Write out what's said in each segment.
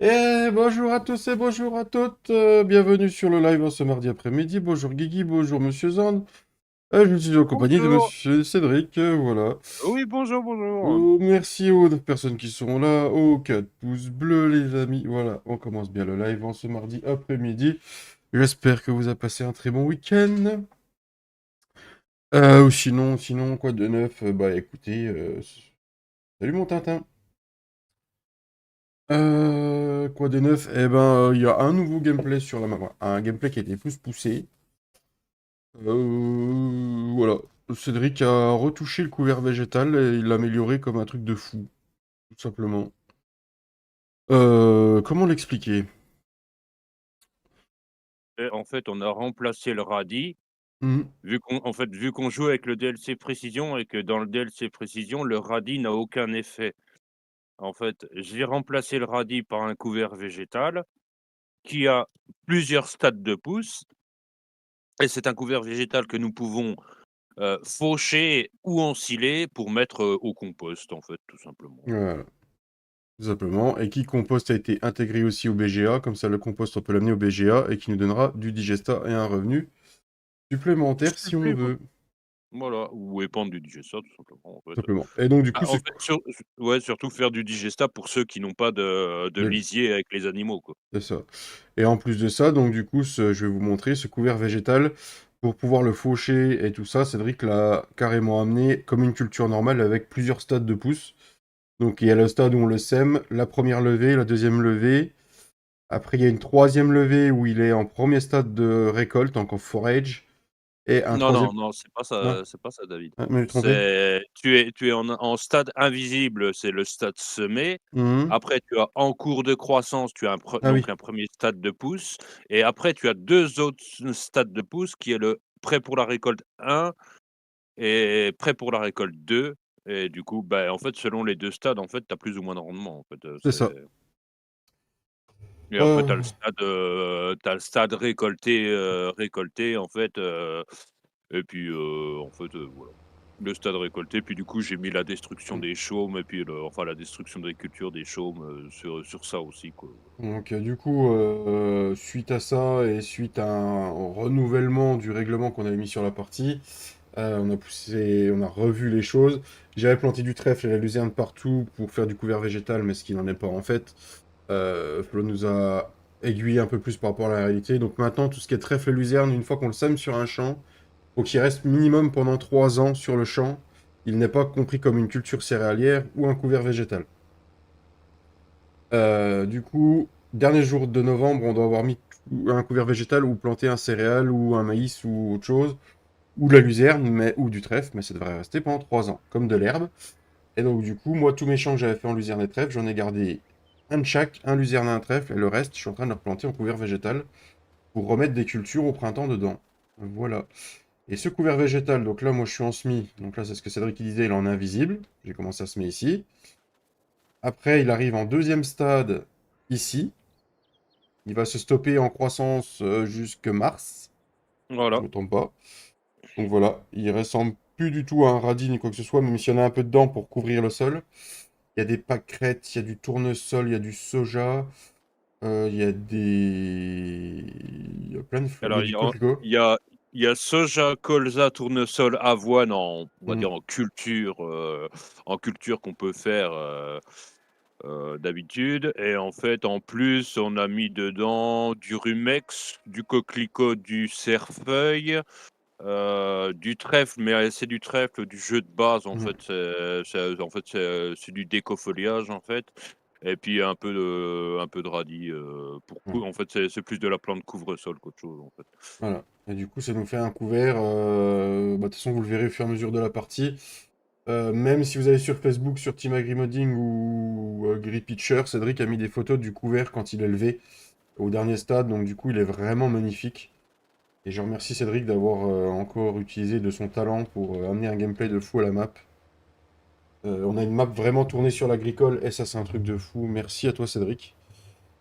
Et bonjour à tous et bonjour à toutes. Bienvenue sur le live en ce mardi après-midi. Bonjour Guigui, bonjour Monsieur Zand. Je suis en compagnie de Bonjour. Monsieur Cédric. Voilà. Oui, bonjour, bonjour. Oh, merci aux personnes qui sont là. Oh, 4 pouces bleus, les amis. Voilà, on commence bien le live en ce mardi après-midi. J'espère que vous avez passé un très bon week-end. Ou sinon, quoi de neuf? Bah écoutez, salut mon Tintin. Quoi de neuf? Eh ben, il y a un nouveau gameplay sur la map. Un gameplay qui a été plus poussé. Voilà. Cédric a retouché le couvert végétal et il l'a amélioré comme un truc de fou, tout simplement. Comment l'expliquer? Et en fait, on a remplacé le radis, Mhm. vu qu'on joue avec le DLC précision et que dans le DLC précision, le radis n'a aucun effet. En fait, j'ai remplacé le radis par un couvert végétal qui a plusieurs stades de pouces et c'est un couvert végétal que nous pouvons, faucher ou ensiler pour mettre, au compost, en fait, tout simplement. Voilà, tout simplement. Et qui compost a été intégré aussi au BGA, comme ça le compost on peut l'amener au BGA et qui nous donnera du digesta et un revenu supplémentaire si on Supplément veut. Voilà, ou épandre du digesta, tout simplement, en fait. Simplement. Et donc du coup, Ah, en c'est fait, ouais, surtout faire du digesta pour ceux qui n'ont pas de de- lisier avec les animaux, quoi. c'est ça. Et en plus de ça, donc du coup, je vais vous montrer ce couvert végétal. Pour pouvoir le faucher et tout ça, Cédric l'a carrément amené comme une culture normale avec plusieurs stades de pouces. Donc il y a le stade où on le sème, la première levée, la deuxième levée. Après, il y a une troisième levée où il est en premier stade de récolte, donc en forage. Et un Non, troisième... non, non, Non, c'est pas ça, David. ah, mais j'ai trompé. C'est tu es en stade invisible, c'est le stade semé. Mhm. Après, tu as en cours de croissance, tu as Ah oui, un premier stade de pouce et après tu as 2 autres stades de pouce qui est le prêt pour la récolte 1 et prêt pour la récolte 2 et du coup, bah, en fait, selon les 2 stades, en fait, tu as plus ou moins de rendement, en fait, c'est ça. et après Euh, tu le stade récolté, récolté en fait, et puis, en fait, voilà. Le stade récolté, puis du coup, j'ai mis la destruction des chaumes et puis la destruction des cultures des chaumes, sur ça aussi, quoi. donc du coup, suite à ça et suite à un renouvellement du règlement qu'on avait mis sur la partie, on a revu les choses. J'avais planté du trèfle et la luzerne partout pour faire du couvert végétal, mais ce qui n'en est pas en fait. Flo nous a aiguillé un peu plus par rapport à la réalité. Donc maintenant, tout ce qui est trèfle et luzerne, une fois qu'on le sème sur un champ, faut qu'il reste minimum pendant 3 ans sur le champ. Il n'est pas compris comme une culture céréalière ou un couvert végétal. Du coup, dernier jour de novembre, on doit avoir mis un couvert végétal ou planter un céréal ou un maïs ou autre chose, ou de la luzerne ou du trèfle, mais ça devrait rester pendant 3 ans, comme de l'herbe. Et donc du coup, moi, tous mes champs que j'avais fait en luzerne et trèfle, j'en ai gardé un de chaque, un luzerne et un trèfle, et le reste, je suis en train de le replanter en couvert végétal pour remettre des cultures au printemps dedans. Voilà. Et ce couvert végétal, donc là, moi, je suis en semis. Donc là, c'est ce que Cédric il disait, il en est invisible. J'ai commencé à semer ici. Après, il arrive en deuxième stade, ici. Il va se stopper en croissance jusque mars, si je Voilà. ne me trompe pas. Donc voilà, il ressemble plus du tout à un radis ni quoi que ce soit, même s'il y en a un peu dedans pour couvrir le sol. Il y a des pâquerettes, il y a du tournesol, il y a du soja, il y a des... Il y a plein de fleurs, il y a Alors du coquelicot. il y a soja, colza, tournesol, avoine on va Mm. dire en culture qu'on peut faire, d'habitude et en fait, en plus, on a mis dedans du rumex, du coquelicot, du cerfeuil, du trèfle, mais c'est du trèfle du jeu de base, en Mm. fait. C'est du décofoliage, en fait et puis un peu de radis, Ouais. en fait, c'est plus de la plante couvre-sol qu'autre chose, en fait. Voilà. Et du coup, ça nous fait un couvert. Bah, de toute façon, vous le verrez au fur et à mesure de la partie. Même si vous allez sur Facebook, sur Team Agri-Modding ou Grid Pitcher, Cédric a mis des photos du couvert quand il est levé au dernier stade. Donc, du coup, il est vraiment magnifique. Et je remercie Cédric d'avoir encore utilisé de son talent pour amener un gameplay de fou à la map. On a une map vraiment tournée sur l'agricole et ça, c'est un truc de fou. Merci à toi, Cédric.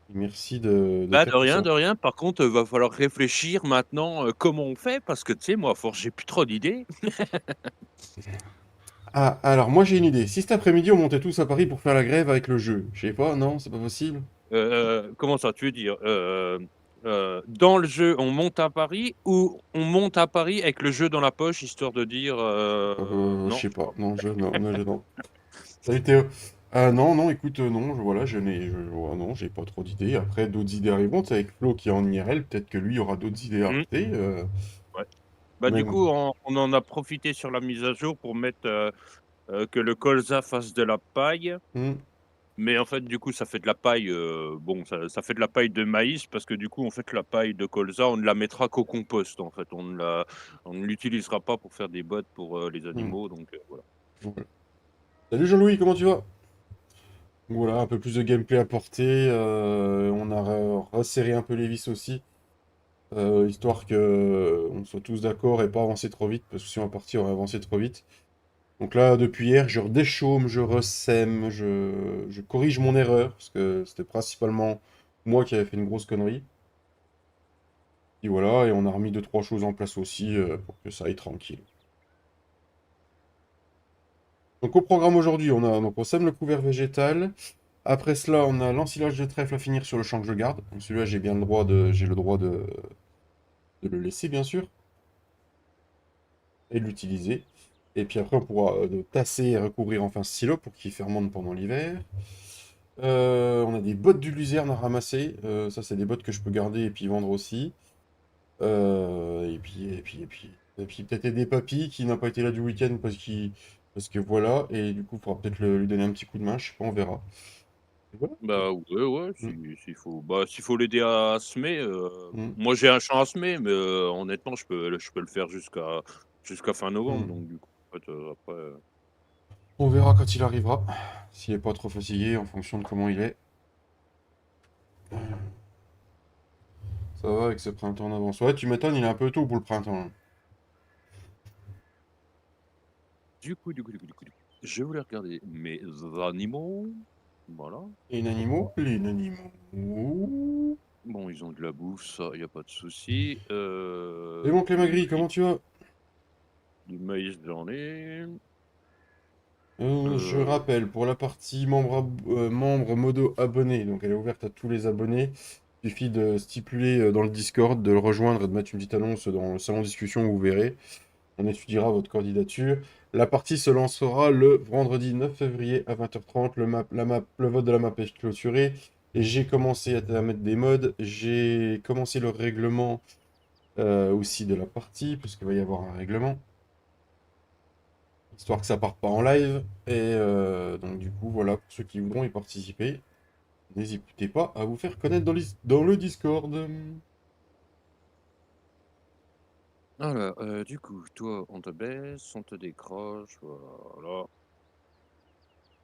Merci de Bah, faire tout ça. de rien. Par contre, va falloir réfléchir maintenant, comment on fait parce que tu sais, moi, à force, j'ai plus trop d'idées. Ah, alors moi j'ai une idée. Si cet après-midi on montait tous à Paris pour faire la grève avec le jeu, je sais pas, non, c'est pas possible. Comment ça, tu veux dire? Dans le jeu, on monte à Paris ou on monte à Paris avec le jeu dans la poche, histoire de dire, Je non, sais je pas. crois Non, non, non, non. Salut Théo. Ah non, non, écoute, non, voilà, non, j'ai pas trop d'idées. Après, d'autres idées arriveront. C'est avec Flo qui est en IRL, peut-être que lui aura d'autres idées à mmh, rajouter. ouais. Bah, du Même. coup, on en a profité sur la mise à jour pour mettre, que le colza fasse de la paille. Hmm, Mais en fait, du coup, ça fait de la paille, bon, ça fait de la paille de maïs parce que du coup, en fait, la paille de colza, on ne la mettra qu'au compost, en fait. On ne l'utilisera pas pour faire des bottes pour, les hmm, animaux, donc voilà. voilà. Salut Jean-Louis, comment tu vas? Voilà, un peu plus de gameplay apporté. On a resserré un peu les vis aussi, histoire que on soit tous d'accord et pas avancer trop vite, parce que si on est parti, on va avancer trop vite. Donc là, depuis hier, je redéchaume, je ressème, je corrige mon erreur, parce que c'était principalement moi qui avais fait une grosse connerie. Et voilà, et on a remis deux, trois choses en place aussi, pour que ça aille tranquille. Donc au programme aujourd'hui, donc on sème le couvert végétal. Après cela, on a l'ensilage de trèfle à finir sur le champ que je garde. Donc celui-là, j'ai le droit de le laisser, bien sûr, et de l'utiliser. Et puis après, on pourra tasser et recouvrir enfin ce silo pour qu'il fermente pendant l'hiver. On a des bottes du luzerne à ramasser. Ça, c'est des bottes que je peux garder et puis vendre aussi. Et puis peut-être des papis qui n'a pas été là du week-end parce que voilà. Et du coup, il faudra peut-être lui donner un petit coup de main. Je sais pas, on verra. Et voilà. Bah, ouais, ouais, Mm, s'il faut l'aider à semer, mm, moi, j'ai un champ à semer, mais honnêtement, je peux le faire jusqu'à fin novembre, mm. donc du coup, en fait, après, On verra quand il arrivera. S'il est pas trop fatigué en fonction de comment il est. Ça va avec ce printemps en avance. Ouais, tu m'étonnes, il est un peu tôt pour le printemps. du coup, je voulais regarder mes animaux, voilà. Les animaux, les animaux. Bon, ils ont de la bouffe, ça, il y a pas de souci, Et mon du Clémagri, maïs comment tu vas? j'en ai, Je heu, rappelle, pour la partie membre modo abonné, donc elle est ouverte à tous les abonnés. Il suffit de stipuler dans le Discord, de le rejoindre et de mettre une petite annonce dans le salon discussion, vous verrez. On étudiera votre candidature. La partie se lancera le vendredi 9 février à 20h30. Le vote de la map est clôturé. Et j'ai commencé à mettre des mods. J'ai commencé le règlement aussi de la partie, puisqu'il va y avoir un règlement, histoire que ça parte pas en live. Et donc du coup, voilà, pour ceux qui voudront y participer, n'hésitez pas à vous faire connaître dans le Discord. alors, du coup, toi, on te baisse, on te décroche, voilà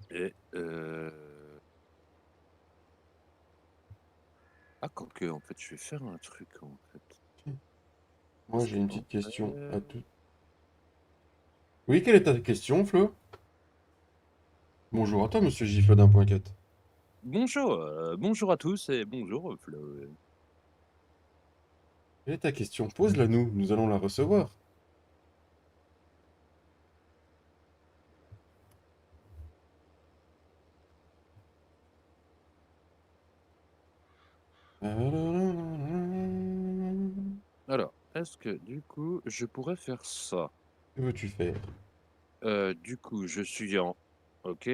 et ah quoique, en fait, je vais faire un truc, en fait. Moi, Parce j'ai que une en petite question fait à tout. Oui, quelle est ta question, Flo? Bonjour à toi, monsieur Gifle d'1.4. bonjour à tous et bonjour, Flo. Quelle est ta question? Pose-la nous, nous allons la recevoir. Alors, est-ce que, du coup, je pourrais faire ça? Que veux-tu faire? Du coup, je suis en OK.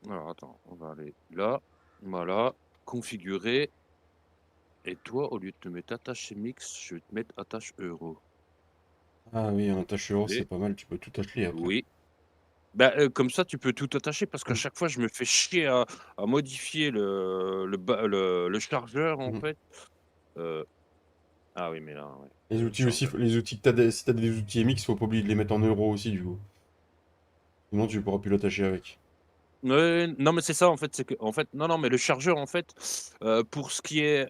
Alors attends, on va aller là, voilà, configurer et toi, au lieu de te mettre attache mix, je vais te mettre attache euro. Ah oui, un attacheur, c'est Et pas mal, tu peux tout acheter après. oui. Bah, comme ça, tu peux tout attacher parce qu'à Mm, chaque fois, je me fais chier à modifier le chargeur, en mm. fait. Heu, ah oui, mais là, ouais, Les outils aussi, chargeur. les outils si t'as des outils MX, faut pas oublier de les mettre en euros aussi, du coup. Sinon, tu pourras plus l'attacher avec. Ouais, non, mais c'est ça, en fait, c'est que en fait non, non, mais le chargeur, en fait, pour ce qui est,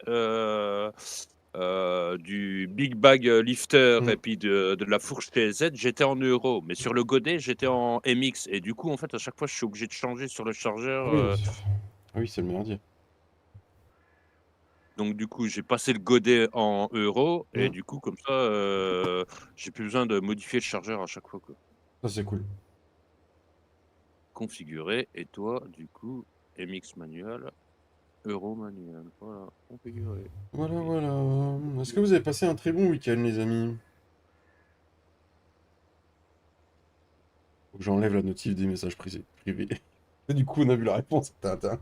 du big bag, lifter et Mm. puis de la fourche TZ, j'étais en euros, mais sur le godet, j'étais en MX et du coup, en fait, à chaque fois, je suis obligé de changer sur le chargeur, Ah oui, ah oui, c'est le merdier. donc du coup, j'ai passé le godet en euros et Mm. du coup, comme ça, j'ai plus besoin de modifier le chargeur à chaque fois, quoi. Ça, c'est cool. configurer et toi, du coup, MX manuel, Euro manuel. Voilà, configurer. Voilà, OK. voilà. Est-ce que vous avez passé un très bon week-end, les amis? Faut que j'enlève la notif des messages privés. Et du coup, on a vu la réponse. Tintin.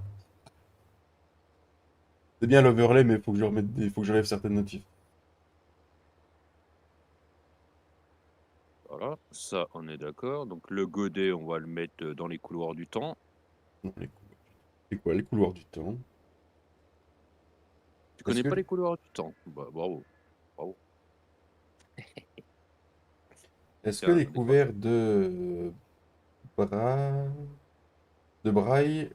C'est bien l'overlay, mais faut que je remette faut que j'enlève certaines notifs. Voilà, ça, on est d'accord. Donc le godet, on va le mettre dans les couloirs du temps. Non, c'est quoi, les couloirs du temps? Tu Est-ce connais pas que, les couloirs du temps? Bah, bravo, bravo. est-ce que Tiens, les couverts bra... de braille,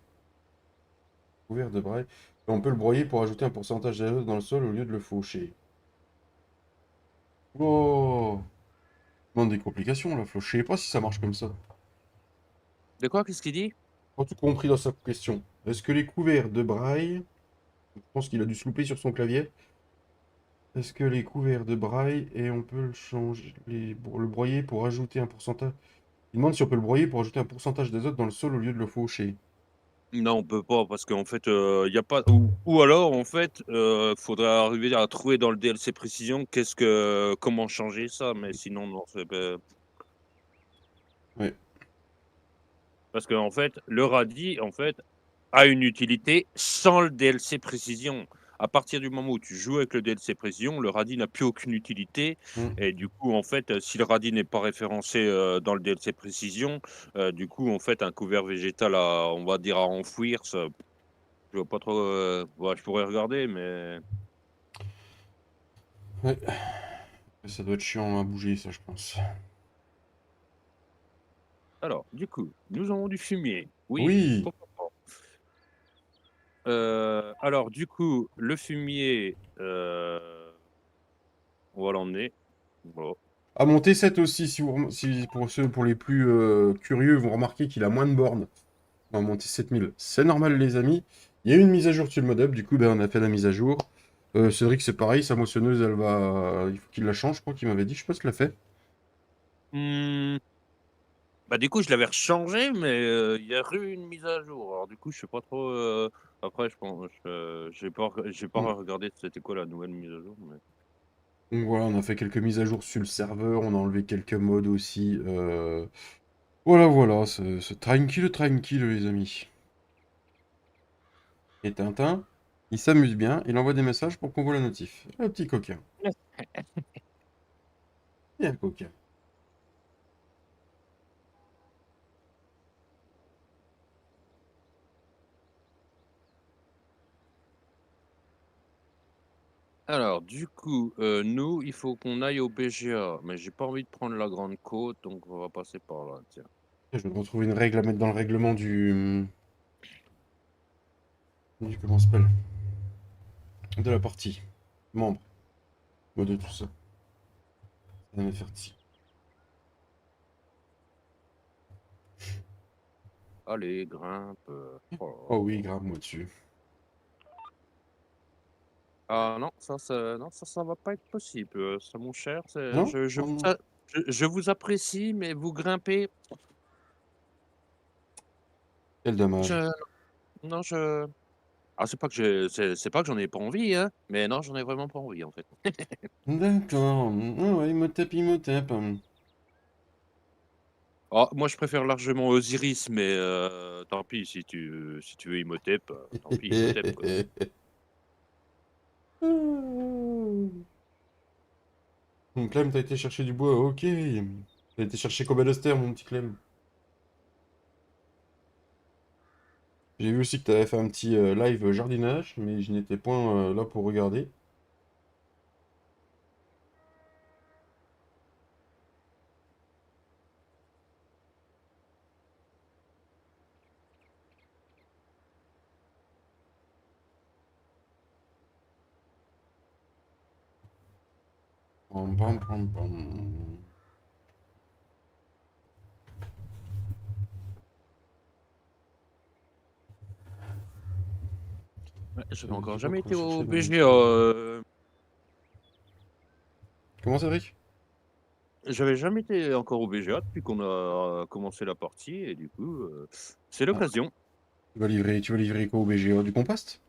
couverts de braille, on peut le broyer pour ajouter un pourcentage d'azote dans le sol au lieu de le faucher? Oh! Demande des complications, là, Flo. Je sais pas si ça marche comme ça. De quoi? Qu'est-ce qu'il dit? Pas tout compris dans sa question. Est-ce que les couverts de braille, je pense qu'il a dû se louper sur son clavier. Est-ce que les couverts de braille et on peut le changer, pour le broyer pour ajouter un pourcentage. Il demande si on peut le broyer pour ajouter un pourcentage d'azote dans le sol au lieu de le faucher. Non, on peut pas parce qu'en fait, il y a pas ou alors en fait, faudrait arriver à trouver dans le DLC précision comment changer ça, mais sinon non, c'est pas Ouais. parce qu'en fait, le radis, en fait, a une utilité sans le DLC précision. À partir du moment où tu joues avec le DLC précision, le radis n'a plus aucune utilité Mm. et du coup, en fait, si le radis n'est pas référencé, dans le DLC précision, du coup, en fait, un couvert végétal à on va dire à enfouir, ça je vois pas trop, ouais, je pourrais regarder, mais Ouais. Ça doit être chiant à bouger, ça, je pense. alors, du coup, nous avons du fumier. Oui, Oui! pourquoi pas. Alors du coup, le fumier, on va l'emmener. Voilà. À monter 7 aussi, si pour ceux, pour les plus curieux, vont remarquer qu'il a moins de bornes. On va monter 7000. C'est normal, les amis. Il y a eu une mise à jour sur le modem, du coup, ben, on a fait la mise à jour. Cédric, c'est pareil, sa moissonneuse, elle va. Il faut qu'il la change, je crois qu'il m'avait dit. Je sais pas ce qu'il a fait. Mmh, bah, du coup, je l'avais rechangé, mais il y a eu une mise à jour. Alors du coup, je sais pas trop, après je pense j'ai pas Mm. regardé c'était quoi la nouvelle mise à jour, mais Donc voilà, on a fait quelques mises à jour sur le serveur, on a enlevé quelques modes aussi. Voilà, voilà, c'est tranquille, tranquille, les amis. Et Tintin, il s'amuse bien, il envoie des messages pour qu'on voit la notif. Un petit coquin. Et un coquin. alors du coup, nous, il faut qu'on aille au BGA, mais j'ai pas envie de prendre la grande côte, donc on va passer par là, tiens. Je vais retrouver une règle à mettre dans le règlement comment ça s'appelle? De la partie. Membre. Mode de tout ça. Ça va me faire petit. Allez, grimpe, oh Oh là oui, là. grave, moi dessus. Ah non, ça va pas être possible, ça mon cher, c'est Non? Oh non. je vous apprécie, mais vous grimpez, Quel dommage. je non, je ah c'est pas que j'en ai pas envie, hein, mais non, j'en ai vraiment pas envie, en fait. D'accord. Ah ouais, Imhotep, Imhotep. Ah, moi, je préfère largement Osiris, mais tant pis si tu veux Imhotep, tant pis Imhotep, quoi. Donc Clem, t'as été chercher du bois, ok. T'as été chercher Cobalaster, mon petit Clem. J'ai vu aussi que t'avais fait un petit live jardinage, mais je n'étais point là pour regarder. Pam, pam, pam, pam. Ouais, j'avais J'ai encore pas jamais quoi été au chercher dans mon BGA, truc. Comment ça, Rick? J'avais jamais été encore au BGA depuis qu'on a commencé la partie et du coup, c'est Ah, l'occasion. tu vas livrer quoi au BGA? Du compost?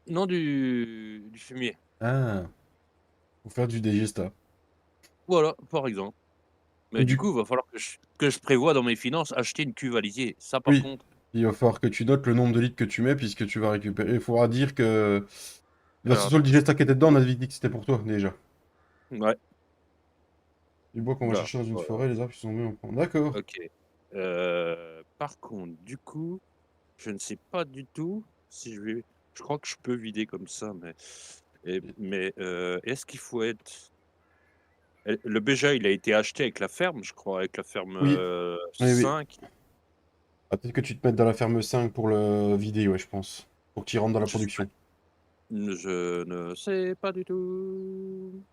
Non, du fumier. Ah, pour faire du digesta. Voilà, par exemple. Et Mais du du coup, il va falloir que je prévoie dans mes finances acheter une cuve à lisier. Ça, par Oui, contre, il va falloir que tu notes le nombre de litres que tu mets puisque tu vas récupérer. Il faudra dire que. Bah, ce alors soit le attends, digesta qui était dedans, on avait dit que c'était pour toi déjà. ouais, Du bois qu'on va là, chercher dans une voilà, forêt, les arbres qui sont mis au point. D'accord. OK. Par contre, du coup, je ne sais pas du tout si je crois que je peux vider comme ça, mais est-ce qu'il faut être le BGA, il a été acheté avec la ferme, je crois, avec la ferme, Oui, oui, oui. 5. Ah, peut-être que tu te mettes dans la ferme 5 pour le vider, ouais, je pense. Pour que tu rentres dans la Je sais pas, production. je ne sais pas du tout.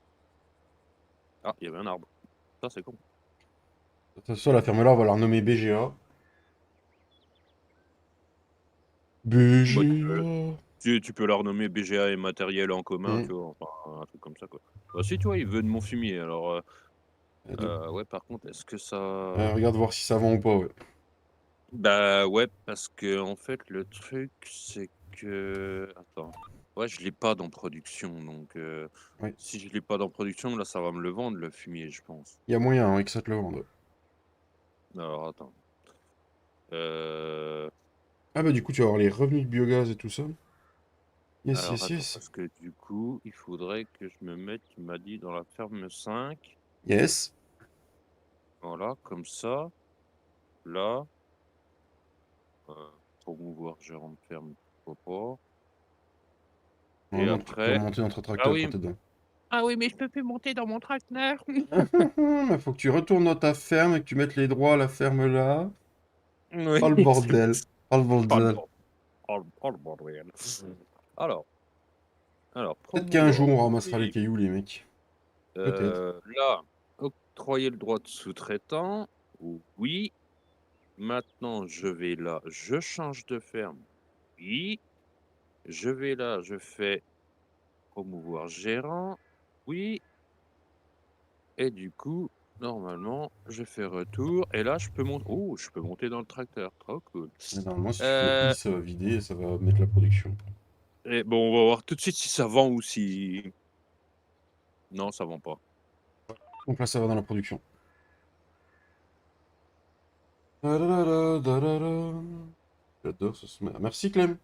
Ah, il y avait un arbre. Ça, c'est con. Ça, la ferme là, on va la renommer BGA. Bah, BGA. tu peux la renommer BGA et matériel en commun, Hmm. tu vois? Enfin, un truc comme ça, quoi. Bah, si, tu vois, il veut de mon fumier, alors, Donc, ouais, par contre, est-ce que ça regarde voir si ça vend ou pas, ouais. bah, ouais, parce qu'en fait, le truc, c'est que attends, ouais, je l'ai pas dans production, donc Ouais. si je l'ai pas dans production, là, ça va me le vendre, le fumier, je pense. Il y a moyen hein, que ça te le vende. Alors attends, heu, Ah bah du coup, tu vas avoir les revenus de biogaz et tout ça. Yes, alors yes, attends, yes. parce que du coup, il faudrait que je me mette, tu m'as dit, dans la ferme 5. Yes. Voilà, comme ça, là, heu, promouvoir gérant de ferme, pourquoi pas. Et Normalement, tu peux après remonter dans ton ah tracteur quand oui, t'es dedans. ah oui, mais je peux plus monter dans mon tracteur. Il faut que tu retournes dans ta ferme et que tu mettes les droits à la ferme là. Oh Oui, le c'est bordel. Oh le oh le bordel. bord oh le bordel. Alors Peut-être qu'un jour promouvoir, on ramassera les OK. cailloux, les mecs. Peut-être. Là, octroyer le droit de sous-traitant, oui. Maintenant, je vais là, je change de ferme, oui. Je vais là, je fais promouvoir gérant, oui. Et du coup, normalement, je fais retour et là, je peux monter dans le tracteur, trop cool. Mais normalement, si tu fais Heu I, ça va vider et ça va mettre la production. et bon, on va voir tout de suite si ça vend ou si non, ça vend pas. Donc là, ça va dans la production. Da-da-da-da, da-da-da. J'adore ce sommaire. Merci Clem.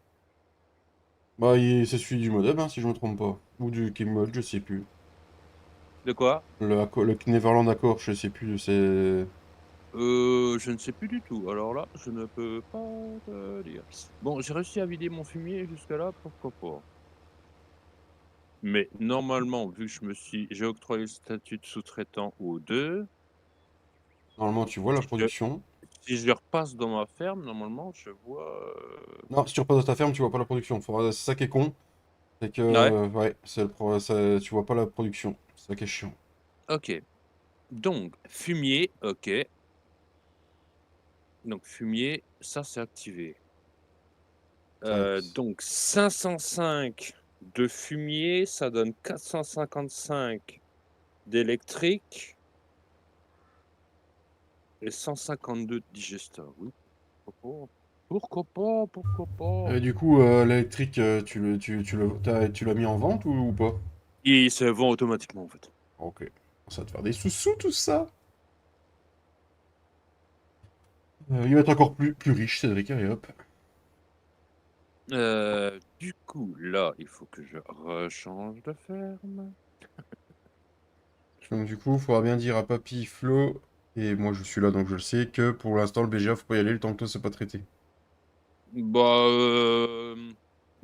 Bah, c'est celui du modem, hein, si je me trompe pas. Ou du Kimmel, je sais plus. De quoi? Le Neverland Accord, je sais plus. C'est. Je ne sais plus du tout. Alors là, je ne peux pas te dire. Bon, j'ai réussi à vider mon fumier jusque là, pourquoi pas. Mais normalement, vu que j'ai octroyé le statut de sous-traitant aux 2, Normalement, tu vois la si je production. si je repasse dans ma ferme, normalement, je vois, Non, si tu repasses dans ta ferme, tu vois pas la production. C'est ça qui est con. C'est ouais, que. Ouais, tu vois pas la production. C'est ça qui est chiant. OK. Donc fumier, OK. Donc fumier, ça, c'est activé. Ça, Donc 505 de fumier, ça donne 455 d'électrique et 152 de digesteur. Oui, pourquoi pas? Pourquoi pas? Pourquoi pas? Et du coup, l'électrique, tu l'as mis en vente ou pas? Et ça vend automatiquement, en fait. Ok. Ça va te faire des sous-sous, tout ça. Il va être encore plus riche, Cédric, allez hop. Du coup, là, il faut que je rechange de ferme. Donc du coup, il faudra bien dire à Papy, Flo, et moi je suis là donc je le sais, que pour l'instant le BGA faut pas y aller le temps que toi c'est pas traité. Bah,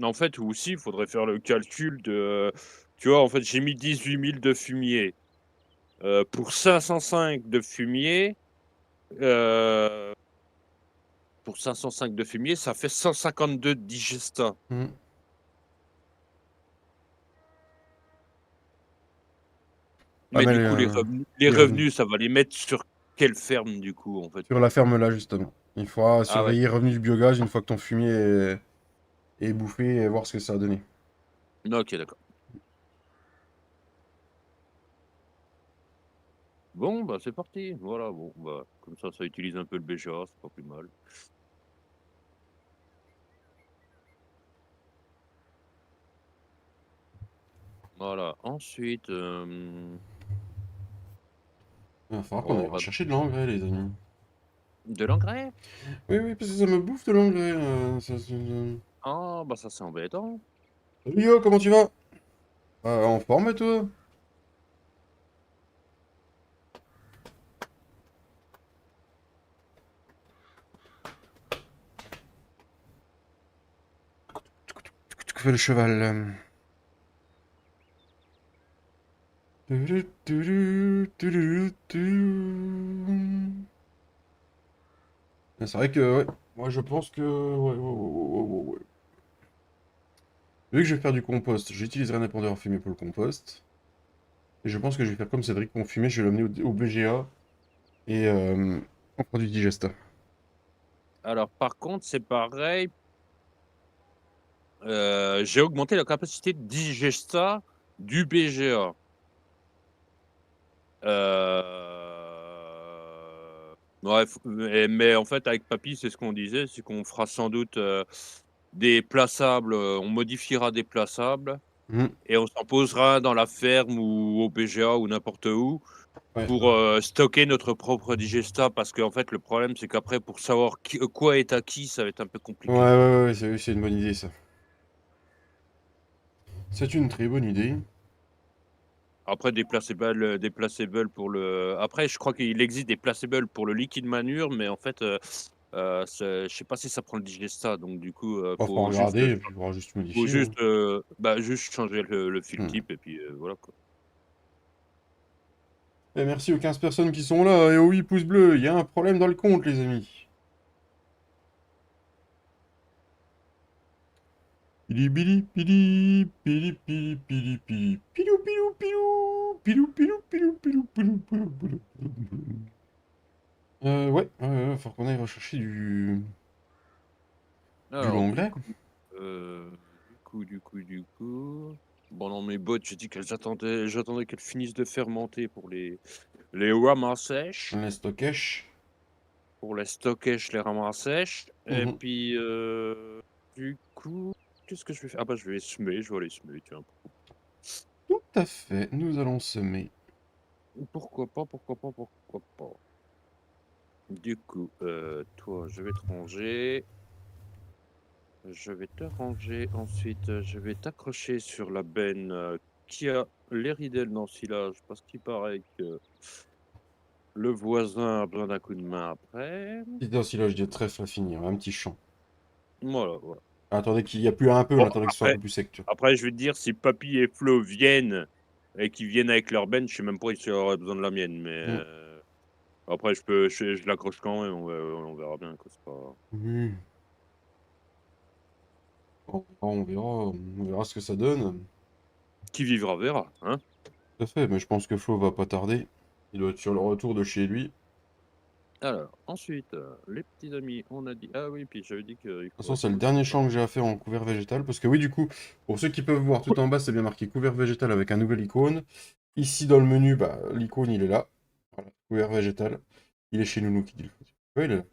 en fait, aussi, il faudrait faire le calcul de, tu vois, en fait, j'ai mis 18 000 de fumier. Pour 505 de fumier, heu, pour 505 de fumier, ça fait 152 de digestat. Hmm. Ah Mais mais du coup, les les revenus. revenus, ça va les mettre sur quelle ferme, du coup, en fait? Sur la ferme là justement. Il faudra Ah ouais, surveiller les revenus du biogaz une fois que ton fumier est bouffé et voir ce que ça a donné. OK, d'accord. Bon, bah, c'est parti. Voilà, bon, bah, comme ça utilise un peu le BGA, c'est pas plus mal. Voilà, ensuite, Il va falloir qu'on on aille va rechercher de l'engrais, les amis. de l'engrais? Oui, oui, parce que ça me bouffe de l'engrais. Ah, bah, ça, c'est embêtant. Salut yo, comment tu vas? En forme, et toi? Que fait le cheval? C'est vrai que, ouais, moi je pense que. Ouais, ouais, ouais, ouais, ouais, ouais. Vu que je vais faire du compost, j'utiliserai un épandeur fumé pour le compost. Et je pense que je vais faire comme Cédric, mon fumé, je vais l'amener au BGA et on fera du digesta. Alors, par contre, c'est pareil, j'ai augmenté la capacité de digesta du BGA. Ouais, mais en fait, avec papy, c'est ce qu'on disait, c'est qu'on fera sans doute, des plaçables, on modifiera des plaçables Hmm, et on s'en posera dans la ferme ou au BGA ou n'importe où ouais. pour, stocker notre propre digesta. Parce qu'en fait, le problème, c'est qu'après pour savoir quoi est à qui, ça va être un peu Ouais, compliqué, quoi. ouais, ouais, c'est une bonne idée ça. C'est une très bonne idée. Après des plaçables pour le après je crois qu'il existe des plaçables pour le liquide manure, mais en fait, c'est je sais pas si ça prend le digesta, donc du coup, On va regarder et puis il faudra juste faut modifier, hein. juste, bah, juste changer le fil Hmm. type et puis, voilà, quoi. Et merci aux 15 personnes qui sont là et aux 8 pouces bleus. Il y a un problème dans le compte, les amis. Pili pili pili pili pili pili pili pilou pilou pilou pilou pilou pilou pilou pilou pilou pilou pilou. Ouais, faut qu'on aille rechercher du Alors l'engrais. du coup, bon dans mes bottes, j'ai dit qu'elles attendaient j'attendais qu'elles finissent de fermenter pour les rames à sèche, Les stockages. pour les stockages, les rames à sèche et Mhm. puis, du coup, qu'est-ce que je vais faire? Ah bah, je vais aller semer, tiens. Tout à fait, nous allons semer. Pourquoi pas, pourquoi pas, pourquoi pas? Du coup, toi, je vais te ranger. Je vais te ranger. Ensuite, je vais t'accrocher sur la benne qui a les ridelles dans le silage parce qu'il paraît que le voisin a besoin d'un coup de main après. Petit ensilage de trèfle à finir, un petit champ. Voilà, voilà. Attendez qu'il y a plus un peu, Bon, là, attendez que ce soit un peu plus sec, tu vois. après, je vais te dire, si Papy et Flo viennent et qu'ils viennent avec leur benne, je sais même pas si j'aurais besoin de la mienne, mais Mm. après, je l'accroche quand même, on verra bien, quoi, c'est pas... Oui. On verra ce que ça donne. Qui vivra verra, hein. Tout à fait, mais je pense que Flo va pas tarder. Il doit être sur le retour de chez lui. De Alors, ensuite, les petits amis, on a dit ah oui, puis j'avais dit qu'il toute façon, faudrait c'est le qu'on dernier nettoie. champ que j'ai à faire en couvert végétal. Parce que oui, du coup, pour ceux qui peuvent voir, tout en bas, c'est bien marqué couvert végétal avec un nouvel icône. Ici, dans le menu, bah, l'icône, il est là. Voilà, couvert végétal. Il est chez Nounou qui dit le faut. Oui, il est là.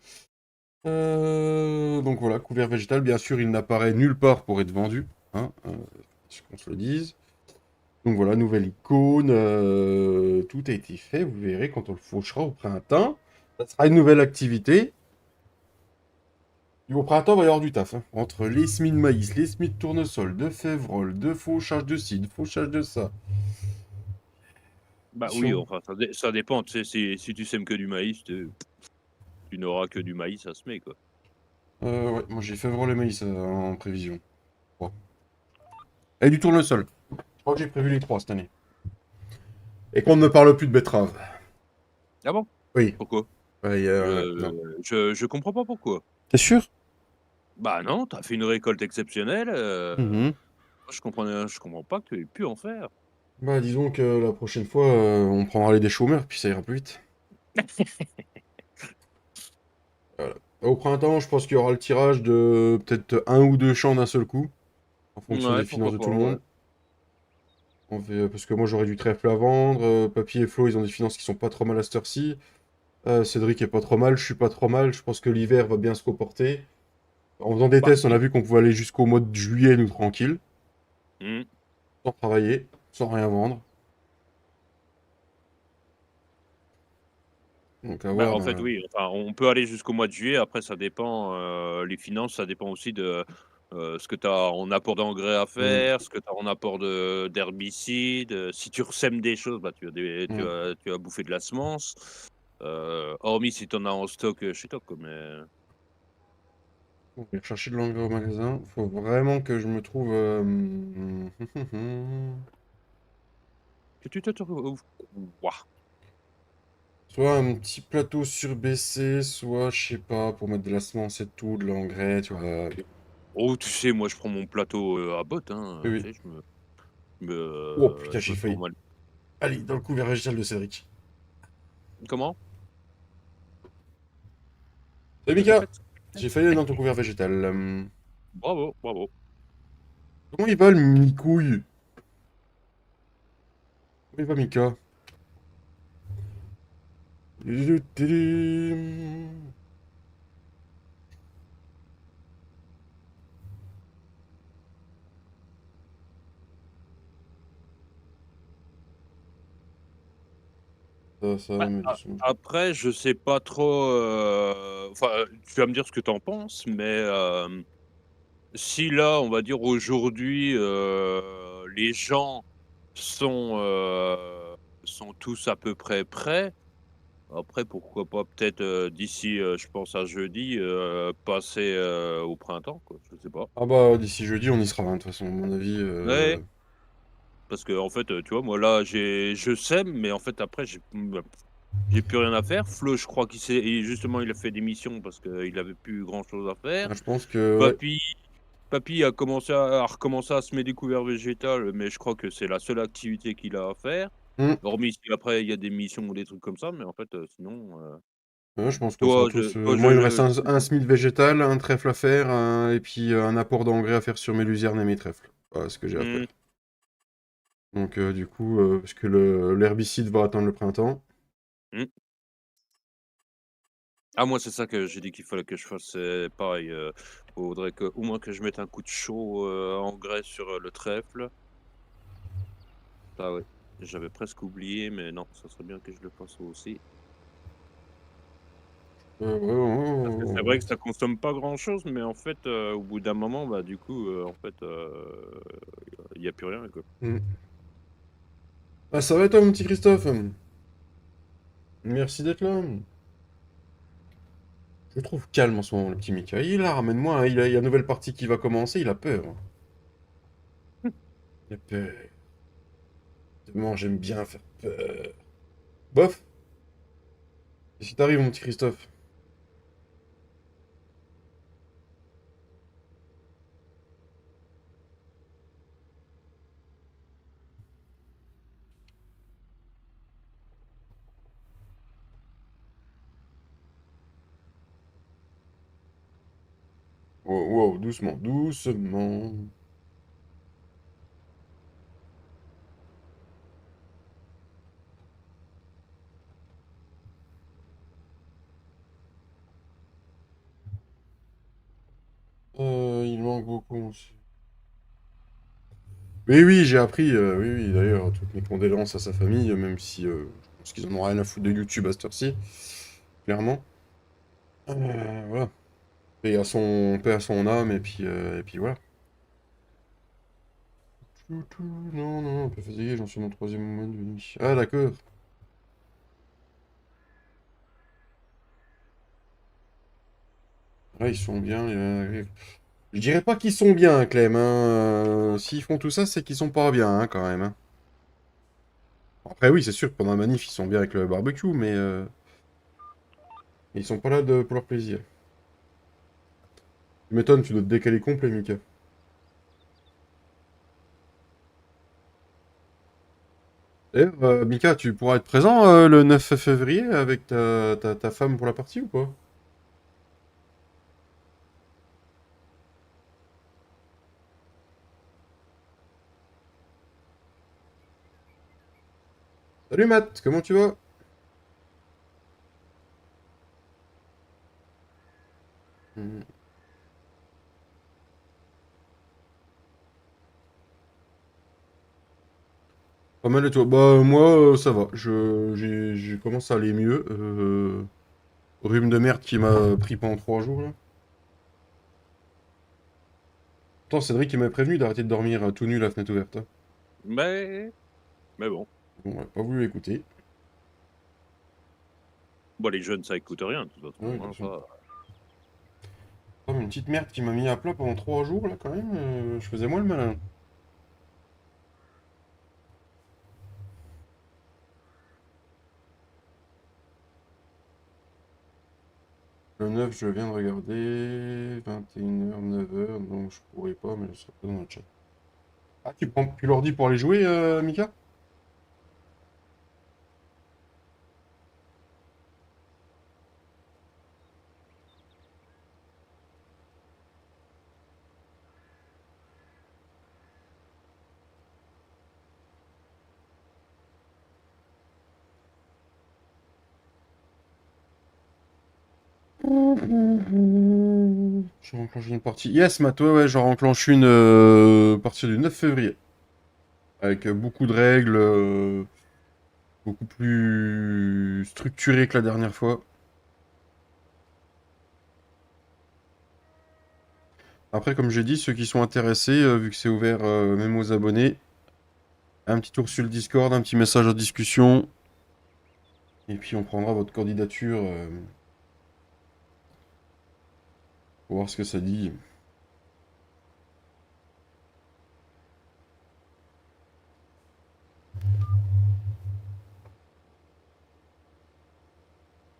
Donc voilà, couvert végétal. Bien sûr, il n'apparaît nulle part pour être vendu. Hein, qu'on se le dise. Donc voilà, nouvelle icône. Tout a été fait. Vous verrez quand on le fauchera au printemps. Ça sera une nouvelle activité. Et au printemps, il va y avoir du taf, hein. Entre les semis de maïs, les semis de tournesol, de févrole, de fauchage de ci, de fauchage de ça. Bah oui, Attention. enfin, ça dépend, tu sais, si tu sèmes que du maïs, tu n'auras que du maïs à semer, quoi. Ouais, moi j'ai févrole et maïs en prévision. Bon. Et du tournesol. Je crois que j'ai prévu les trois cette année. Et qu'on ne me parle plus de betterave. Ah bon? Oui. Pourquoi? Ouais, non. Je comprends pas pourquoi. T'es sûr? Bah non, tu as fait une récolte exceptionnelle, Mhm. je comprends pas que tu aies pu en faire. Bah disons que la prochaine fois, on prendra les déchômeurs, puis ça ira plus vite. Voilà. Au printemps, je pense qu'il y aura le tirage de peut-être un ou deux champs d'un seul coup, en fonction Ouais, des finances pourquoi de pas, tout le ouais. monde. Parce que moi j'aurais du trèfle à vendre. Papy et Flo, ils ont des finances qui sont pas trop mal à cette heure-ci. Cédric est pas trop mal, je suis pas trop mal. Je pense que l'hiver va bien se comporter. En faisant des Bah, tests, on a vu qu'on pouvait aller jusqu'au mois de juillet, nous, tranquille, mmh. sans travailler, sans rien vendre. Donc à Bah, voir. en fait, oui, enfin, on peut aller jusqu'au mois de juillet. Après, ça dépend, les finances, ça dépend aussi de, ce que tu as en apport d'engrais à Mm, faire, ce que tu as en apport d'herbicides, si tu ressèmes des choses, bah, mm. tu vas bouffer de la semence, hormis si tu en as en stock, chez toi, quoi, mais On va chercher de l'engrais au magasin. Faut vraiment que je me trouve. que tu te trouves ouah, Soit un petit plateau surbaissé, soit, je sais pas, pour mettre de la semence et tout, de l'engrais, tu vois. oh, tu sais, moi, je prends mon plateau, à botte, hein, Oui, oui. tu sais, Oh putain, je j'ai me failli. forme Allez, dans le couvert végétal de Cédric. comment? Salut Mika! Répète. J'ai failli aller dans ton couvert végétal. Bravo, bravo. Comment il va le mini-couille? Comment il va Mika? Ça va, Bah, mais a doucement. après, je sais pas trop, enfin, tu vas me dire ce que tu en penses, mais, si là, on va dire aujourd'hui, les gens sont, sont tous à peu près prêts, après pourquoi pas peut-être, d'ici, je pense à jeudi, passer, au printemps quoi, je sais pas. Ah bah, d'ici jeudi, on y sera, hein, de toute façon, à mon avis. Ouais, parce qu'en fait, tu vois, moi là, je sème, mais en fait après j'ai plus rien à faire. Flo, je crois qu'il s'est justement, il a fait des missions parce qu'il avait plus grand chose à faire. Ah, je pense que, ouais. Papy Papy a recommencé à semer des couverts végétales, mais je crois que c'est la seule activité qu'il a à faire. Hmm. Hormis si après il y a des missions ou des trucs comme ça, mais en fait, sinon, Ouais, je pense qu'on sera tous. toi Moi, il me reste je un semis végétal, un trèfle à faire, et puis un apport d'engrais à faire sur mes luzernes et mes trèfles. Voilà ce que j'ai à mmh, faire. Donc, du coup, parce que l'herbicide va attendre le printemps. mmh. Ah moi, c'est ça que j'ai dit qu'il fallait que je fasse, c'est pareil, faudrait que au moins que je mette un coup de chaud, engrais sur, le trèfle. Ah ouais, j'avais presque oublié, mais non, ça serait bien que je le fasse aussi. Ouais, ouais, ouais, Parce que ouais, c'est ouais. vrai que ça consomme pas grand-chose, mais en fait, au bout d'un moment, bah, du coup, en fait, il y a plus rien, quoi. Hmm. Ah, ça va et toi, mon petit Christophe? Merci d'être là. Je le trouve calme en ce moment, le petit Mika. Il là, ramène-moi, hein. Il y a une nouvelle partie qui va commencer, il a peur. Il a peur. Tellement j'aime bien faire peur. Bof, qu'est-ce qui t'arrive, mon petit Christophe? Wow, wow, doucement, doucement. Il manque beaucoup aussi. Oui, oui, j'ai appris, oui, oui, d'ailleurs, toutes mes condoléances à sa famille, même si je pense qu'ils en ont rien à foutre de YouTube à cette heure-ci, clairement. Voilà. Paix à son âme, et puis voilà. Non, non, un peu fatigué, j'en suis à mon troisième moment de nuit. Ah, d'accord. Ah, ils sont bien. Je dirais pas qu'ils sont bien, Clem, hein. S'ils font tout ça, c'est qu'ils sont pas bien, hein, quand même, hein. Après, oui, c'est sûr que pendant la manif, ils sont bien avec le barbecue, mais ils sont pas là pour leur plaisir. Tu m'étonnes, tu dois te décaler complet, Mika. D'ailleurs, Mika, tu pourras être présent le 9 février avec ta femme pour la partie ou pas? Salut Matt, comment tu vas? Hmm. Pas mal et toi? Bah moi ça va, j'ai commencé à aller mieux. Rhume de merde qui m'a pris pendant 3 jours là. Pourtant Cédric il m'avait prévenu d'arrêter de dormir tout nu la fenêtre ouverte, hein. Mais, mais bon. Bon, on a pas voulu écouter. Bon, les jeunes, ça écoute rien, de toute Oui, façon, bien hein, sûr. ça. Comme une petite merde qui m'a mis à plat pendant 3 jours là quand même, je faisais moi le malin. Le 9 je viens de regarder, 21h, 9h, donc je pourrais pas, mais je serai pas dans le chat. Ah tu leur dis pour aller jouer Mika? Je renclenche une partie. Yes, Matt, ouais, ouais, j'en renclenche une à partir du 9 février. Avec beaucoup de règles, beaucoup plus structurées que la dernière fois. Après, comme j'ai dit, ceux qui sont intéressés, vu que c'est ouvert même aux abonnés, un petit tour sur le Discord, un petit message en discussion. Et puis on prendra votre candidature pour voir ce que ça dit.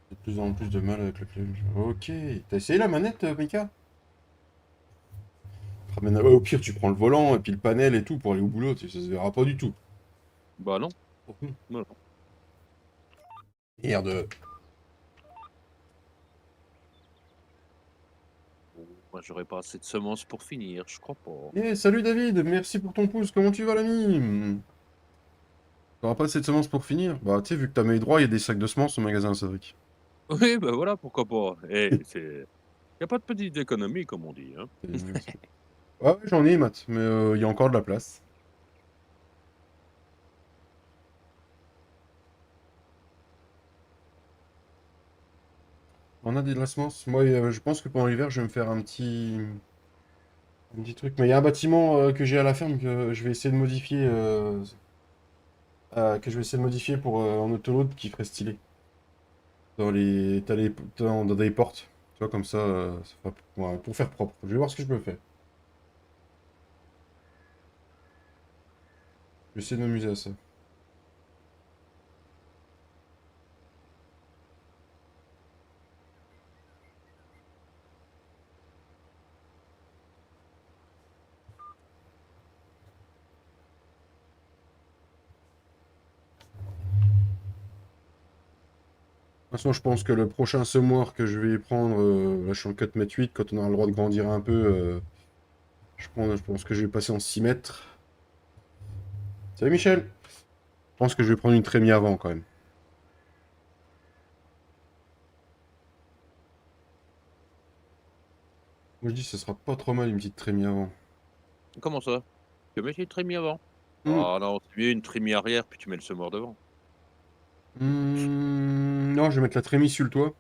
J'ai de plus en plus de mal avec le clavier. Ok, t'as essayé la manette, Mika? Ah, mais, ouais, au pire, tu prends le volant et puis le panel et tout pour aller au boulot, ça se verra pas du tout. Bah non. Non, non. Merde. Bon, moi, j'aurais pas assez de semences pour finir, je crois pas. Eh, salut David, merci pour ton pouce, comment tu vas l'ami? T'auras pas assez de semences pour finir? Bah, tu sais, vu que t'as mes droits, il y a des sacs de semences au magasin, Cédric. Oui, bah voilà, pourquoi pas. Et c'est. Y a pas de petite économie, comme on dit, hein. Ouais, ouais, j'en ai, Matt, mais il y a encore de la place. On a des de la semence. Moi, je pense que pendant l'hiver, je vais me faire un petit truc. Mais il y a un bâtiment que j'ai à la ferme que je vais essayer de modifier, pour en autoload qui ferait stylé. Dans des portes. Tu vois, comme ça, ouais, pour faire propre. Je vais voir ce que je peux faire. Je vais essayer de m'amuser à ça. De toute façon, je pense que le prochain semoir que je vais prendre, là, je suis en 4,8 m, quand on aura le droit de grandir un peu, je pense que je vais passer en 6 m. Salut Michel! Je pense que je vais prendre une trémie avant quand même. Moi je dis, ce sera pas trop mal une petite trémie avant. Comment ça? Tu veux mettre une trémie avant? Hmm. Ah non, c'est mieux une trémie arrière, puis tu mets le semoir devant. Non, je vais mettre la trémie sur le toit.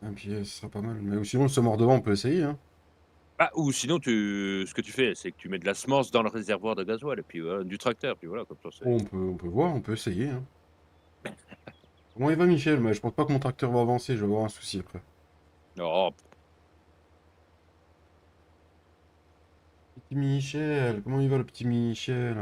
Et puis ce sera pas mal. Mais sinon, le semoir devant, on peut essayer, hein. Ah, ou sinon, ce que tu fais, c'est que tu mets de la semence dans le réservoir de gasoil, et puis voilà, du tracteur, puis voilà, comme ça, c'est. Oh, on peut voir, on peut essayer, hein. Comment il va Michel? Mais je pense pas que mon tracteur va avancer, je vais avoir un souci après. Oh, Petit Michel, comment il va le petit Michel?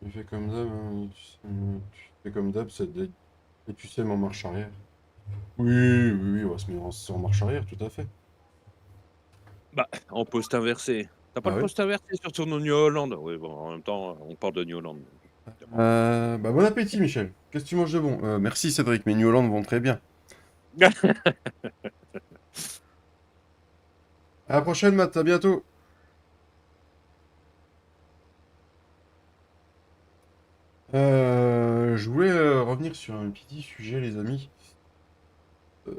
Tu fais comme d'hab, hein, tu fais comme d'hab, et tu sais mon marche arrière. Oui, oui, oui, on va se mettre en marche arrière, tout à fait. Bah, en poste inversé. Tu pas Ah le oui? poste inversé sur ton New Holland? Oui, bon, en même temps, on parle de New Holland, donc évidemment. Bah, bon appétit, Michel. Qu'est-ce que tu manges de bon? Merci, Cédric, mes New Holland vont très bien. À la prochaine, Matt, à bientôt. Je voulais revenir sur un petit sujet, les amis. Euh,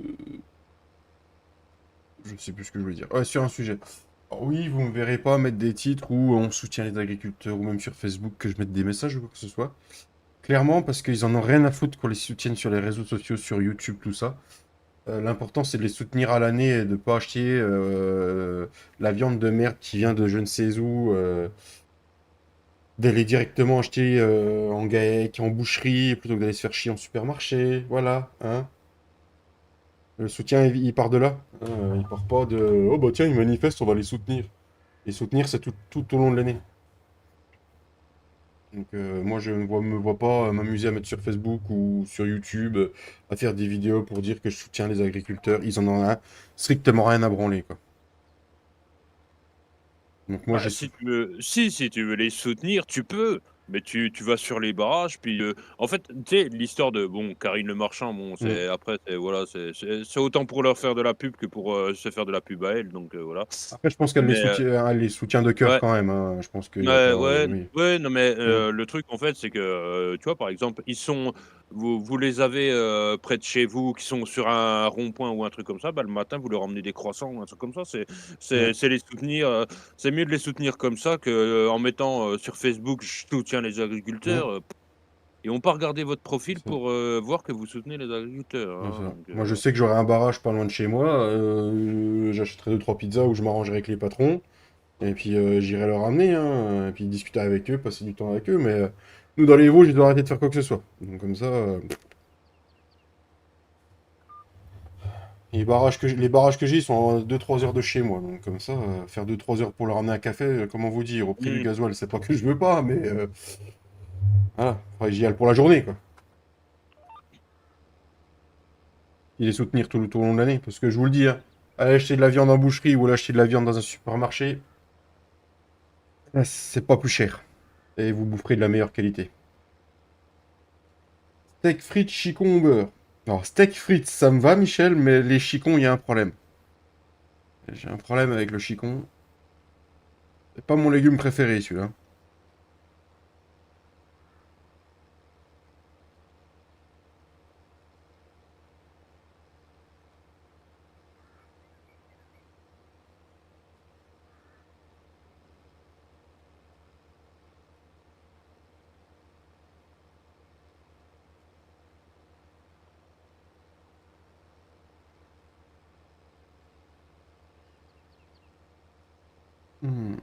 euh, je sais plus ce que je voulais dire. Ouais, sur un sujet. Alors oui, vous me verrez pas mettre des titres où on soutient les agriculteurs, ou même sur Facebook que je mette des messages ou quoi que ce soit. Clairement, parce qu'ils en ont rien à foutre qu'on les soutienne sur les réseaux sociaux, sur YouTube, tout ça. L'important, c'est de les soutenir à l'année et de pas acheter la viande de merde qui vient de je ne sais où. D'aller directement acheter en GAEC, en boucherie, plutôt que d'aller se faire chier en supermarché. Voilà, hein. Le soutien, il part de là. Hein, il part pas de oh bah tiens, ils manifestent, on va les soutenir. Les soutenir, c'est tout au long de l'année. Donc moi, je ne me vois pas m'amuser à mettre sur Facebook ou sur YouTube, à faire des vidéos pour dire que je soutiens les agriculteurs. Ils en ont strictement rien à branler, quoi. Donc moi, Bah, si tu veux si tu veux les soutenir, tu peux, mais tu vas sur les barrages, puis, en fait, tu sais, l'histoire de bon, Karine Le Marchand, bon, Mm. c'est après, c'est voilà, c'est autant pour leur faire de la pub que pour, se faire de la pub à elle, donc voilà. Après, je pense qu'elle Mais, les soutient de cœur ouais. quand même, hein. Je pense qu'il n'y a Ouais, pas... ouais, oui. ouais, non, mais Mm. le truc, en fait, c'est que, tu vois, par exemple, vous les avez, près de chez vous, qui sont sur un rond-point ou un truc comme ça, bah, le matin, vous leur emmenez des croissants ou un truc comme ça. Ouais. C'est les soutenir, c'est mieux de les soutenir comme ça que, en mettant, sur Facebook: «Je soutiens les Mm. agriculteurs», ils vont pas regarder votre profil C'est ça. pour, voir que vous soutenez les agriculteurs, C'est hein, ça. donc Moi, je sais que j'aurai un barrage pas loin de chez moi. J'achèterai deux trois pizzas où je m'arrangerai avec les patrons. Et puis, j'irai leur ramener, hein. Et puis, discuter avec eux, passer du temps avec eux. Mais nous, dans les Vosges, ils doivent arrêter de faire quoi que ce soit. Donc, comme ça, les barrages que j'ai, ils sont à 2-3 heures de chez moi. Donc, comme ça, faire 2-3 heures pour leur ramener un café, comment vous dire, au prix du mmh. gasoil, c'est pas que je veux pas, mais voilà. Enfin, j'y aille pour la journée, quoi. Et les soutenir tout au long de l'année. Parce que je vous le dis, hein, aller acheter de la viande en boucherie ou aller acheter de la viande dans un supermarché, c'est pas plus cher. Et vous boufferez de la meilleure qualité. Steak frites, chicon au beurre. Alors, steak frites, ça me va, Michel, mais les chicons, il y a un problème. J'ai un problème avec le chicon. C'est pas mon légume préféré, celui-là.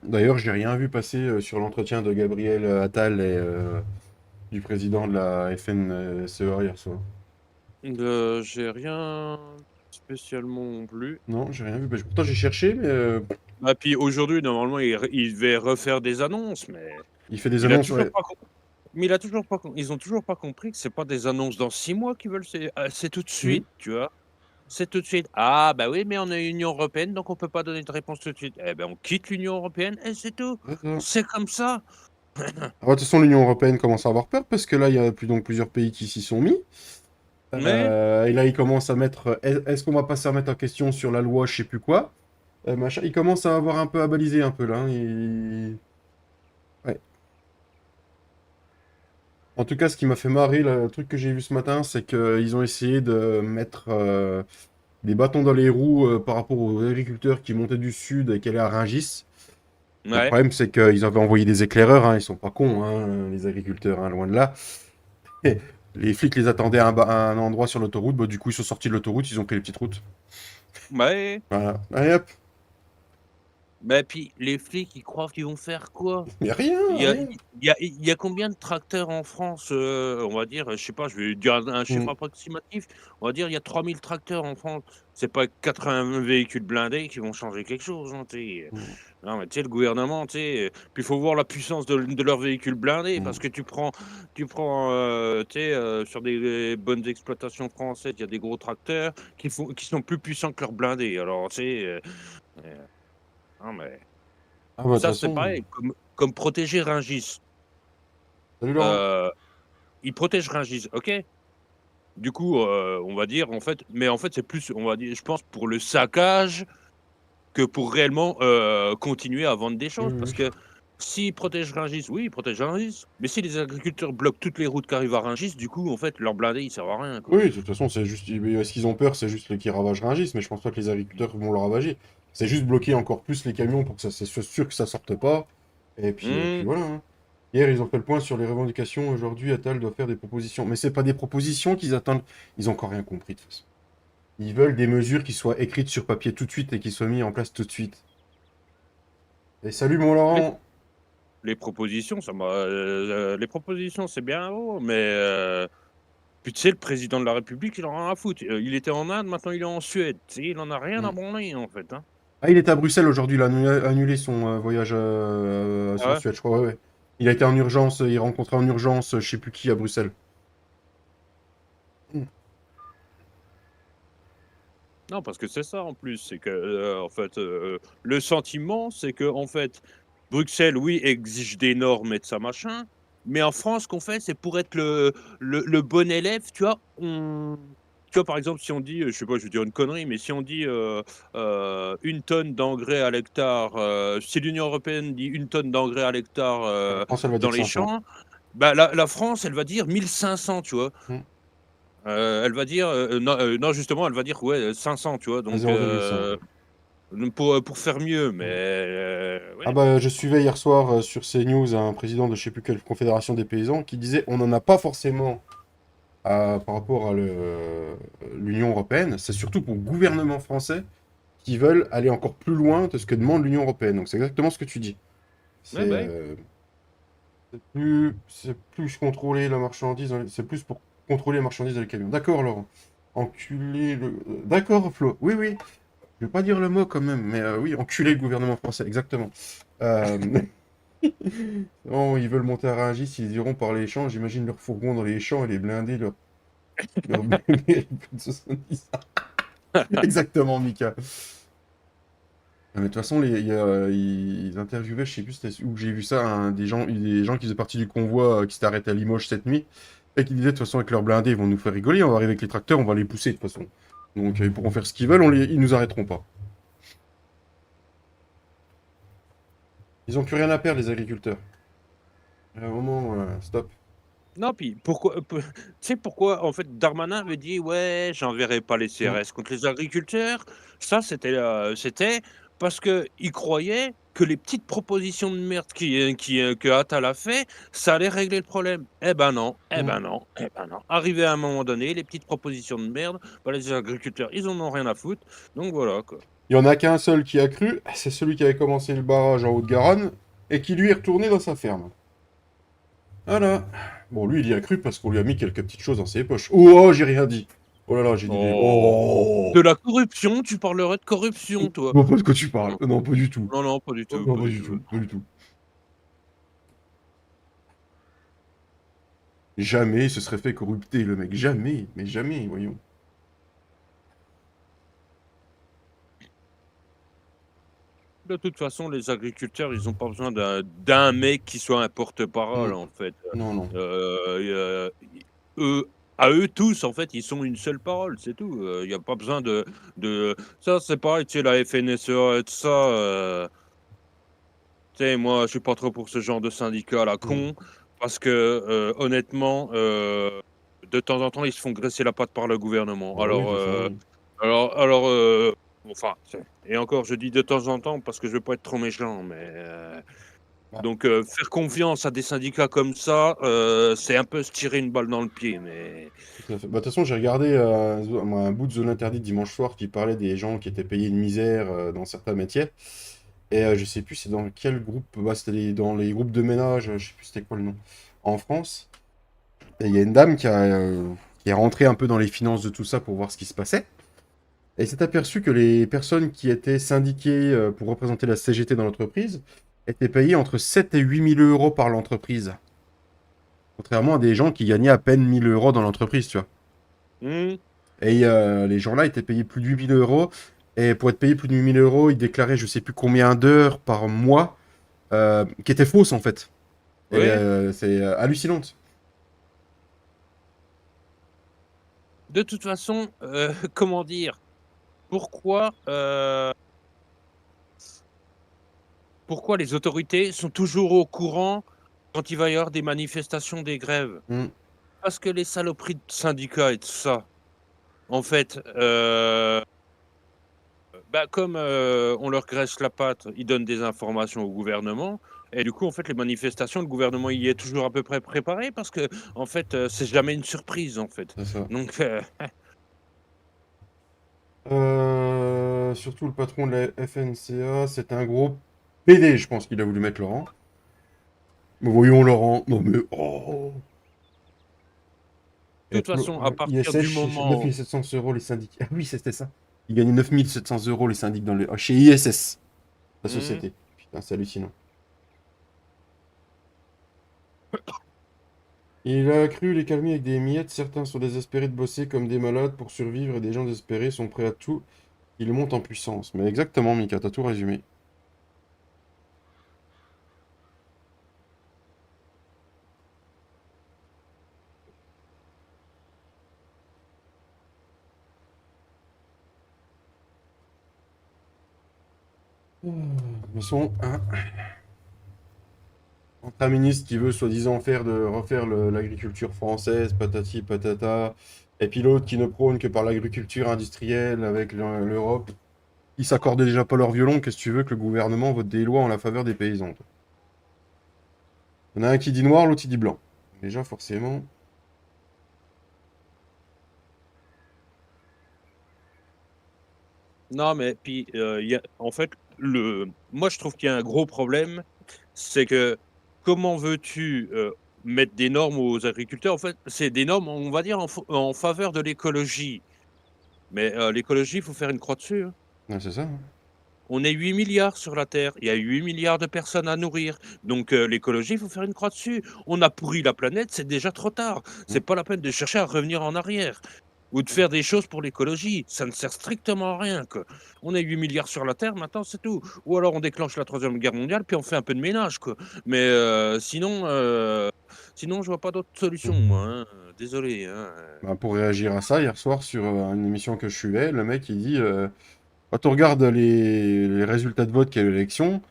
D'ailleurs, j'ai rien vu passer sur l'entretien de Gabriel Attal et du président de la FNSEA hier soir. J'ai rien spécialement non plus. Non, j'ai rien vu. Bah, pourtant, j'ai cherché, mais Ah, puis aujourd'hui, normalement, il devait refaire des annonces, mais il fait des il a annonces. toujours Ouais. pas com mais il a toujours pas com ils ont toujours pas compris que c'est pas des annonces dans 6 mois qu'ils veulent, c'est tout de Hmm, suite, tu vois? C'est tout de suite: «Ah bah oui, mais on est Union européenne, donc on peut pas donner de réponse tout de suite». Eh ben, on quitte l'Union européenne et c'est tout. c'est ça. C'est comme ça. Ah, de toute façon, l'Union européenne commence à avoir peur parce que là, il y a donc plusieurs pays qui s'y sont mis. Mais Et là, ils commencent à mettre. Est-ce qu'on va pas se remettre en question sur la loi, je sais plus quoi? Machin. Ils commencent à avoir un peu à baliser un peu là, hein. Ouais. En tout cas, ce qui m'a fait marrer, le truc que j'ai vu ce matin, c'est qu'ils ont essayé de mettre des bâtons dans les roues par rapport aux agriculteurs qui montaient du sud et qui allaient à Rungis. Le ouais, problème, c'est qu'ils avaient envoyé des éclaireurs, hein. Ils sont pas cons, hein, les agriculteurs, hein, loin de là. Et les flics les attendaient à un endroit sur l'autoroute. Bah, du coup, ils sont sortis de l'autoroute, ils ont pris les petites routes. ouais, Voilà. Allez hop, bah, puis les flics, ils croient qu'ils vont faire quoi? mais rien, Il y a rien. il il y a combien de tracteurs en France? On va dire, je sais pas, je vais dire un chiffre Mm. approximatif. On va dire, il y a 3000 tracteurs en France. C'est pas 80 véhicules blindés qui vont changer quelque chose, hein, tu sais? Non, mais tu sais, le gouvernement, tu sais, puis il faut voir la puissance de leurs véhicules blindés Mmh. parce que tu prends, tu sais, sur des bonnes exploitations françaises, il y a des gros tracteurs qui sont plus puissants que leurs blindés. Alors, tu sais, heu, non, mais Ah bah, de toute ça, c'est façon, pareil, comme protéger Rungis. salut Laurent. Heu, Ils protègent Rungis, OK. Du coup, on va dire, en fait, c'est plus, on va dire, je pense, pour le saccage que pour réellement, continuer à vendre des Oui, choses. oui, Parce oui. que s'ils protègent Rungis, oui, ils protègent Rungis, mais si les agriculteurs bloquent toutes les routes qui arrivent à Rungis, du coup, en fait, leurs blindés, ils servent à rien, quoi. Oui, de toute façon, c'est juste ce qu'ils ont peur, c'est juste qu'ils ravagent Rungis, mais je pense pas que les agriculteurs vont le ravager. C'est juste bloquer encore plus les camions pour que ça soit sûr que ça sorte pas. Et puis Mmh. voilà, hein. Hier, ils ont fait le point sur les revendications. Aujourd'hui, Attal doit faire des propositions. Mais c'est pas des propositions qu'ils attendent. Ils ont encore rien compris, de toute façon. Ils veulent des mesures qui soient écrites sur papier tout de suite et qui soient mises en place tout de suite. Et salut mon Les Laurent. les propositions, les propositions, c'est bien beau, mais puis tu sais, le président de la République, il en a rien à foutre. Il était en Inde, maintenant il est en Suède. Tu sais, il en a rien à Mm. branler, en fait, hein. Ah, il était à Bruxelles aujourd'hui. Il a annulé son voyage Ah en ouais? Suède, je crois. Ouais, ouais. Il a été en urgence. Il rencontrait en urgence, je sais plus qui, à Bruxelles. Mm. Non, parce que c'est ça en plus, c'est que, en fait, le sentiment, c'est que en fait, Bruxelles, oui, exige des normes et de ça machin, mais en France, ce qu'on fait, c'est pour être le bon élève, tu vois? Tu vois, par exemple, si on dit, je sais pas, je vais dire une connerie, mais si on dit, 1 tonne d'engrais à l'hectare, si l'Union européenne dit 1 tonne d'engrais à l'hectare, La France, elle va dans dire les 500. champs, bah, la France, elle va dire 1 500, tu vois? Mm. Elle va dire, non, justement, elle va dire, ouais, 500, tu vois? À Donc 0,5. pour faire mieux, mais Mm. Ah ouais. bah, je suivais hier soir sur CNews un président de je sais plus quelle confédération des paysans qui disait on n'en a pas forcément par rapport à l'Union européenne, c'est surtout pour le gouvernement français qui veulent aller encore plus loin de ce que demande l'Union européenne. Donc c'est exactement ce que tu dis. Ouais, bah, oui. C'est plus contrôler la marchandise, c'est plus pour contrôler les marchandises dans les camions. D'accord, Laurent. Enculer le. D'accord, Flo. Oui, oui. Je vais pas dire le mot quand même, mais oui, enculer le gouvernement français, exactement. Euh, Non, ils veulent monter à Rungis, ils iront par les champs. J'imagine leurs fourgons dans les champs et les blindés, leur blindés de 70. Exactement, Mika. Ah, mais de toute façon, ils interviewaient, je sais plus c'était où que j'ai vu ça, hein, des gens qui faisaient partie du convoi qui s'étaient arrêtés à Limoges cette nuit, et qui disaient de toute façon avec leurs blindés, ils vont nous faire rigoler, on va arriver avec les tracteurs, on va les pousser de toute façon. Donc ils pourront faire ce qu'ils veulent, ils nous arrêteront pas. Ils ont plus rien à perdre, les agriculteurs. À un moment, stop. Non, puis pourquoi tu sais pourquoi, en fait, Darmanin avait dit: «Ouais, j'enverrai pas les Mm. CRS contre les agriculteurs». Ça, c'était parce qu'il croyait que les petites propositions de merde que Attal a fait, ça allait régler le problème. Eh ben non, eh Mm. ben non, eh ben non. Arrivé à un moment donné, les petites propositions de merde, bah, les agriculteurs, ils en ont rien à foutre, donc voilà, quoi. Il y en a qu'un seul qui a cru, c'est celui qui avait commencé le barrage en Haute-Garonne, et qui lui est retourné dans sa ferme. Voilà. Bon, lui, il y a cru parce qu'on lui a mis quelques petites choses dans ses poches. Oh, oh, j'ai rien dit. Oh là là, j'ai dit des... Oh! Oh. De la corruption? Tu parlerais de corruption, toi? Non, pas de quoi tu parles. Non. Non, pas du tout. Non, non, pas du Oh, tout, non, pas pas du du tout. tout. Pas du tout. Jamais il se serait fait corrupter, le mec. Jamais. Mais jamais, voyons. De toute façon, les agriculteurs, ils ont pas besoin d'un mec qui soit un Hmm. porte-parole, en fait. Non, non. I eux à eux tous, en fait, ils sont une seule parole, c'est tout. Il y a pas besoin de ça, c'est pareil, tu sais, la FNSEA et tout ça, tu sais, moi, je suis pas trop pour ce genre de syndicat à la Hmm. con parce que, honnêtement, de temps en temps, ils se font graisser la patte par le gouvernement. Bah oui, de toute façon, oui. Alors, enfin, et encore, je dis de temps en temps parce que je veux pas être trop méchant, mais Bah, donc faire confiance à des syndicats comme ça, c'est un peu se tirer une balle dans le pied, mais tout à fait. Bah, de toute façon, j'ai regardé un bout de Zone Interdite dimanche soir qui parlait des gens qui étaient payés une misère dans certains métiers. Et je sais plus c'est dans quel groupe, bah, c'était dans les groupes de ménage, je sais plus c'était quoi le nom, en France. Et il y a une dame qui est rentrée un peu dans les finances de tout ça pour voir ce qui se passait. Et il s'est aperçu que les personnes qui étaient syndiquées pour représenter la CGT dans l'entreprise étaient payées entre 7 et 8 000 euros par l'entreprise. Contrairement à des gens qui gagnaient à peine 1 000 euros dans l'entreprise, tu vois. Mmh. Et les gens-là étaient payés plus de 8 000 euros. Et pour être payés plus de 8 000 euros, ils déclaraient je sais plus combien d'heures par mois, qui étaient fausses en fait. Et Oui. c'est hallucinante. De toute façon, comment dire? Pourquoi, pourquoi les autorités sont toujours au courant quand il va y avoir des manifestations, des grèves? Mm. Parce que les saloperies de syndicats et tout ça, en fait, bah, comme, on leur graisse la patte, ils donnent des informations au gouvernement et du coup, en fait, les manifestations, le gouvernement y est toujours à peu près préparé parce que en fait, c'est jamais une surprise, en fait. C'est ça. Donc Surtout le patron de la FNCA, c'est un gros PD, je pense qu'il a voulu mettre Laurent. Mais voyons Laurent, non mais oh. de Et toute façon, à partir du ISS, c'est moment 9700 euros les syndics. Ah oui, c'était ça. Ils gagnaient 9700 euros les syndics dans chez ISS, la mmh, société. Putain, c'est hallucinant. Il a cru les calmer avec des miettes. Certains sont désespérés de bosser comme des malades pour survivre et des gens désespérés sont prêts à tout. Ils montent en puissance. Mais exactement, Mika, t'as tout résumé. De toute façon, un ministre qui veut soi-disant refaire l'agriculture française, patati patata, et puis l'autre qui ne prône que par l'agriculture industrielle avec l'Europe, ils s'accordent déjà pas leur violon. Qu'est-ce que tu veux que le gouvernement vote des lois en la faveur des paysans, toi? Il y en a un qui dit noir, l'autre il dit blanc. Déjà, forcément. non, mais puis, il y a en fait, moi, je trouve qu'il y a un gros problème, c'est que comment veux-tu, mettre des normes aux agriculteurs? En fait, c'est des normes, on va dire, en faveur de l'écologie. Mais, l'écologie, il faut faire une croix dessus, hein. Ouais, c'est ça, hein. On est 8 milliards sur la terre, il y a 8 milliards de personnes à nourrir, donc l'écologie, il faut faire une croix dessus. On a pourri la planète, c'est déjà trop tard. C'est Mm. pas la peine de chercher à revenir en arrière ou de faire des choses pour l'écologie. Ça ne sert strictement à rien, quoi. On est 8 milliards sur la terre, maintenant, c'est tout. Ou alors on déclenche la troisième guerre mondiale, puis on fait un peu de ménage, quoi. Mais sinon je vois pas d'autre solution, moi, hein, désolé, hein, Bah, pour réagir à ça, hier soir, sur une émission que je suivais, le mec il dit quand on regarde les résultats de vote qu'il y a eu à l'élection,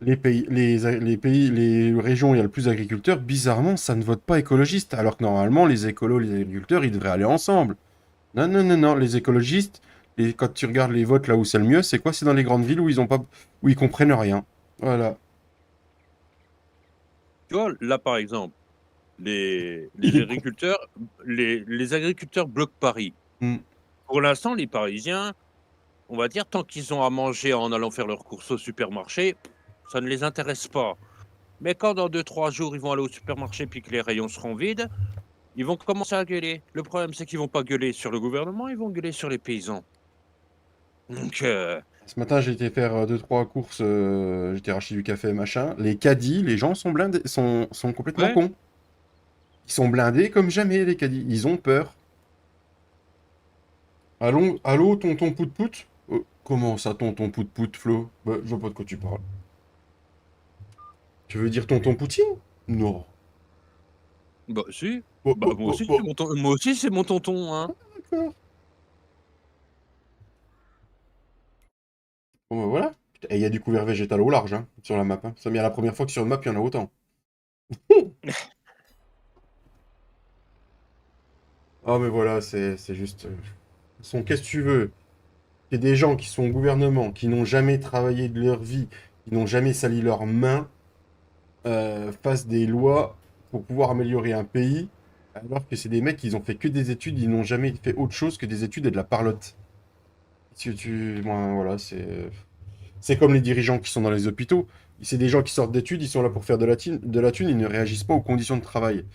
les régions où il y a le plus d'agriculteurs, bizarrement, ça ne vote pas écologiste. Alors que normalement, les écolos et les agriculteurs, ils devraient aller ensemble. Non, non, non, non. Les écologistes, quand tu regardes les votes là où c'est le mieux, c'est quoi? C'est dans les grandes villes où ils ont pas, où ils comprennent rien. Voilà. tu vois, là, par exemple, les Ils com- agriculteurs les agriculteurs bloquent Paris. Hmm. Pour l'instant, les Parisiens, on va dire, tant qu'ils ont à manger en allant faire leurs courses au supermarché, ça ne les intéresse pas. Mais quand dans 2 3 jours, ils vont aller au supermarché puis que les rayons seront vides, ils vont commencer à gueuler. Le problème, c'est qu'ils vont pas gueuler sur le gouvernement, ils vont gueuler sur les paysans. Donc, Ce matin, j'ai été faire deux, trois courses. J'étais racheter du café, machin. Les caddies, les gens sont blindés, sont complètement ouais, cons. Ils sont blindés comme jamais, les caddies. Ils ont peur. Allons, allô, tonton Pout-Pout? Comment ça, tonton Pout-Pout, Flo? Bah, je vois pas de quoi tu parles. Tu veux dire tonton Poutine? Non. bah si, Oh, bah oh, oh, oh. moi aussi c'est mon tonton, hein. D'accord. Bon, bah, voilà. Et il y a du couvert végétal au large, hein, sur la map, hein. Ça m'est la première fois que sur une map, il y en a autant. Ah, mais voilà, c'est juste. Qu'est-ce que tu veux? C'est des gens qui sont au gouvernement, qui n'ont jamais travaillé de leur vie, qui n'ont jamais sali leurs mains, fassent des lois pour pouvoir améliorer un pays, alors que c'est des mecs qui ont fait que des études, ils n'ont jamais fait autre chose que des études et de la parlotte. Moi, voilà, c'est comme les dirigeants qui sont dans les hôpitaux. C'est des gens qui sortent d'études, ils sont là pour faire de la thune, ils ne réagissent pas aux conditions de travail.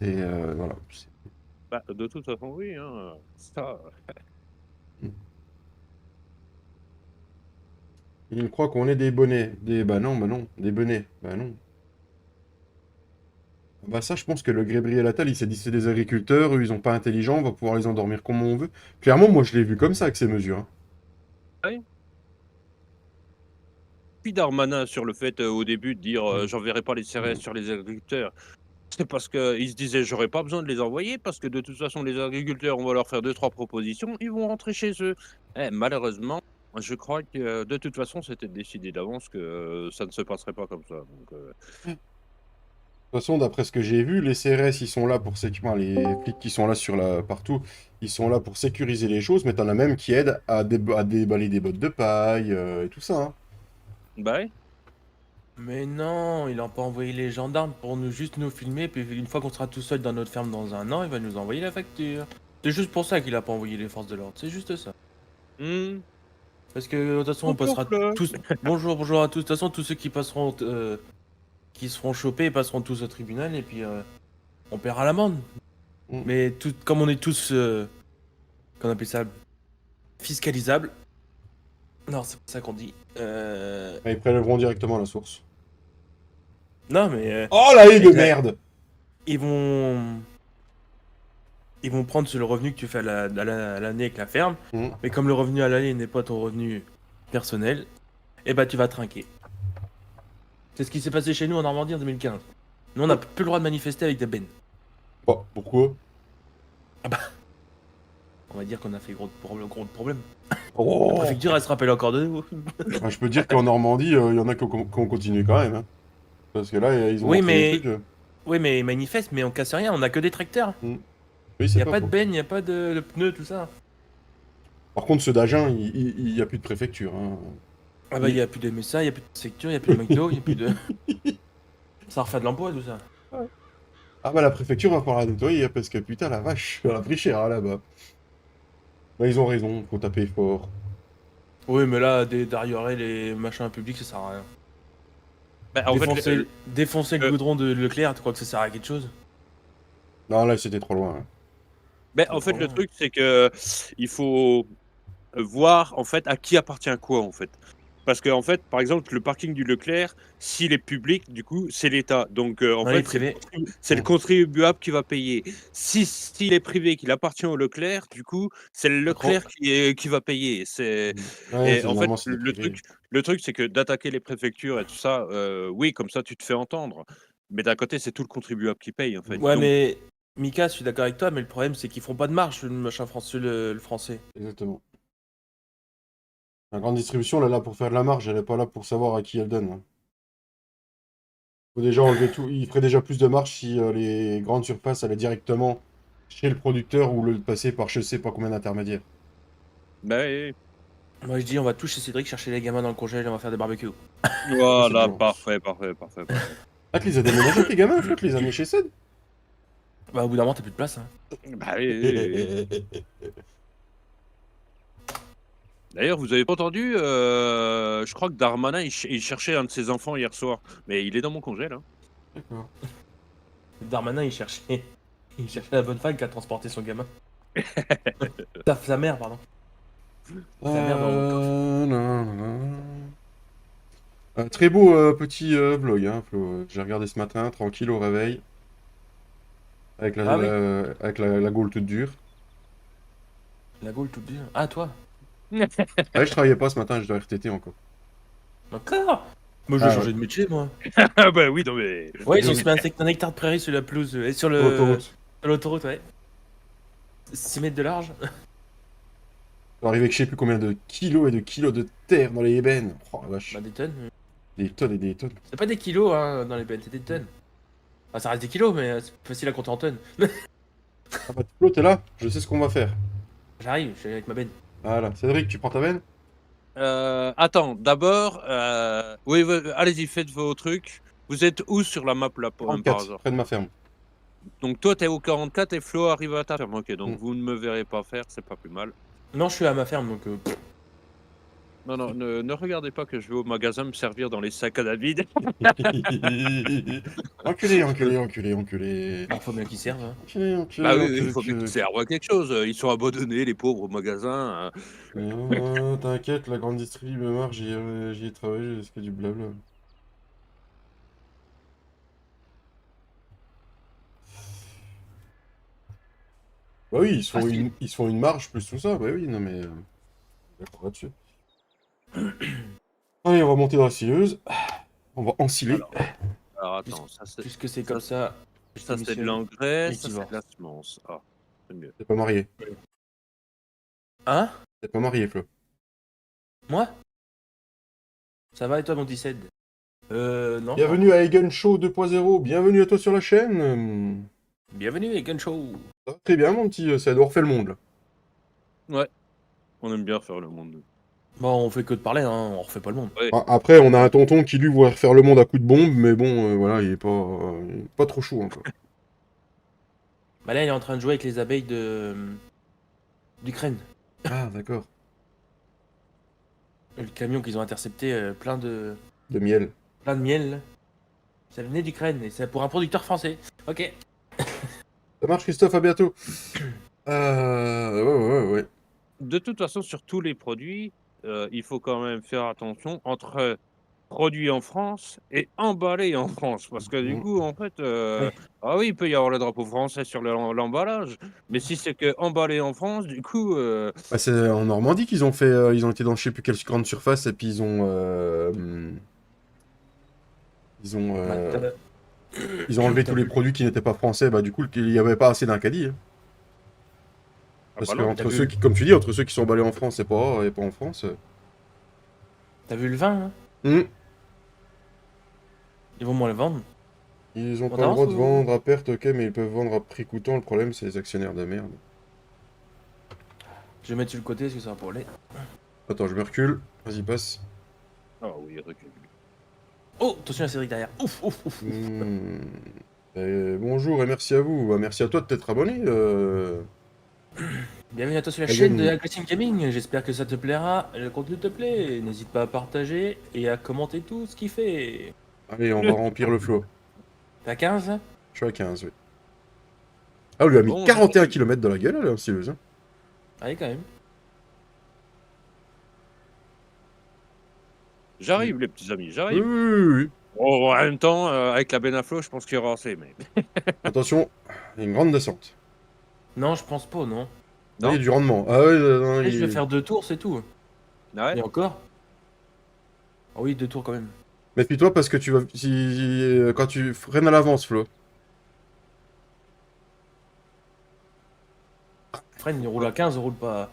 Voilà. Bah, de toute façon oui, hein, ça Ils croient qu'on est des bonnets. Bah non. Des bonnets. Bah non. Bah ça, je pense que le Gabriel Attal, il s'est dit c'est des agriculteurs, eux, ils sont pas intelligents, on va pouvoir les endormir comme on veut. Clairement, moi, je l'ai vu comme ça avec ces mesures, hein. Ouais. Puis Darmanin sur le fait, au début de dire, «J'enverrai pas les CRS sur les agriculteurs». C'est parce qu'il se disait: «J'aurais pas besoin de les envoyer parce que de toute façon les agriculteurs, on va leur faire deux trois propositions, ils vont rentrer chez eux». Malheureusement, je crois que de toute façon, c'était décidé d'avance que, ça ne se passerait pas comme ça, donc De toute façon, d'après ce que j'ai vu, les CRS, ils sont là pour enfin, les flics qui sont là partout, ils sont là pour sécuriser les choses, mais t'en as même qui aident à déballer des bottes de paille et tout ça, hein. bah, ouais. Mais non, il a pas envoyé les gendarmes pour juste nous filmer, puis une fois qu'on sera tout seul dans notre ferme dans un an, il va nous envoyer la facture. C'est juste pour ça qu'il a pas envoyé les forces de l'ordre, c'est juste ça. Mmh. Parce que de toute façon, on Bonjour passera Flo. tous. Bonjour, bonjour à tous. De toute façon, tous ceux qui passeront, qui seront chopés, passeront tous au tribunal et puis on paiera l'amende. Mm. Mais comme on est tous, qu'on appelle ça, fiscalisables. Non, c'est pas ça qu'on dit. Ils prélèveront directement à la source. Non, mais Oh la haie de Exact. merde! ils vont prendre sur le revenu que tu fais à l'année avec la ferme. Mm. Mais comme le revenu à l'année n'est pas ton revenu personnel, eh ben tu vas trinquer. C'est ce qui s'est passé chez nous en Normandie en 2015. Nous, on n'a plus le droit de manifester avec des bennes. Bah, pourquoi? On va dire qu'on a fait gros de problèmes. La Oh! préfecture, elle se rappelle encore de nous. Ah, je peux dire qu'en Normandie, il y en a qui ont continué quand même, hein. Parce que là, ils ont Oui, montré des mais trucs. oui, mais ils manifestent, mais on casse rien. On a que des tracteurs. Oui, Y c'est a pas pas de faux. bennes, y a pas de pneus, tout ça. Par contre, ceux d'Agen, il y a plus de préfecture, hein. Ah bah, y a plus de MSA, y a plus de secteur, y a plus de McDo, y a plus de. Ça refait de l'emploi, tout ça. Ah bah la préfecture va falloir la nettoyer, hein, parce que putain la vache, elle a pris cher hein, là-bas. Bah ils ont raison, faut taper fort. Oui, mais là, d'arriérer les machins publics, ça sert à rien. Bah, en fait, Défoncer le le goudron de Leclerc, tu crois que ça sert à quelque chose? Non là c'était trop loin, hein. en fait, le truc, c'est que il faut voir, en fait, à qui appartient quoi, en fait. Parce que en fait, par exemple, le parking du Leclerc, s'il est public, du coup, c'est l'État. Donc, en Ouais, il est fait, privé. c'est le contribuable qui va payer. S'il est privé, qu'il appartient au Leclerc, du coup, c'est le Leclerc qui va payer. Ouais, Et en fait, normalement c'est des privés. le truc, c'est que d'attaquer les préfectures et tout ça, oui, comme ça, tu te fais entendre. Mais d'un côté, c'est tout le contribuable qui paye, en fait. Ouais, Donc, mais Mika, je suis d'accord avec toi, mais le problème, c'est qu'ils font pas de marge, le machin français, le français. Exactement. La grande distribution, elle est là pour faire de la marge, elle est pas là pour savoir à qui elle donne, hein. Faut déjà enlever tout. Il ferait déjà plus de marge si les grandes surfaces allaient directement chez le producteur ou le passer par je sais pas combien d'intermédiaires. bah, oui. Moi, je dis, on va tous chez Cédric chercher les gamins dans le congèle et on va faire des barbecues. Voilà, bon. parfait. Ah, tu les as déménagés tes gamins, Flo, tu les as mis chez Ced? Bah, au bout d'un moment, t'as plus de place, hein. Bah oui. D'ailleurs, vous avez pas entendu, je crois que Darmanin, il cherchait un de ses enfants hier soir, mais il est dans mon congèle, hein. D'accord. Darmanin, il cherchait. Il cherchait la bonne femme qui a transporté son gamin. Sa mère, pardon. Sa mère dans le coffre. Non, non. Très beau petit vlog, hein, Flo. J'ai regardé ce matin, tranquille au réveil, avec Ah oui, avec la gaule toute dure. la Gaule toute dure. Ah, toi. Ouais, je travaillais pas ce matin, je dois RTT encore. Encore. Moi, je vais Ah ouais, changer de métier, moi. Ah bah oui, non mais Ouais, ils ont Oui. semé un hectare de prairie sur la pelouse et sur sur l'autoroute. sur l'autoroute, ouais. 6 mètres de large. Je vais arriver avec je sais plus combien de kilos et de kilos de terre dans les ébènes. Oh la vache. Bah, des tonnes. Des tonnes et des tonnes. C'est pas des kilos, hein, dans les bennes, c'est des tonnes. Enfin, ça reste des kilos, mais c'est facile à compter en tonnes. Ah bah, Flo, t'es là? Je sais ce qu'on va faire. J'arrive, je suis avec ma benne. Voilà. Cédric, tu prends ta benne? attends, d'abord, oui, allez-y, faites vos trucs. Vous êtes où sur la map là, par 34, hasard? près de ma ferme. Donc toi, t'es au 44 et Flo arrive à ta ferme. OK, donc Mm. vous ne me verrez pas faire, c'est pas plus mal. Non, je suis à ma ferme, donc... Non, non, ne regardez pas que je vais au magasin me servir dans les sacs à David. Enculé, enculé, enculé, enculé. Bah, faut bien qu'ils servent, hein. Enculé, Bah enculé, oui, oui, il enculé, faut bien qu'ils enculé. servent à quelque chose. Ils sont abandonnés, les pauvres, au magasin. T'inquiète, la grande distrib me marche, j'y ai travaillé, j'ai fait du blabla. Bah oui, Ah, si. ils se font une marge plus tout ça, bah oui, non mais... d'accord là-dessus. Allez, on va monter dans la scieuse. On va ensiler. Alors attends, Puisque c'est ça, comme ça, je ça c'est de démissionne l'engrais, et ça c'est divorce. de la semence. Ah, c'est mieux. T'es pas marié. Hein? T'es pas marié, Flo. Moi? Ça va et toi, mon 17? Non. Bienvenue à Egan Show 2.0, bienvenue à toi sur la chaîne. Bienvenue à Gun Show. Ça va très bien, mon petit, ça doit refaire le monde, là. Ouais, on aime bien faire le monde. Bon, on fait que de parler, hein, on refait pas le monde. Ouais. Après, on a un tonton qui, lui, voit refaire le monde à coups de bombe, mais bon, voilà, il est pas trop chaud, encore. Bah là, il est en train de jouer avec les abeilles d'Ukraine. Ah, d'accord. Le camion qu'ils ont intercepté, De miel. plein de miel. Là. Ça venait d'Ukraine et c'est pour un producteur français. Ok. Ça marche, Christophe, à bientôt. Ouais. De toute façon, sur tous les produits, il faut quand même faire attention entre produit en France et emballé en France. Parce que du coup, en fait, Ouais. ah oui, il peut y avoir le drapeau français sur l'emballage, mais si c'est que emballé en France, du coup, Bah, c'est en Normandie qu'ils ont fait, ils ont été dans je sais plus quelle grande surface, et puis Bah, ils ont enlevé t'as tous les vu, produits qui n'étaient pas français, bah du coup, il n'y avait pas assez d'un caddie, hein. ah Parce bah que non. t'as entre ceux vu, qui, comme tu dis, entre ceux qui sont emballés en France et pas en France. t'as vu le vin, hein? Hmm. Ils vont moins le vendre. Ils ont On pas le t'avance droit de ou... vendre à perte, ok, mais ils peuvent vendre à prix coûtant. Le problème, c'est les actionnaires de merde. Je vais mettre sur le côté parce que ça va pour aller. Attends, je me recule. Vas-y, passe. Ah oui, recule. Oh, attention à Cédric derrière. Ouf, ouf, ouf. Hmm. Bonjour et merci à vous. Bah, merci à toi de t'être abonné. Bienvenue à toi sur la Hagen. chaîne de Aggressive Gaming. J'espère que ça te plaira. Le contenu te plaît. N'hésite pas à partager et à commenter tout ce qu'il fait. Allez, on va remplir le flot. T'as 15? Je suis à 15, oui. Ah, on lui a mis Bon, 41 km dans la gueule, là, sérieuse, hein. Allez, quand même. j'arrive, les petits amis, Oui, j'arrive. oui. Oh, en même temps, avec la Benaflo, je pense qu'il y aura assez, mais... Attention, il y a une grande descente. Non, je pense pas, non. Ah, il y a Non. du rendement. Ah ouais, non, Et je vais faire 2 tours, c'est tout. Ah ouais. Et encore? Ah oui, 2 tours quand même. Méfie-toi parce que tu vas. Quand tu freines à l'avance, Flo. Freine, il roule à 15, il roule pas.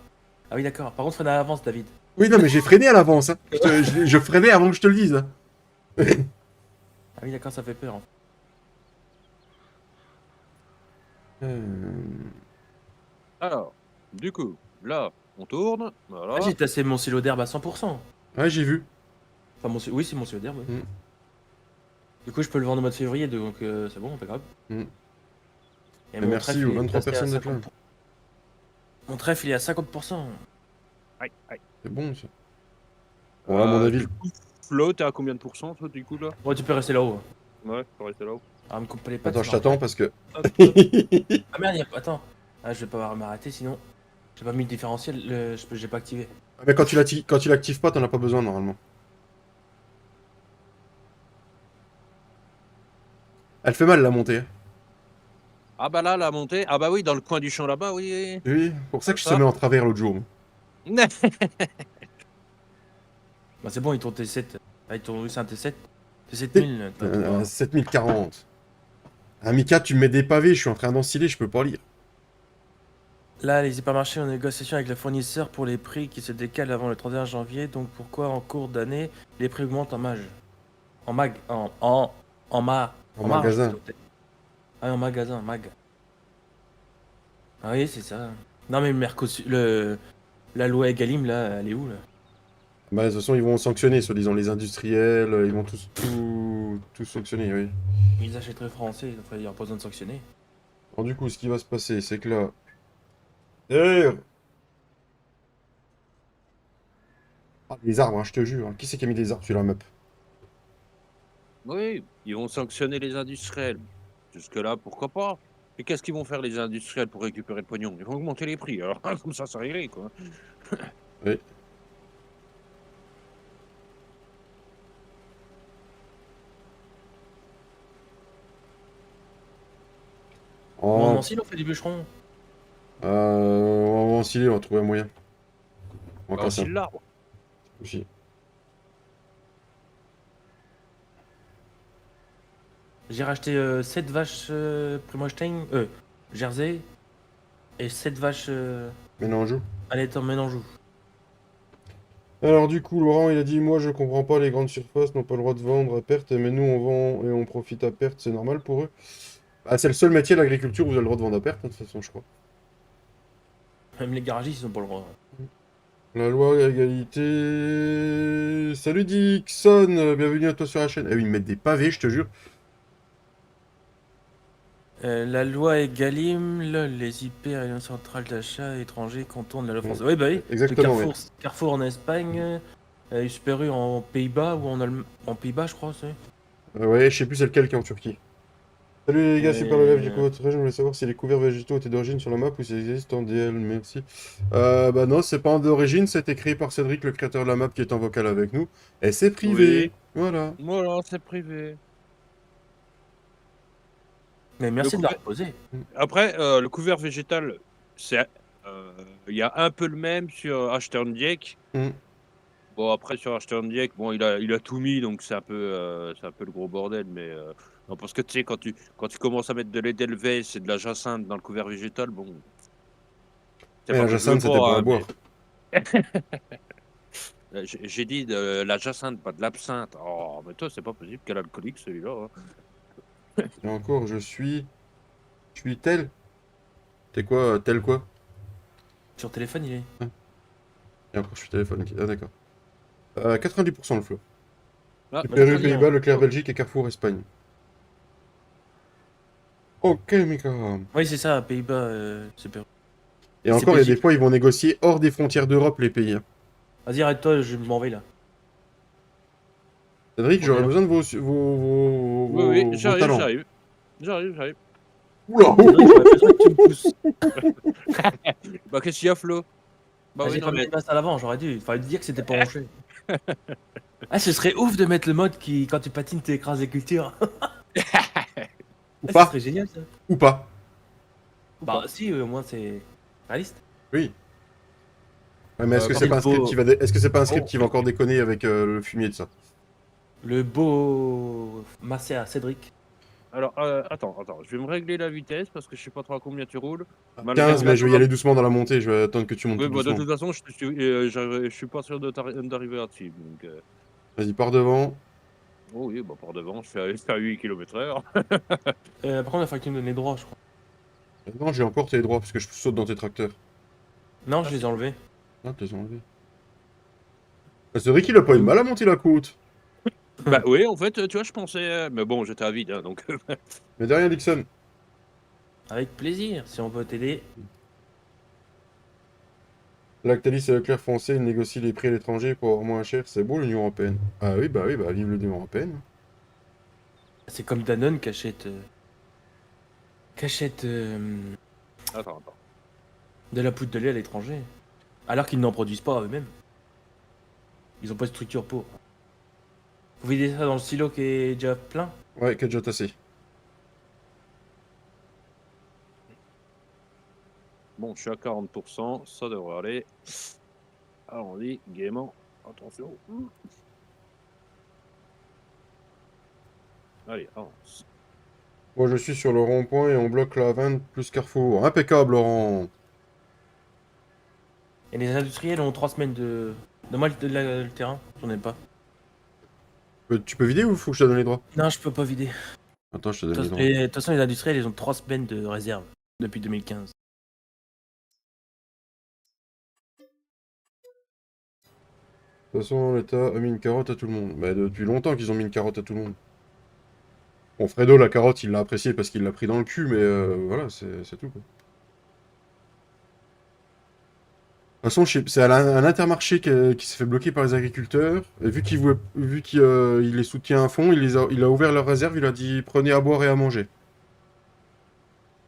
Ah oui, d'accord. Par contre, freine à l'avance, David. Oui, non, mais j'ai freiné à l'avance, hein. Je freinais avant que je te le dise, hein. Ah oui, d'accord, ça fait peur. Hein. Alors, du coup, là, on tourne, voilà. Ah, j'ai tassé mon silo d'herbe à 100%. Ouais, j'ai vu. Enfin, oui, c'est mon silo d'herbe. Oui. Mm. Du coup, je peux le vendre au mois de février, donc c'est bon, pas grave. Mm. Et Mais mon merci trèfle, aux il est 23 tassé à personnes d'être là. 50%. Mon trèfle, il est à 50%. Aïe, aïe. C'est bon, ça. Bon, là, à mon avis. Du coup, Flo, t'es à combien de pourcents, toi, du coup, là? Ouais, tu peux rester là-haut. Ouais, faut rester là-haut. Ah, me coupe pas les pattes. Attends, je ça t'attends marche parce que. pas. Hop, hop. Ah merde, attends. Ah, je vais pas m'arrêter sinon. J'ai pas mis le différentiel, j'ai pas activé. Mais quand tu l'actives pas, t'en as pas besoin normalement. Elle fait mal la montée, hein. Ah bah là, la montée, ah bah oui, dans le coin du champ là-bas, oui. Oui, pour ça que je Ça. se mets en travers l'autre jour. Bah c'est bon, il tourne T7. Ah, il tourne, oui, c'est un T7. T7000. 7040. Un Mika, tu me mets des pavés, je suis en train d'ensiler, je peux pas lire. Là, les hypermarchés en négociation avec le fournisseur pour les prix qui se décalent avant le 31 janvier. Donc pourquoi en cours d'année, les prix augmentent en marge? En mag. En marge, magasin. plutôt, peut-être. Ah, en magasin, mag. Ah oui, c'est ça. Non mais le Mercosur, la loi Egalim, là, elle est où, là? Bah, de toute façon, ils vont sanctionner, soi-disant, les industriels, ils vont tous sanctionner, oui. Ils achèteraient français, enfin, il n'y aura pas besoin de sanctionner. Alors, du coup, ce qui va se passer, c'est que là. Eh, Ah, les arbres, hein, je te jure. Qui c'est qui a mis des arbres sur la map? Oui, ils vont sanctionner les industriels. Jusque-là, pourquoi pas? Et qu'est-ce qu'ils vont faire les industriels pour récupérer le pognon? Ils vont augmenter les prix. Alors, comme ça, c'est réglé, quoi. Oui. Comment En, Nancy, on fait des bûcherons? en Sicile, on va trouver un moyen. On va Bah, casser aussi un peu l'arbre. aussi. J'ai racheté 7 vaches Primostein, Jersey, et 7 vaches Maintenant, on joue. allaitant Ménanjou. Alors du coup, Laurent, il a dit, moi je comprends pas, les grandes surfaces n'ont pas le droit de vendre à perte, mais nous on vend et on profite à perte, c'est normal pour eux. Ah, c'est le seul métier, l'agriculture, où vous avez le droit de vendre à perte, hein, de toute façon, je crois. Même les garagistes, ils ont pas le droit. La loi égalité... Salut Dixon, bienvenue à toi sur la chaîne. Ah oui, ils me mettent des pavés, je te jure. La loi Egalim, lol, les hyper et centrales d'achat étrangers contournent la loi française. Oui, bah oui, le Exactement, oui. Carrefour en Espagne, Super U en Pays-Bas ou en Pays-Bas, je crois, c'est. Ouais, je sais plus c'est lequel qui est en Turquie. Salut les gars, super le live, j'ai Euh, couvert votre région, je voulais savoir si les couverts végétaux étaient d'origine sur la map ou s'ils existent en DL, merci. Bah non, c'est pas d'origine, c'est écrit par Cédric, le créateur de la map qui est en vocal avec nous. Et c'est privé, Oui. voilà. Voilà, c'est privé. Mais Le merci de la couvert... reposer. Après, le couvert végétal, c'est, il y a un peu le même sur Ashton Dieck. Mm. Bon, après, sur Ashton Dieck, bon, il a tout mis, donc c'est un peu le gros bordel. Mais non, parce que tu sais, quand tu commences à mettre de l'Edelweiss et de la jacinthe dans le couvert végétal, bon, c'est Mais pas la que je veux Jacinthe, c'était pour pas, la hein, mais boire. j'ai dit de la jacinthe, pas de l'absinthe. Oh, mais toi, c'est pas possible, quel alcoolique celui-là, hein. Et encore, je suis... Je suis tel. T'es quoi, tel quoi? Sur téléphone, il est. Ah, et encore, je suis téléphone. Ah d'accord. 90% le flot. Ah, Bah, j'ai Super pas U, dit, hein. Pays-Bas, Leclerc, oh, Belgique et Carrefour, Espagne. Ok, Mika. Oui, c'est ça, Pays-Bas, Super U. Et Et c'est encore, il y a des Belgique. fois, ils vont négocier hors des frontières d'Europe, les pays, hein. Vas-y, arrête-toi, je m'en vais là. Cédric, Bon, j'ai j'aurais l'air. besoin de oui, oui, vos j'arrive, talents. j'arrive. J'arrive. Oula! Cédric, j'aurais besoin que tu me pousses. Bah, qu'est-ce qu'il y a, Flo? Bah Ah, oui, j'ai non, pas mis mais les masses à l'avant, j'aurais dû. Il fallait dire que c'était penché. Ah, ce serait ouf de mettre le mode qui, quand tu patines, t'écrases les cultures. Ou Ah, ce pas? serait génial ça. Ou pas? ou Bah, pas. si, au moins c'est réaliste. Oui. Ouais, mais est-ce que Par c'est C'est pas le un script qui beau. va, est-ce que c'est pas un script Oh, qui va encore déconner avec le fumier de ça? le beau massé à Cédric. Alors, attends, je vais me régler la vitesse parce que je sais pas trop à combien tu roules. Malgré 15, que là, mais je ça vais y va. aller doucement dans la montée, je vais attendre que tu montes Oui, tout bah, de doucement. toute façon, je suis pas sûr d'arriver là-dessus. Donc, Vas-y, pars devant. oh oui, bah, par devant, je fais à 8 km/h. Par contre, il faut que tu me donnes les droits, je crois. Non, j'ai encore tes droits parce que je saute dans tes tracteurs. Non, Ah, je les c'est ai cool. enlevés. Ah, t'es enlevé. Ah, c'est vrai qu'il a pas eu de mal à monter la côte. Bah oui, en fait, tu vois, je pensais. Mais bon, j'étais à vide, hein, donc. Mais de rien, Dixon. Avec plaisir, si on peut t'aider. Lactalis et Leclerc français, ils négocient les prix à l'étranger pour avoir moins cher. C'est beau l'Union Européenne. Ah oui, bah vive l'Union Européenne. C'est comme Danone qui achète, Attends. de la poudre de lait à l'étranger. Alors qu'ils n'en produisent pas eux-mêmes. Ils ont pas de structure pour. Vous videz ça dans le silo qui est déjà plein. Ouais, qui a déjà tassé. Bon, je suis à 40%, ça devrait aller. Allons-y, gaiement. Attention. Allez, avance. Moi, je suis sur le rond-point et on bloque la 20 plus Carrefour. Impeccable, Laurent. Et les industriels ont 3 semaines de. Donne-moi le terrain, j'en ai pas. Tu peux vider ou faut que je te donne les droits? Non, je peux pas vider. Attends, je te donne les droits. De toute façon, les industriels, ils ont 3 semaines de réserve depuis 2015. De toute façon, l'État a mis une carotte à tout le monde. Mais depuis longtemps qu'ils ont mis une carotte à tout le monde. Bon, Fredo, la carotte, il l'a appréciée parce qu'il l'a pris dans le cul, mais voilà, c'est tout, quoi. toute façon, c'est un Intermarché qui s'est fait bloquer par les agriculteurs. Et vu qu'il il les soutient à fond, il a ouvert leur réserve, il a dit prenez à boire et à manger.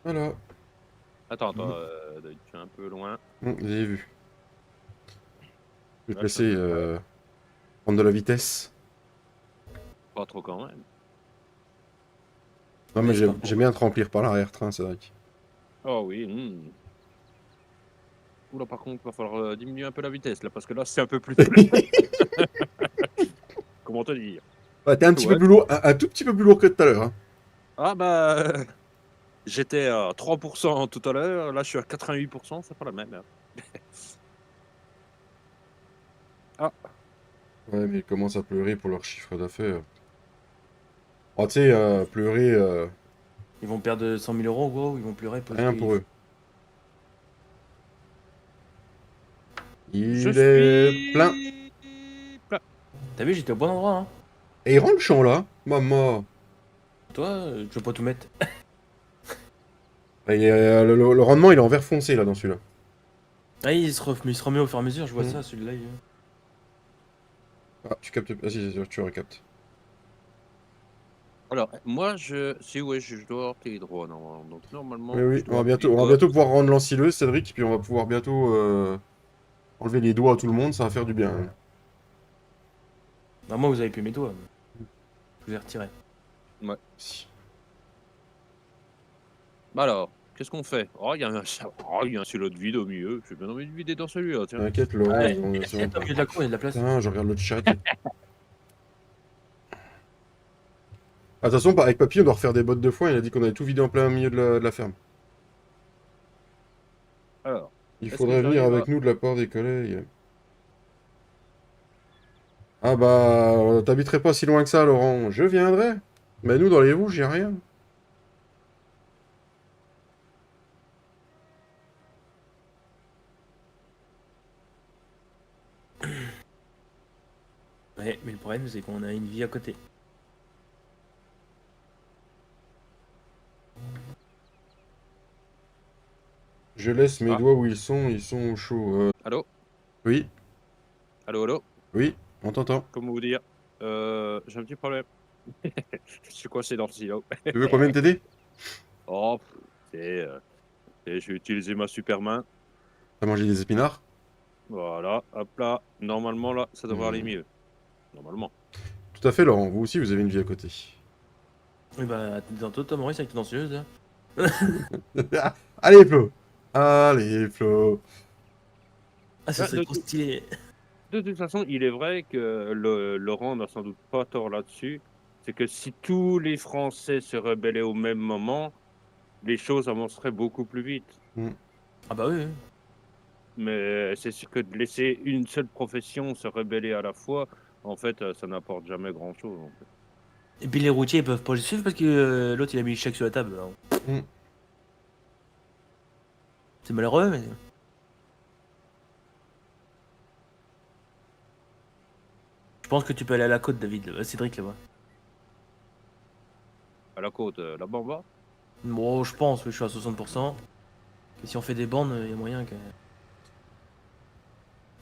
Voilà. Attends, Mhm. je suis un peu loin. Vous avez vu. Je vais te Là, je suis un laisser peu près. prendre de la vitesse. Pas trop quand même. Non, mais Mais c'est pas j'aime pour. bien te remplir par l'arrière-train, c'est vrai. Oh oui. Oula, par contre, il va falloir diminuer un peu la vitesse là, parce que là, c'est un peu plus. Comment te dire? Ouais, t'es un petit peu Ouais. plus lourd, un tout petit peu plus lourd que tout à l'heure. Hein. Ah bah, j'étais à 3% tout à l'heure, là je suis à 88%, c'est pas la même, hein. Ah, Ouais, mais ils commencent à pleurer pour leur chiffre d'affaires. Oh, tu sais, pleurer, Ils vont perdre 100 000 euros, gros, ils vont pleurer parce rien qu'ils. pour eux. je Il est plein. suis plat. T'as vu, j'étais au bon endroit, hein. Et il rend le champ là, maman. Toi, je veux pas tout mettre. Et, le rendement, il est en vert foncé là dans celui-là. Ah, il se remet au fur et à mesure, je vois Mhm. ça, celui-là. Ah, tu captes. Ah, si, tu recaptes. Alors, moi si ouais, je dois avoir tes droits normalement. Donc Oui, normalement, je oui, dois appeler on va Goff. bientôt pouvoir rendre l'ancileuse, Cédric, puis on va pouvoir bientôt enlever les doigts à tout le monde, ça va faire du bien. Hein. Ah, moi, vous avez pu mes doigts. Je vous ai retiré. Ouais. Si. Bah alors, qu'est-ce qu'on fait? Oh, il y a un silo de vide au milieu. J'ai bien envie de vider dans celui-là, tiens. T'inquiète, Laurent, Ouais, c'est bon. au milieu de la cour, il y a de la place. Putain, je regarde le chat. Attention, avec Papy, on doit refaire des bottes de foin. Il a dit qu'on avait tout vidé en plein milieu de la ferme. Alors, Il est-ce que faudrait venir j'arrive à... avec nous de la part des collègues. Ah bah, t'habiterais pas si loin que ça, Laurent. Je viendrai. Mais nous, dans les Vosges, y a rien. Ouais, mais le problème, c'est qu'on a une vie à côté. Je laisse mes Ah, doigts où ils sont au chaud. allô? Oui, Allô, allô? oui, on t'entend. Comment vous dire? J'ai un petit problème. Je suis coincé dans le silo. Tu veux qu'on vienne t'aider? Oh, j'ai utilisé ma super main. T'as mangé des épinards? Voilà, hop là. Normalement, là, ça devrait aller Hmm. mieux. Normalement. Tout à fait, Laurent. Vous aussi, vous avez une vie à côté. Oui, bah, bientôt, Tom Maurice avec tes danseuses, là. Allez, Flo! Allez, Flo! Ah, ça Bah, serait trop stylé. de toute façon, il est vrai que Laurent n'a sans doute pas tort là-dessus. C'est que si tous les Français se rebellaient au même moment, les choses avanceraient beaucoup plus vite. Hmm. Ah, bah oui, oui. Mais c'est sûr que de laisser une seule profession se rebeller à la fois, en fait, ça n'apporte jamais grand-chose, en fait. Et puis les routiers, ils peuvent pas le suivre parce que l'autre, il a mis le chèque sur la table. Alors, Hmm. c'est malheureux, mais. Je pense que tu peux aller à la côte, David. Cédric, là-bas. À la côte, là-bas en bas. Bon, je pense, oui, je suis à 60%. Et si on fait des bandes, il y a moyen que.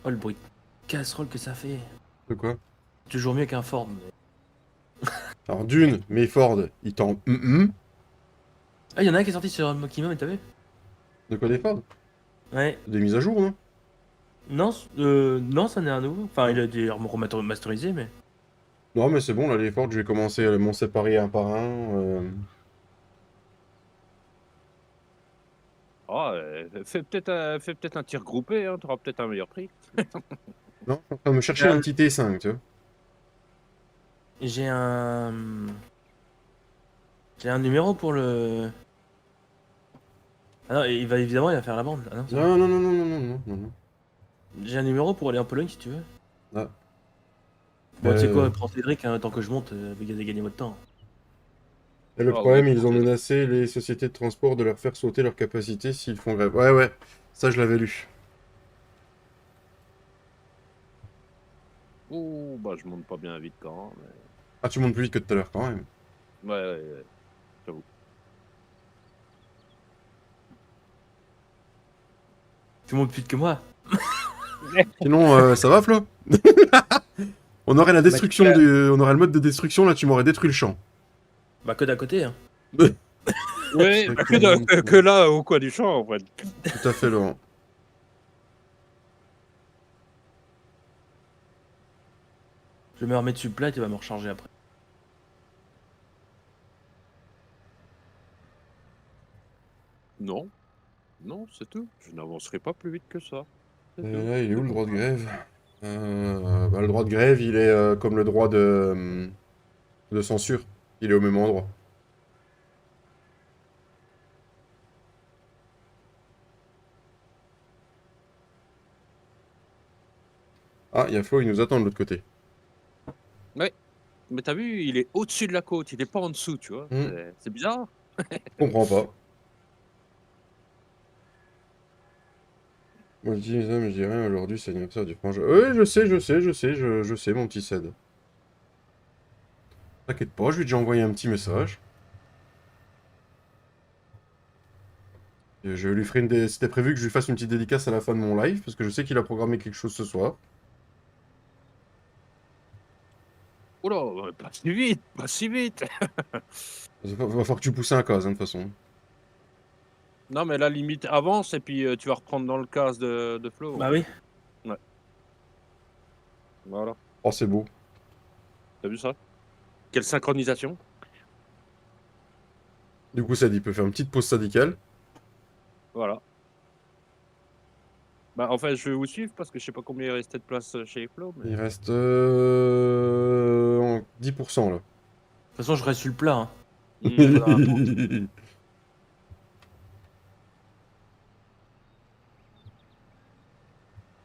Oh, le bruit de casserole que ça fait. De quoi? Toujours mieux qu'un Ford. Mais... Alors, d'une, mais Ford, il t'en... Ah, il y en a un qui est sorti sur Mokima, mais t'as vu? De quoi des Ford? Ouais. Des mises à jour, non? Non, non, ça n'est un nouveau. Enfin, il Ah. a été remasterisé, mais. Non, mais c'est bon, là, les Ford, je vais commencer à m'en séparer un par un. Ah, fais peut-être un tir groupé, hein, tu auras peut-être un meilleur prix. Non, je suis en train de me chercher un petit T5, tu vois. J'ai un. J'ai un numéro pour le. Ah non, il va évidemment, il va faire la bande. Ah non, c'est bon. Non, non, non, non, non, non, non, non, non. J'ai un numéro pour aller en Pologne si tu veux. Ah, Bon, tu sais quoi, euh, prends Cédric, hein, tant que je monte, vous allez gagner votre temps. et le Ah oui, problème, ils ont français. menacé les sociétés de transport de leur faire sauter leur capacité s'ils font grève. Ouais, ouais, ça, je l'avais lu. Ouh, bah je monte pas bien vite quand même. Ah, tu montes plus vite que tout à l'heure, quand même. Ouais, ouais, ouais, j'avoue. Tu montes plus vite que moi. Sinon, ça va, Flo? On aurait la destruction Bah, on aurait le mode de destruction, là, tu m'aurais détruit le champ. bah que d'à côté, hein. Ouais, bah, que là, au coin du champ, en fait. Tout à fait, Laurent. Je vais me remettre sur le plat et tu vas me recharger après. Non, non, c'est tout. Je n'avancerai pas plus vite que ça. C'est Et tout. là, il est où C'est le pas droit de grave. grève? Bah, le droit de grève, il est comme le droit de censure. Il est au même endroit. Ah, il y a Flo, il nous attend de l'autre côté. Ouais, mais t'as vu, il est au-dessus de la côte, il est pas en dessous, tu vois. Hmm, C'est bizarre. je comprends pas. Moi, je dis ça, mais je dis rien. Aujourd'hui, c'est l'anniversaire du frangin. Oui, je sais, mon petit Ced. T'inquiète pas, je lui ai déjà envoyé un petit message. Et je lui ferai C'était prévu que je lui fasse une petite dédicace à la fin de mon live, parce que je sais qu'il a programmé quelque chose ce soir. Oh là, pas si vite, pas si vite. Va falloir que tu pousses un cas, hein, de toute façon. Non, mais la limite avance et puis tu vas reprendre dans le casse de Flo, en Bah fait. oui. Ouais, voilà. Oh, c'est beau. T'as vu ça? Quelle synchronisation? Du coup, Ced, il peut faire une petite pause syndicale. Voilà. Bah, en fait, je vais vous suivre parce que je sais pas combien il restait de place chez Flo, mais... Il reste 10% là. De toute façon, je reste sur le plat, hein. Pas dans la pente.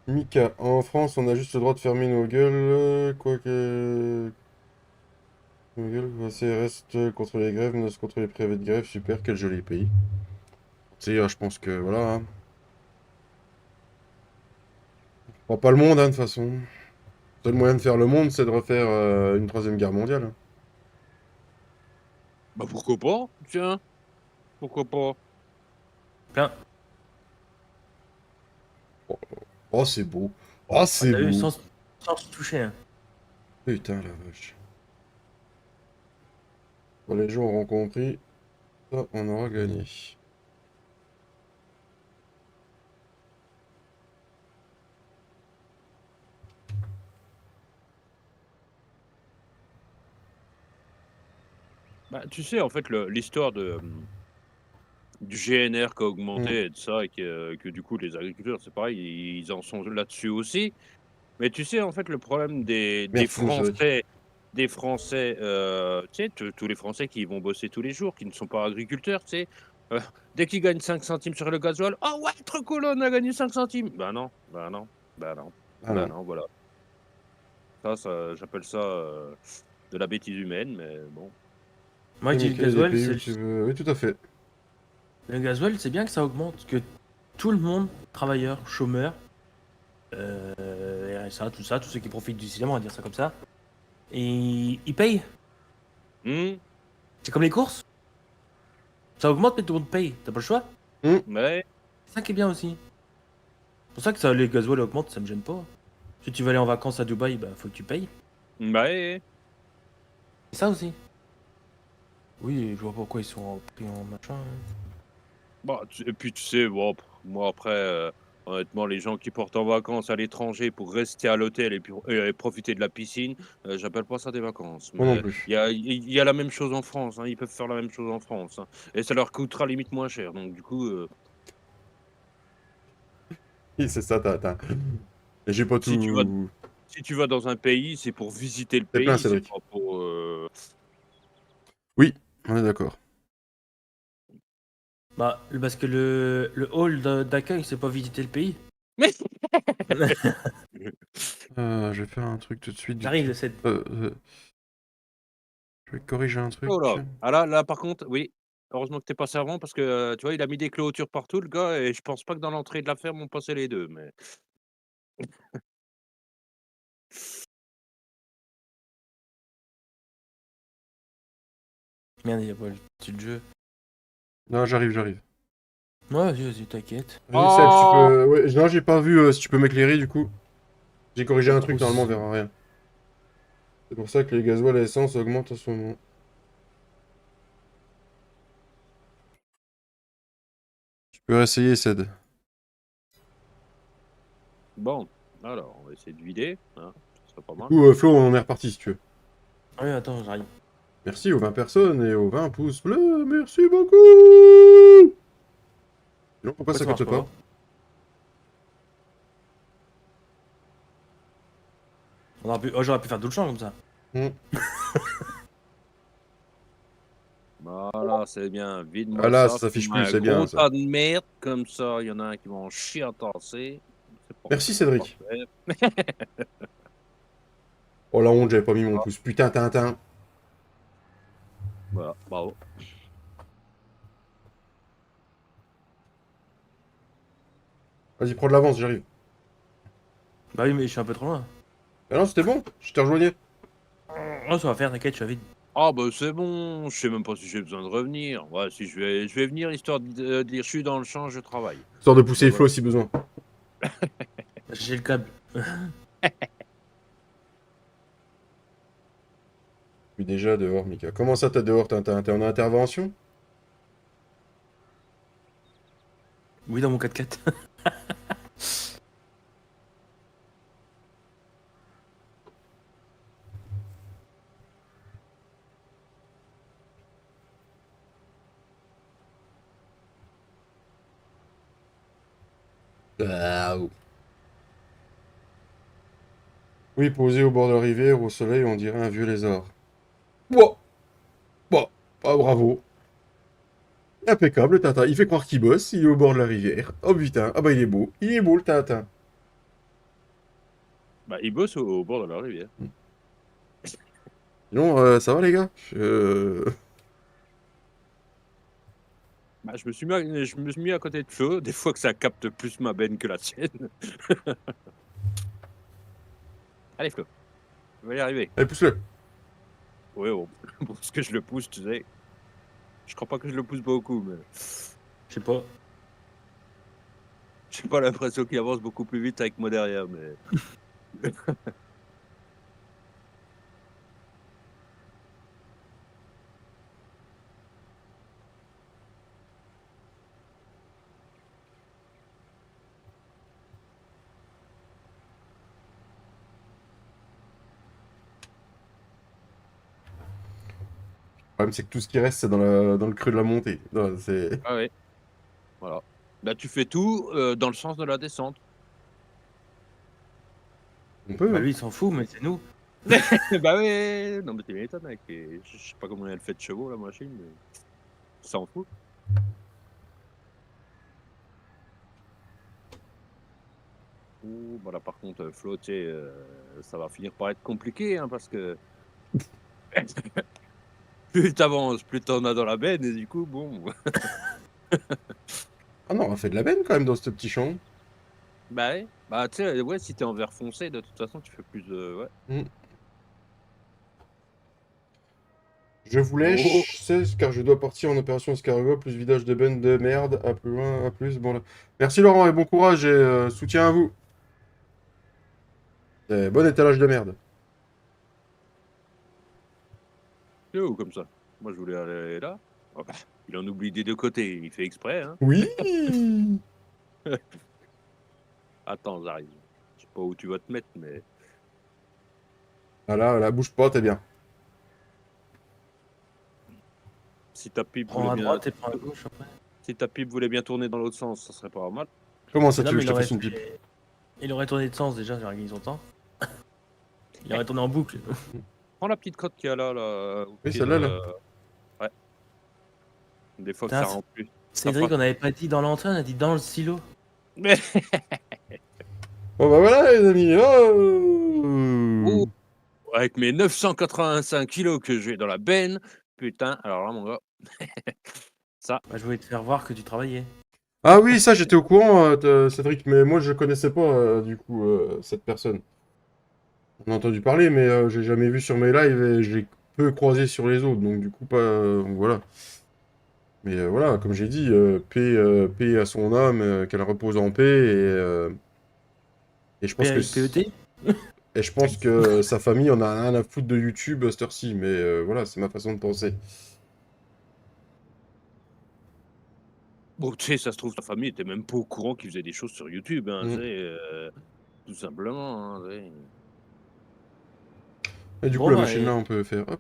Mika, en France, on a juste le droit de fermer nos gueules, quoique... Nos gueules, c'est reste contre les grèves, menace contre les préavés de grève, super, quel joli pays. Tu sais, je pense que, voilà, hein. On fera pas le monde, hein, de toute façon. Le seul moyen de faire le monde, c'est de refaire une troisième guerre mondiale, hein. Bah, pourquoi pas? Tiens, pourquoi pas? Plein. Oh, oh, c'est beau. Oh, Ah, c'est t'as vu, beau. sans se toucher, hein. Putain, la vache. Bon, les gens auront compris, ça, on aura gagné. Bah, tu sais, en fait, l'histoire du GNR qui a Hmm. augmenté et de ça, et que du coup, les agriculteurs, c'est pareil, ils en sont là-dessus aussi. Mais tu sais, en fait, le problème Merde, fous-nous ça. Des Français, tu sais, tous les Français qui vont bosser tous les jours, qui ne sont pas agriculteurs, tu sais, heu, dès qu'ils gagnent 5 centimes sur le gasoil: «Oh ouais, trop cool, on a gagné 5 centimes!» Bah non, bah non, bah non, Ah bah non. non, voilà. J'appelle ça, de la bêtise humaine, mais bon. Moi, Et je dis le Mika, il y a des gasoil, pays où tu veux... Oui, tout à fait. le gasoil, c'est bien que ça augmente, que tout le monde, travailleurs, chômeurs, RSA, tout ça, tous ceux qui profitent du système, on va dire ça comme ça, et ils payent. Mmh, C'est comme les courses. Ça augmente, mais tout le monde paye. T'as pas le choix. Hmm. ouais, C'est ça qui est bien aussi. C'est pour ça que ça, les gasoils augmentent, ça me gêne pas. Si tu veux aller en vacances à Dubaï, bah faut que tu payes. bah, ouais. C'est ça aussi. Oui, je vois pas pourquoi ils sont pris en machin, hein. Bah, tu et puis tu sais, bon, moi après, honnêtement, les gens qui partent en vacances à l'étranger pour rester à l'hôtel et profiter de la piscine, j'appelle pas ça des vacances. Moi non Mais plus. il y a la même chose en France, hein, ils peuvent faire la même chose en France, hein, et ça leur coûtera limite moins cher. Donc du coup, Oui, c'est ça, Et j'ai pas si tu vas tout... si tu vas dans un pays, c'est pour visiter le C'est plein, pays, c'est Cédric. pas pour, Oui, on est d'accord. Bah, parce que le hall d'accueil, c'est pas visiter le pays. mais Je vais faire un truc tout de suite, vite J'arrive, fait. le 7. Je vais corriger un oh truc. là! Ah là par contre, oui, heureusement que tu es pas servant parce que, tu vois, il a mis des clôtures partout le gars et je pense pas que dans l'entrée de la ferme on passait les 2. Mais Merde, il y a pas le petit jeu. Non, j'arrive, j'arrive. Ouais, vas-y, t'inquiète. Vas-y, Seb, tu Oh peux... Ouais, non, j'ai pas vu si tu peux m'éclairer, du coup. J'ai corrigé un truc, normalement, on verra rien. C'est pour ça que les gasoils et l'essence augmentent en ce moment. Tu peux essayer, Ced. Bon, alors, on va essayer de vider. Hein, ça serait pas Du mal. coup, Flo, on est reparti, si tu veux. Oui, attends, j'arrive. Merci aux 20 personnes et aux 20 pouces bleus. Merci beaucoup. Non, pourquoi Pourquoi ça ça marche capte pas? pas? J'aurais pu faire tout le champ comme ça. Hmm. Voilà, c'est bien. Ah Vide-moi là, ça ça. s'affiche Fais-moi plus, un c'est bien, gros ça. tas de merde. Comme ça, il y en a un qui va en chier à tasser. C'est Merci, parfait. Cédric. Parfait. Oh la honte, j'avais pas mis mon Ah, pouce. Putain, Tintin. voilà, bravo. Vas-y, prends de l'avance, j'arrive. Bah oui, mais je suis un peu trop loin. Ah non, c'était bon, je t'ai rejoigné. Oh, ça va faire, t'inquiète, je suis à vide. Ah bah c'est bon, je sais même pas si j'ai besoin de revenir. Ouais, si je vais venir histoire de dire je suis dans le champ, je travaille. Histoire de Bah pousser les voilà. flots si besoin. J'ai le câble. Je suis déjà dehors, Mika. Comment ça, t'es dehors, Tintin? T'es en intervention? Oui, dans mon 4x4. Ah, oh. Oui, posé au bord de la rivière, au soleil, on dirait un vieux lézard. Bon, bon, ah, bravo. Impeccable, Tintin. Il fait croire qu'il bosse, il est au bord de la rivière. Oh putain, ah bah il est beau. Il est beau, le Tintin. Bah il bosse au bord de la rivière. Sinon, ça va les gars? Bah je me suis mis à côté de Flo, des fois que ça capte plus ma benne que la tienne. Allez Flo, on va y arriver. Allez, pousse-le. Oui, bon, parce que je le pousse, tu sais. Je crois pas que je le pousse beaucoup, mais Je sais pas. j'ai pas l'impression qu'il avance beaucoup plus vite avec moi derrière, mais. Le problème, c'est que tout ce qui reste, c'est dans le creux de la montée. Non, c'est... Ah ouais, voilà. Là tu fais tout dans le sens de la descente. On peut, Bah hein. lui, il s'en fout, mais c'est nous. Bah ouais, non mais tu m'étonnes, mec. Et je sais pas combien elle fait de chevaux la machine, mais ça en fout. Ouh, bah là par contre, flotter, ça va finir par être compliqué, hein, parce que plus t'avances, plus t'en as dans la benne, et du coup, bon. Ah non, on a fait de la benne quand même dans ce petit champ. Bah ouais, bah tu sais, ouais, si t'es en verre foncé, de toute façon, tu fais plus de. Ouais. Hmm. Je vous Oh, lèche, c'est car je dois partir en opération escargot, plus vidage de benne de merde, à plus loin, à plus. Bon, là. Merci Laurent et bon courage et soutien à vous. Et bon étalage de merde. c'est où comme ça? Moi, je voulais aller là. Oh, bah, il en oublie des deux côtés, il fait exprès, hein. Oui. Attends, j'arrive. Je sais pas où tu vas te mettre, mais Ah là, bouge pas, t'es bien. si ta pipe Prends voulait à bien, droite et prends à gauche après. si ta pipe voulait bien tourner dans l'autre sens, ça serait pas mal. Comment ça, Mais non, tu veux mais que je te fasse une pipe? il aurait tourné de sens déjà, j'aurais gagné son temps. Il aurait tourné en boucle. Prends la petite crotte qu'il y a là, au Oui, pied de. celle-là, là. Ouais. Des fois que Putain, ça rend plus. Ça Cédric, passe. on n'avait pas dit dans l'entrée, on a dit dans le silo. Mais Bon bah voilà les amis. oh, Oh. avec mes 985 kilos que j'ai dans la benne, putain, alors là, mon gars, ça. Bah, je voulais te faire voir que tu travaillais. Ah oui, ça j'étais au courant, Cédric, mais moi je connaissais pas du coup cette personne. On a entendu parler, mais j'ai jamais vu sur mes lives et j'ai peu croisé sur les autres, donc du coup pas. Voilà. Mais voilà, comme j'ai dit, paix à son âme, qu'elle repose en paix, et je pense que PET? et je pense que sa famille en a rien à foutre de YouTube à cette heure-ci, mais voilà, c'est ma façon de penser. Bon, tu sais, ça se trouve, ta famille était même pas au courant qu'ils faisaient des choses sur YouTube, hein, tu Mm. sais, tout simplement, hein, tu sais. Et du coup, Bon, la bah, machine là, on peut faire, hop.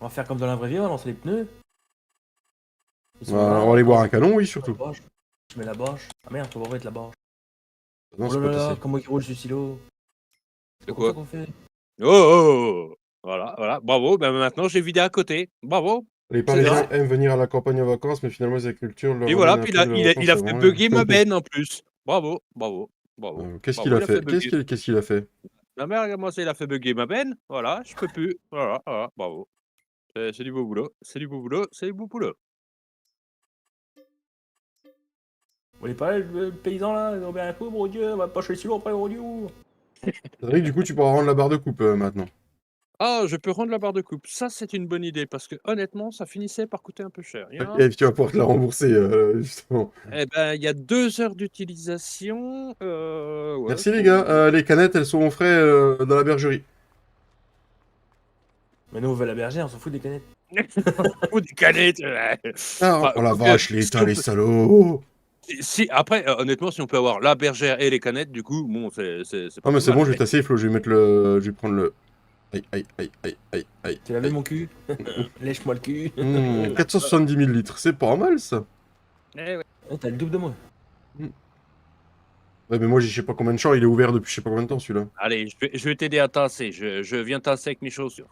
on va faire comme dans la vraie vie, on va lancer les pneus. Ils sont On là, va aller on voir se un canon, oui, la surtout. bâche. Je mets la bâche. Ah merde, faut pas mettre la bâche. Non, Oh c'est là pas là, tassé. comment il roule ce silo. C'est C'est pas comme ça quoi? qu'on fait. Oh, oh, oh! Voilà, voilà, bravo, ben maintenant j'ai vidé à côté. Bravo, Les c'est Parisiens ça. vrai. aiment venir à la campagne en vacances, mais finalement, les agriculteurs leur Et voilà, ramènent un puis peu de il vacances a fait avant. bugger ma benne en plus. Bravo, bravo, bravo, Qu'est-ce qu'il bravo, a il a fait fait? bugger. Qu'est-ce qu'il a fait? Ma mère, regarde moi, ça, il a fait bugger ma benne. Voilà, je peux plus. Voilà, voilà, bravo. C'est du beau boulot, c'est du beau boulot, c'est du beau boulot. Vous voyez pas le paysan là, ils ont bien un coup, mon dieu, on va pas chez le silo après, mon dieu. Cédric, du coup, tu pourras rendre la barre de coupe maintenant. Ah, je peux rendre la barre de coupe. Ça, c'est une bonne idée parce que honnêtement, ça finissait par coûter un peu cher. Et tu vas pouvoir te la rembourser, justement. Eh ben, il y a 2 heures d'utilisation. Ouais, Merci les faut. gars. Les canettes, elles sont au frais dans la bergerie. Mais nous on veut la bergère, on s'en fout des canettes. Ou des canettes. Ah, Enfin, oh la quoique, vache, l'État, les salauds! après, honnêtement, si on peut avoir la bergère et les canettes, du coup, bon, c'est pas Non, mais plus c'est mal. bon, je vais tasser, Flo, je vais mettre le. Je vais prendre le. Aïe, aïe, aïe, aïe, aïe, aïe, Tu l'as vu aïe. mon cul? Lèche-moi le cul. 470 000 litres, c'est pas mal ça. Eh ouais. T'as le double de moi. Mm. Ouais, mais moi, j'ai je sais pas combien de champs, il est ouvert depuis je sais pas combien de temps celui-là. Allez, je vais t'aider à tasser. Je viens tasser avec mes chaussures.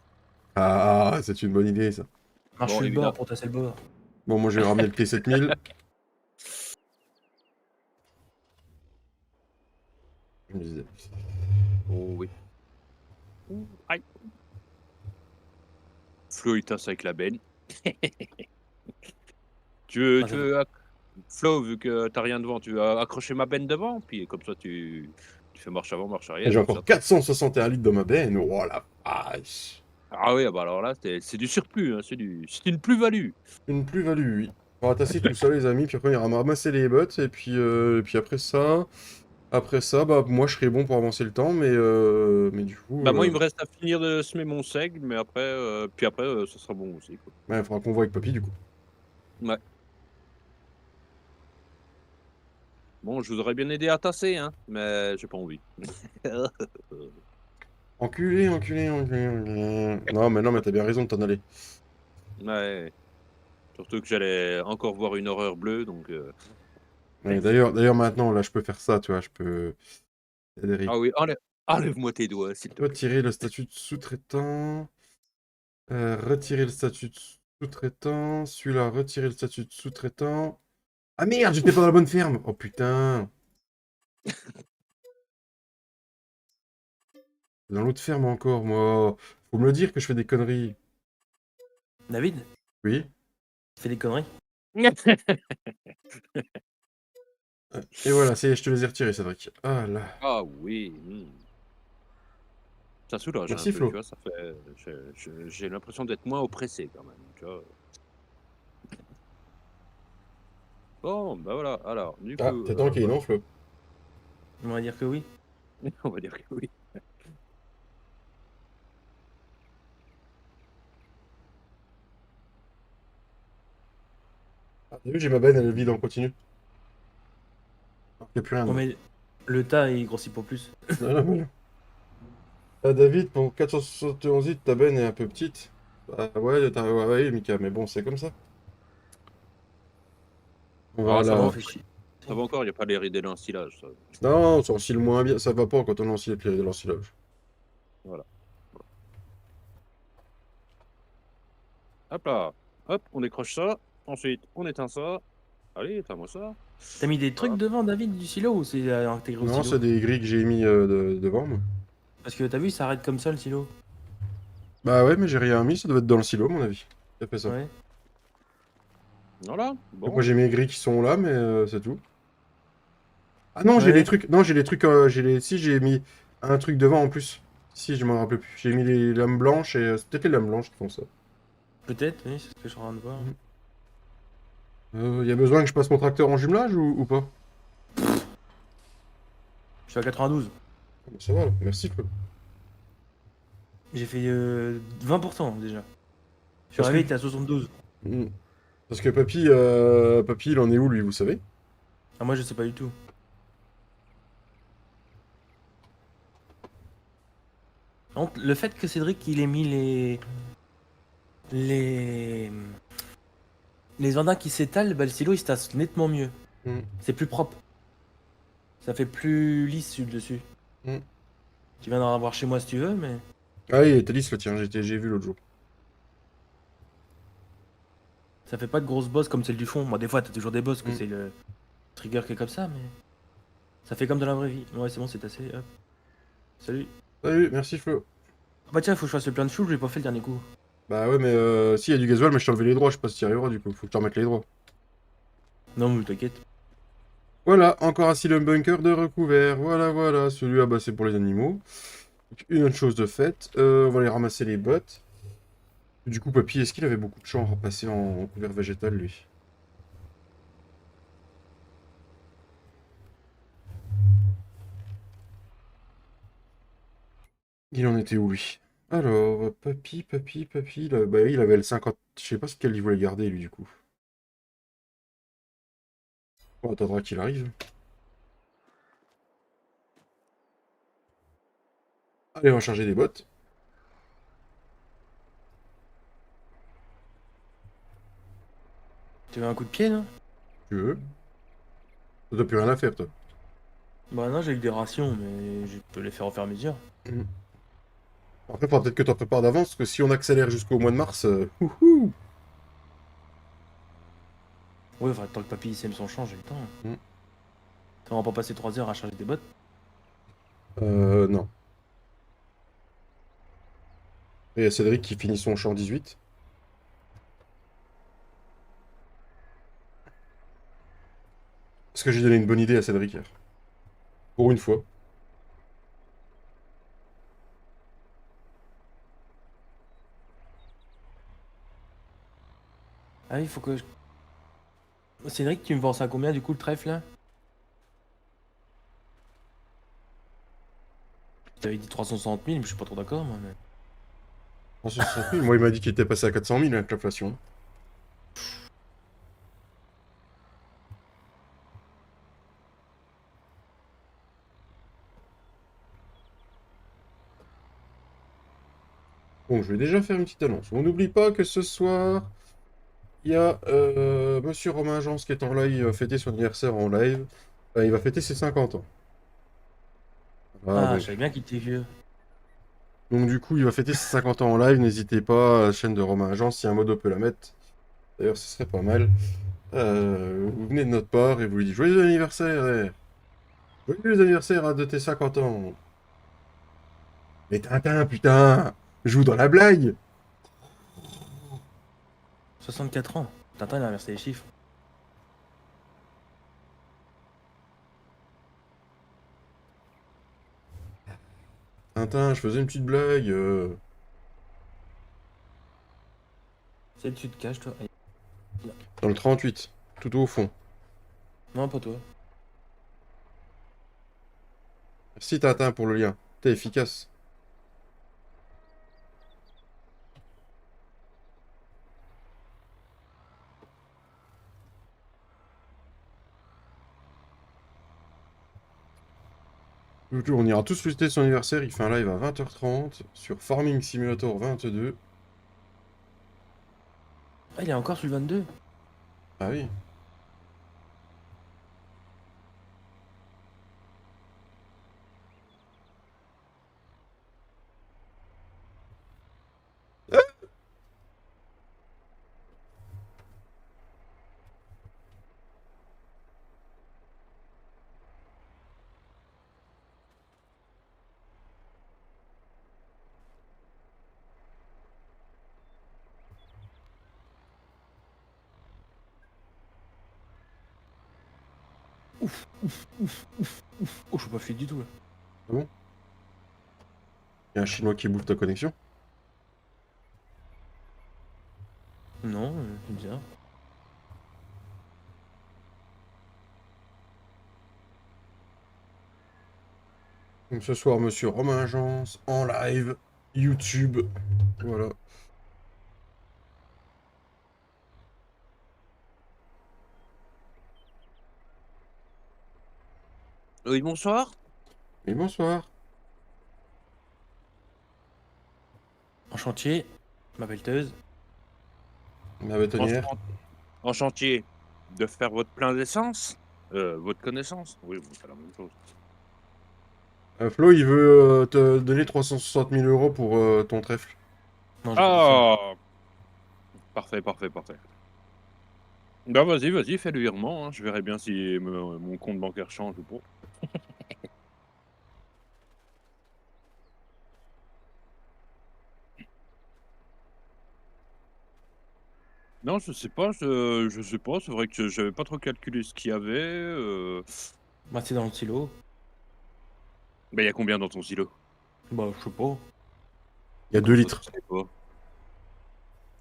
Ah, c'est une bonne idée ça. Marche Bon, sur le bord évidemment. pour tasser le bord. Bon, moi, je vais ramener le T7000. Je me disais. Oh oui. Aïe. Flo, il tasse avec la benne. Ah, Tu veux Flo, vu que t'as rien devant, tu veux accrocher ma benne devant, puis comme ça tu fais marche avant, marche Et arrière, j'ai et puis ça encore tasse. 461 litres dans ma benne. Oh la vache. Ah oui, ah bah alors là, c'est du surplus, hein, c'est une plus-value. Une plus-value, oui. On va tasser tout ça, les amis, puis après, on ira ramasser les bottes, et puis après ça, bah, moi, je serai bon pour avancer le temps, mais du coup, Bah moi, il me reste à finir de semer mon seigle, mais après, puis après, ça sera bon aussi, quoi. ouais, il faudra qu'on voit avec papy, du coup. Ouais. Bon, je vous aurais bien aidé à tasser, hein, mais j'ai pas envie. Enculé, enculé, enculé, enculé. Non, mais t'as bien raison de t'en aller. Ouais. Surtout que j'allais encore voir une horreur bleue, donc. Ouais, d'ailleurs, maintenant, là, je peux faire ça, tu vois, je peux... Cédric, Ah oui, enlève-moi tes doigts, s'il te plaît. retirer le statut de sous-traitant. Retirer le statut de sous-traitant. Celui-là, retirer le statut de sous-traitant. Ah merde, j'étais pas dans la bonne ferme. Oh putain. Dans l'autre ferme encore, moi. Faut me le dire que je fais des conneries. David, Oui. tu fais des conneries. Et voilà, ça y est, je te les ai retirés, Cédric. Ah là. Ah oui, ça soulage un Merci, peu, tu Flo. vois, ça fait j'ai l'impression d'être moins oppressé quand même, tu vois? Bon, bah, voilà, alors du Ah, coup, t'es tanké, non, Flo? On va dire que oui. on va dire que oui. Ah, t'as vu, j'ai ma benne, elle est vide en continu. Il n'y a plus rien Non dedans. mais le tas il grossit pas plus. Non, non, non. Ah, David, pour 471 litres, ta benne est un peu petite. Ah ouais, ouais, Mika, mais bon, c'est comme ça. Ah ça va On Voilà. fait chier. ça va encore, il y a pas les rides d'ensilage, ça. Non, ça ensilé moins bien. Ça va pas quand on ensilé puis l'ensilage. Voilà. Hop là, hop, on décroche ça, ensuite on éteint ça. Allez, éteins-moi ça. T'as mis des trucs Voilà. devant David du silo ou c'est intégré au Non, silo? c'est des grilles que j'ai mis devant, moi. Parce que t'as vu, ça arrête comme ça le silo. Bah ouais, mais j'ai rien mis, ça doit être dans le silo, à mon avis. J'ai fait ça. Ouais. Voilà, Donc moi bon. j'ai mes grilles qui sont là, mais c'est tout. Ah non, j'ai Ouais. les trucs. Non, j'ai les trucs. Si, j'ai mis un truc devant en plus. Si, je m'en rappelle plus. J'ai mis les lames blanches et c'est peut-être les lames blanches qui font ça. Peut-être, oui, c'est ce que je suis en train de voir. Mhm. Y a besoin que je passe mon tracteur en jumelage ou pas? Je suis à 92. Ah bah ça va, là. Merci, Flo. J'ai fait 20% déjà. Je suis Parce arrivé, que... il était à 72. Hmm. Parce que papy, il en est où, lui, vous savez? Ah, moi, je sais pas du tout. Par contre, le fait que Cédric, il ait mis les, les andins qui s'étalent, bah, le stylo, il se tasse nettement mieux. Hmm. C'est plus propre. Ça fait plus lisse sur le dessus. Hmm. Tu viendras voir chez moi si tu veux, mais Ah oui, il était lisse, le tien, j'ai vu l'autre jour. ça fait pas de grosses bosses comme celle du fond. Moi, des fois, t'as toujours des bosses que Hmm. c'est le trigger qui est comme ça, mais ça fait comme dans la vraie vie. Ouais, c'est bon, c'est tassé. Hop. Salut. Salut, merci, Flo. Ah bah tiens, faut que je fasse le plein de fuel, j'ai pas fait le dernier coup. Bah ouais, mais si, il y a du gasoil, mais je t'ai enlevé les droits, je sais pas si t'y arriveras, du coup. Faut que tu remettes les droits. Non, mais t'inquiète. Voilà, encore un Asylum Bunker de recouvert. Voilà, voilà. Celui-là, bah, c'est pour les animaux. Donc, une autre chose de faite. On va aller ramasser les bottes. Du coup, papy, est-ce qu'il avait beaucoup de champs à repasser en couvert végétal, lui? Il en était où, lui? Alors, papy, là, bah oui, il avait le 50. Je sais pas ce qu'elle il voulait garder, lui, du coup. On attendra qu'il arrive. Allez, on va charger des bottes. Tu veux un coup de pied, non? Tu veux? Toi, t'as plus rien à faire, toi. Bah non, j'ai eu des rations, mais je peux les faire au fur et à mesure. Mm. Après, faudra peut-être que t'en prépares d'avance, parce que si on accélère jusqu'au mois de mars, houhou. Ouais, enfin, tant que papy sème son champ, j'ai le temps. Mm. On va pas passer 3 heures à charger des bottes. Non. Et il y a Cédric qui finit son champ 18. Parce que j'ai donné une bonne idée à Cédric hier. Pour une fois. Ah oui, il faut que... Cédric, tu me vends ça à combien, du coup, le trèfle, là? Tu t'avais dit 360 000, mais je suis pas trop d'accord, moi. Mais... 360 000. Moi, il m'a dit qu'il était passé à 400 000 avec l'inflation. Bon, je vais déjà faire une petite annonce. On n'oublie pas que ce soir, il y a Monsieur Romain Jans qui est en live, il va fêter son anniversaire en live. Il va fêter ses 50 ans. Voilà, Ah, je donc. savais bien qu'il était vieux. Donc du coup, il va fêter ses 50 ans en live. N'hésitez pas, à la chaîne de Romain Jans, si un modo peut la mettre. D'ailleurs, ce serait pas mal. Vous venez de notre part et vous lui dites joyeux anniversaire. Joyeux anniversaire de tes 50 ans. Mais Tintin, putain, joue dans la blague. 64 ans. Tintin, il a inversé les chiffres. Tintin, je faisais une petite blague. C'est tu te caches, toi. Allez. Dans le 38, tout au fond. Non, pas toi. Merci Tintin pour le lien. T'es efficace. On ira tous fêter son anniversaire. Il fait un live à 20h30 sur Farming Simulator 22. Ah, il est encore sur le 22. Ah oui. Oh, je suis pas fluide du tout, là. Ah bon? Il y a un Chinois qui bouffe ta connexion? Non, c'est bizarre. Donc ce soir, monsieur Romain Agence, en live, YouTube. Voilà. Oui, bonsoir. Et bonsoir. En chantier, ma belleteuse. Ma En, bétonnière. en chantier, de faire votre plein d'essence, votre connaissance. Oui, bon, c'est la même chose. Flo, il veut te donner 360 000 euros pour ton trèfle. Non, j'ai pas dit ça. Ah, parfait, parfait, parfait. Bah vas-y, fais le virement, hein. Je verrai bien si mon compte bancaire change ou pas. Non, je sais pas, je sais pas. C'est vrai que j'avais pas trop calculé ce qu'il y avait. Moi, c'est dans le silo. Bah, il y a combien dans ton silo? Bah, je sais pas. Il y a 2 Comment ça, tu litres. sais pas?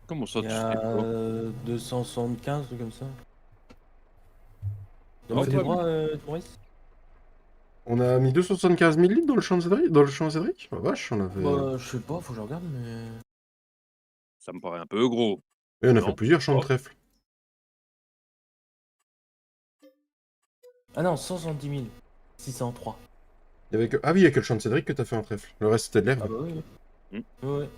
Comment ça, Il y tu sais a pas? 275, trucs comme ça. Oh, Donne-moi tes bah, droits, Maurice. On a mis 275 000 litres dans le champ de Cédric? Dans le champ de Cédric? Oh, vache, on avait... Bah, je sais pas, faut que je regarde, mais. ça me paraît un peu gros, Et on a fait non? plusieurs champs de Oh. trèfle. Ah non, 170 603. Il y avait que... Ah oui, il y a que le champ de Cédric que t'as fait un trèfle. Le reste, c'était de Ah l'herbe. bah oui. Hmm. Ouais.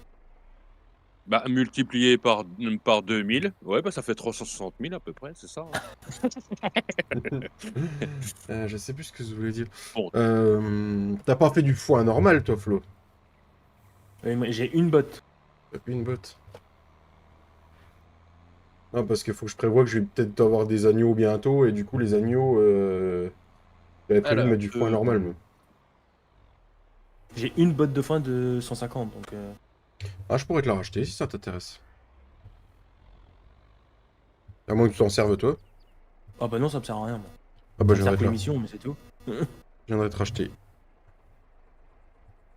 Bah, multiplié par 2000, ouais, bah ça fait 360 000 à peu près, c'est ça, hein. Je sais plus ce que je voulais dire. Bon, T'as pas fait du foin normal, toi, Flo? Moi, j'ai une botte. T'as une botte. Non, parce qu'il faut que je prévoie que je vais peut-être avoir des agneaux bientôt, et du coup, les agneaux, j'avais prévu de alors, mettre du foin normal, moi. J'ai une botte de foin de 150, donc. Ah, je pourrais te la racheter si ça t'intéresse. À moins que tu t'en serves, toi. Ah bah non, ça me sert à rien, moi. Ah bah, Ça je me sert viendrai pour te la... l'émission, mais c'est tout. je viendrai te racheter.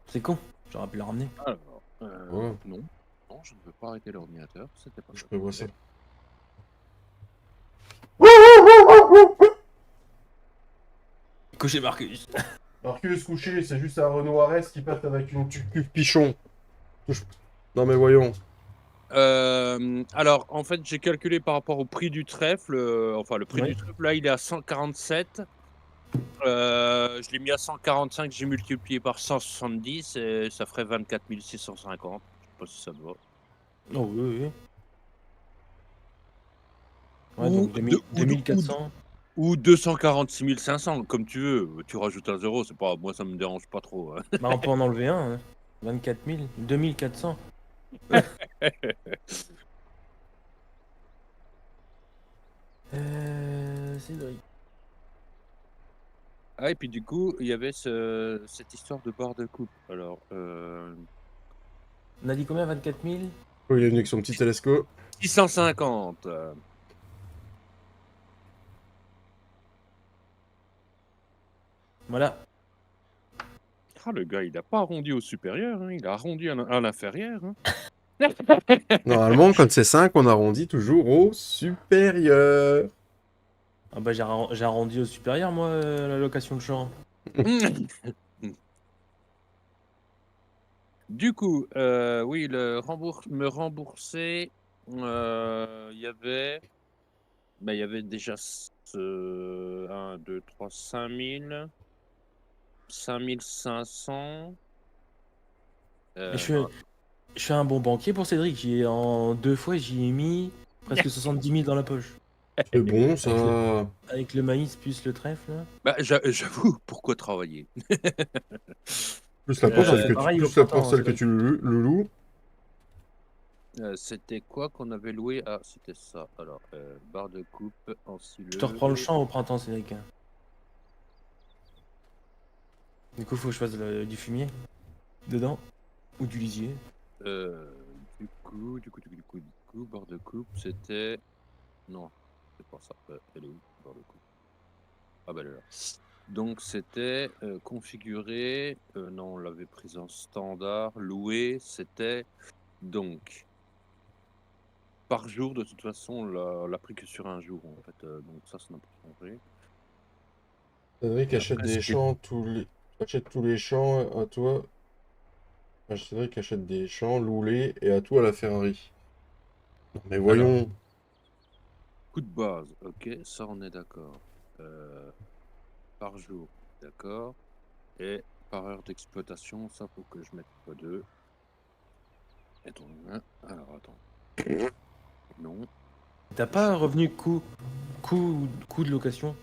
C'est con, j'aurais pu la ramener. alors, Oh, non, non, je ne veux pas arrêter l'ordinateur, c'était pas je ça que je prévois ça. voulais. Coucher Marcus. Marcus, couché, c'est juste un Renault Ares qui passe avec une cuve pichon. Touche- Non, mais voyons. Alors, en fait, j'ai calculé par rapport au prix du trèfle, enfin, le prix Oui. du trèfle, là, il est à 147. Je l'ai mis à 145, j'ai multiplié par 170 et ça ferait 24 650. Je sais pas si ça te va. Oh oui, oui, oui. Ouais, Ou, donc de, ou, de- 2400. ou 246 500, comme tu veux. Tu rajoutes un zéro, c'est pas, moi, ça me dérange pas trop, hein. Bah, on peut en enlever un, hein. 24 000. 2400. Cédric. Ah, et puis du coup, il y avait cette histoire de barre de coupe. Alors, On a dit combien? 24 000? Oh, il est venu avec son petit télescope. 650. Voilà. Ah, le gars, il a pas arrondi au supérieur, hein, il a arrondi à l'inférieur, hein. Normalement, quand c'est 5, on arrondit toujours au supérieur. Ah bah, j'ai arrondi au supérieur, moi, la location de champ. Du coup, oui, me rembourser, il y avait, bah, il y avait déjà 1, 2, 3, 5 000, 5 500. Mais Non. je suis un bon banquier pour Cédric. En 2 fois, j'y ai mis presque 70 000 dans la poche. C'est bon, Avec le, ça. avec le maïs plus le trèfle, là. Bah, j'avoue, pourquoi travailler? Plus la Moi, j'en parcelle fais que tu, pareil au plus la printemps, hein, parcelle que Cédric. tu le loues. C'était quoi qu'on avait loué? Ah, c'était ça. Alors, barre de coupe en Je te reprends le sileux. champ au printemps, Cédric, hein. Du coup, faut que je fasse du fumier dedans. Ou du lisier. Euh, du coup, barre de coupe, c'était. Non, c'est pas ça. Elle est où, barre de coupe? Ah, bah, elle est là. Donc, c'était configuré. Non, on l'avait prise en standard. Loué, c'était. Donc, par jour, de toute façon, on l'a pris que sur un jour, en fait. Donc, ça n'a pas changé. Cédric Et achète après, ce des qui est champs tous les... Achète tous les champs à toi. Cédric achète des champs, loue-les, et à toi la Ferrari. Non, mais Alors, voyons. Coût de base, ok, ça on est d'accord. Euh, Par jour, d'accord. Et par heure d'exploitation, ça faut que je mette x2. Et donc, alors attends, non. t'as pas un revenu coût de location?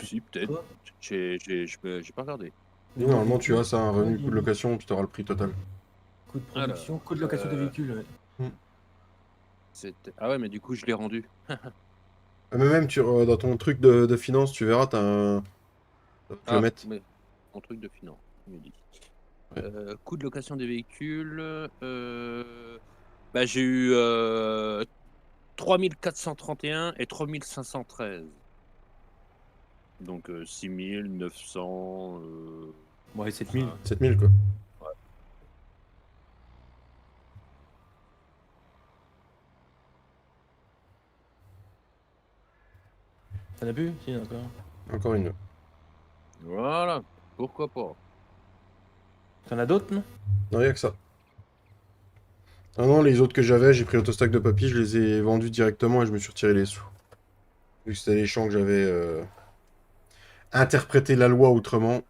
Si, peut-être. Quoi? J'ai pas regardé. Oui, Nouveau normalement, tu véhicule? as ça, un Ouais, revenu coût de location, puis tu auras le prix total. coût de production, Alors, coût de location de véhicule. Ouais. c'était... Ah ouais, mais du coup, je l'ai rendu. Ah, mais même dans ton truc de finance, tu verras, tu vas Ah, mettre. mais mon truc de finance, il me dit. Ouais. Coût de location des véhicules. Bah, j'ai eu 3431 et 3513. Donc 6900. Ouais, 7000. 7000, quoi. T'en as plus? Si, encore. Encore une. Voilà, pourquoi pas. T'en as d'autres, non? Non, il a que ça. Ah non, les autres que j'avais, j'ai pris l'autostack de papy, je les ai vendus directement et je me suis retiré les sous. Vu que c'était les champs que j'avais interprété la loi autrement.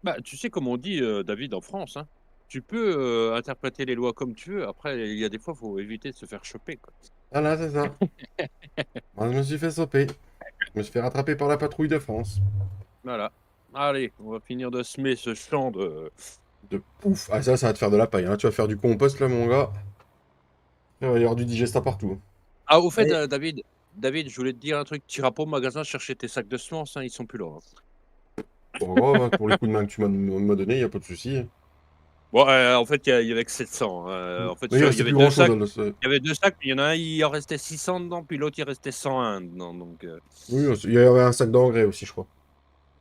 Bah, tu sais, comme on dit, David, en France, hein, tu peux interpréter les lois comme tu veux. Après, il y a des fois, il faut éviter de se faire choper, quoi. Ah là, c'est ça. Moi, je me suis fait stopper. Je me suis fait rattraper par la patrouille de France. Voilà. Allez, on va finir de semer ce champ de. De pouf. Ah, ça va te faire de la paille. Hein. Tu vas faire du compost, là, mon gars. Il va y avoir du digesta partout. Ah, au fait, Ouais. David, je voulais te dire un truc. Tu iras pas au magasin chercher tes sacs de semences, hein, ils sont plus là, hein. Pas grave, hein, pour les coups de main que tu m'as donné, il n'y a pas de souci. Bon, en fait, il y avait que 700. En fait, Mais il il y restait avait plus deux grand-chose. sacs. Hein, Il y avait deux sacs, mais il y en a un, il en restait 600 dedans, puis l'autre, il restait 101 dedans. Donc, Oui, il y avait un sac d'engrais aussi, je crois.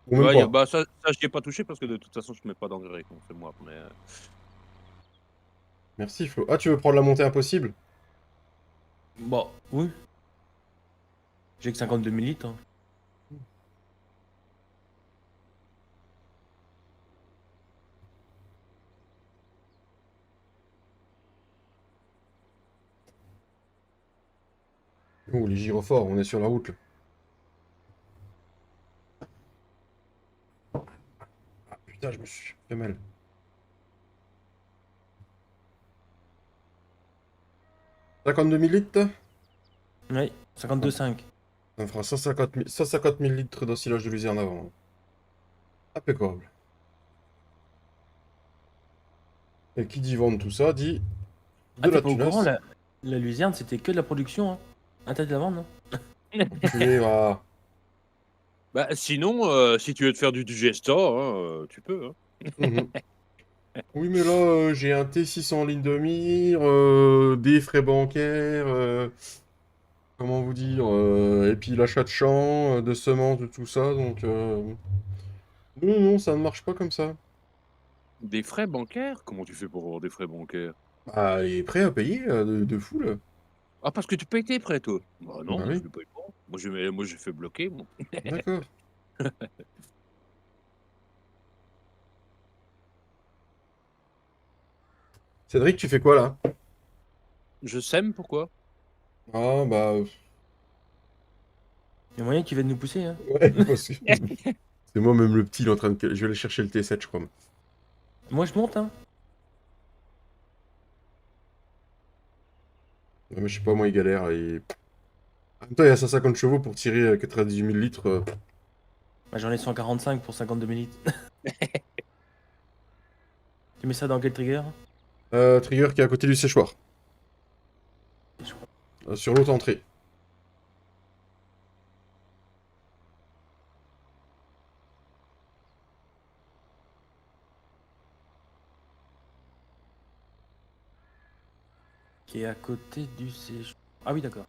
Ou même ouais, pas. bah, ça je n'y ai pas touché parce que de toute façon, je mets pas d'engrais, donc c'est moi. Mais, Merci, Flo. Ah, tu veux prendre la montée impossible? Bon, oui. J'ai que 52 000 litres. Hein. Oh, les gyrophores, on est sur la route, là. Ah, putain, je me suis fait mal. 52 000 litres? Ouais, 52,5. Ça me fera 150 000 litres d'ensilage de luzerne avant. Impeccable. Et qui dit vendre tout ça, dit Ah, de t'es la pas au courant, tunasse. la luzerne, c'était que de la production. Hein. Interdit de la vendre, non? Enculé, va. bah, sinon, si tu veux te faire du digesta, hein, tu peux. Hein. Mhm. Oui, mais là, j'ai un T6 en ligne de mire, des frais bancaires, comment vous dire, et puis l'achat de champs, de semences, de tout ça, donc... Non, non, ça ne marche pas comme ça. Des frais bancaires? Comment tu fais pour avoir des frais bancaires? Ah, les prêts à payer, de fou, là. Ah, parce que tu payes tes prêts, toi? Bah non, Bah moi je oui, les paye pas. Moi j'ai fait bloquer, moi. d'accord. Cédric, tu fais quoi, là? Je sème, pourquoi? Ah, bah... Il y a moyen qu'ils viennent nous pousser. Hein. ouais, parce que... C'est moi, même le petit, il est en train de... Je vais aller chercher le T7, je crois. Moi, je monte. Hein. Ouais, mais je sais pas, moi, il galère, et... En même temps, il y a 150 chevaux pour tirer 98 000 litres. Bah, j'en ai 145 pour 52 000 litres. Tu mets ça dans quel trigger? Trigger qui est à côté du séchoir. Sur l'autre entrée. Qui est à côté du séchoir. Ah oui, d'accord.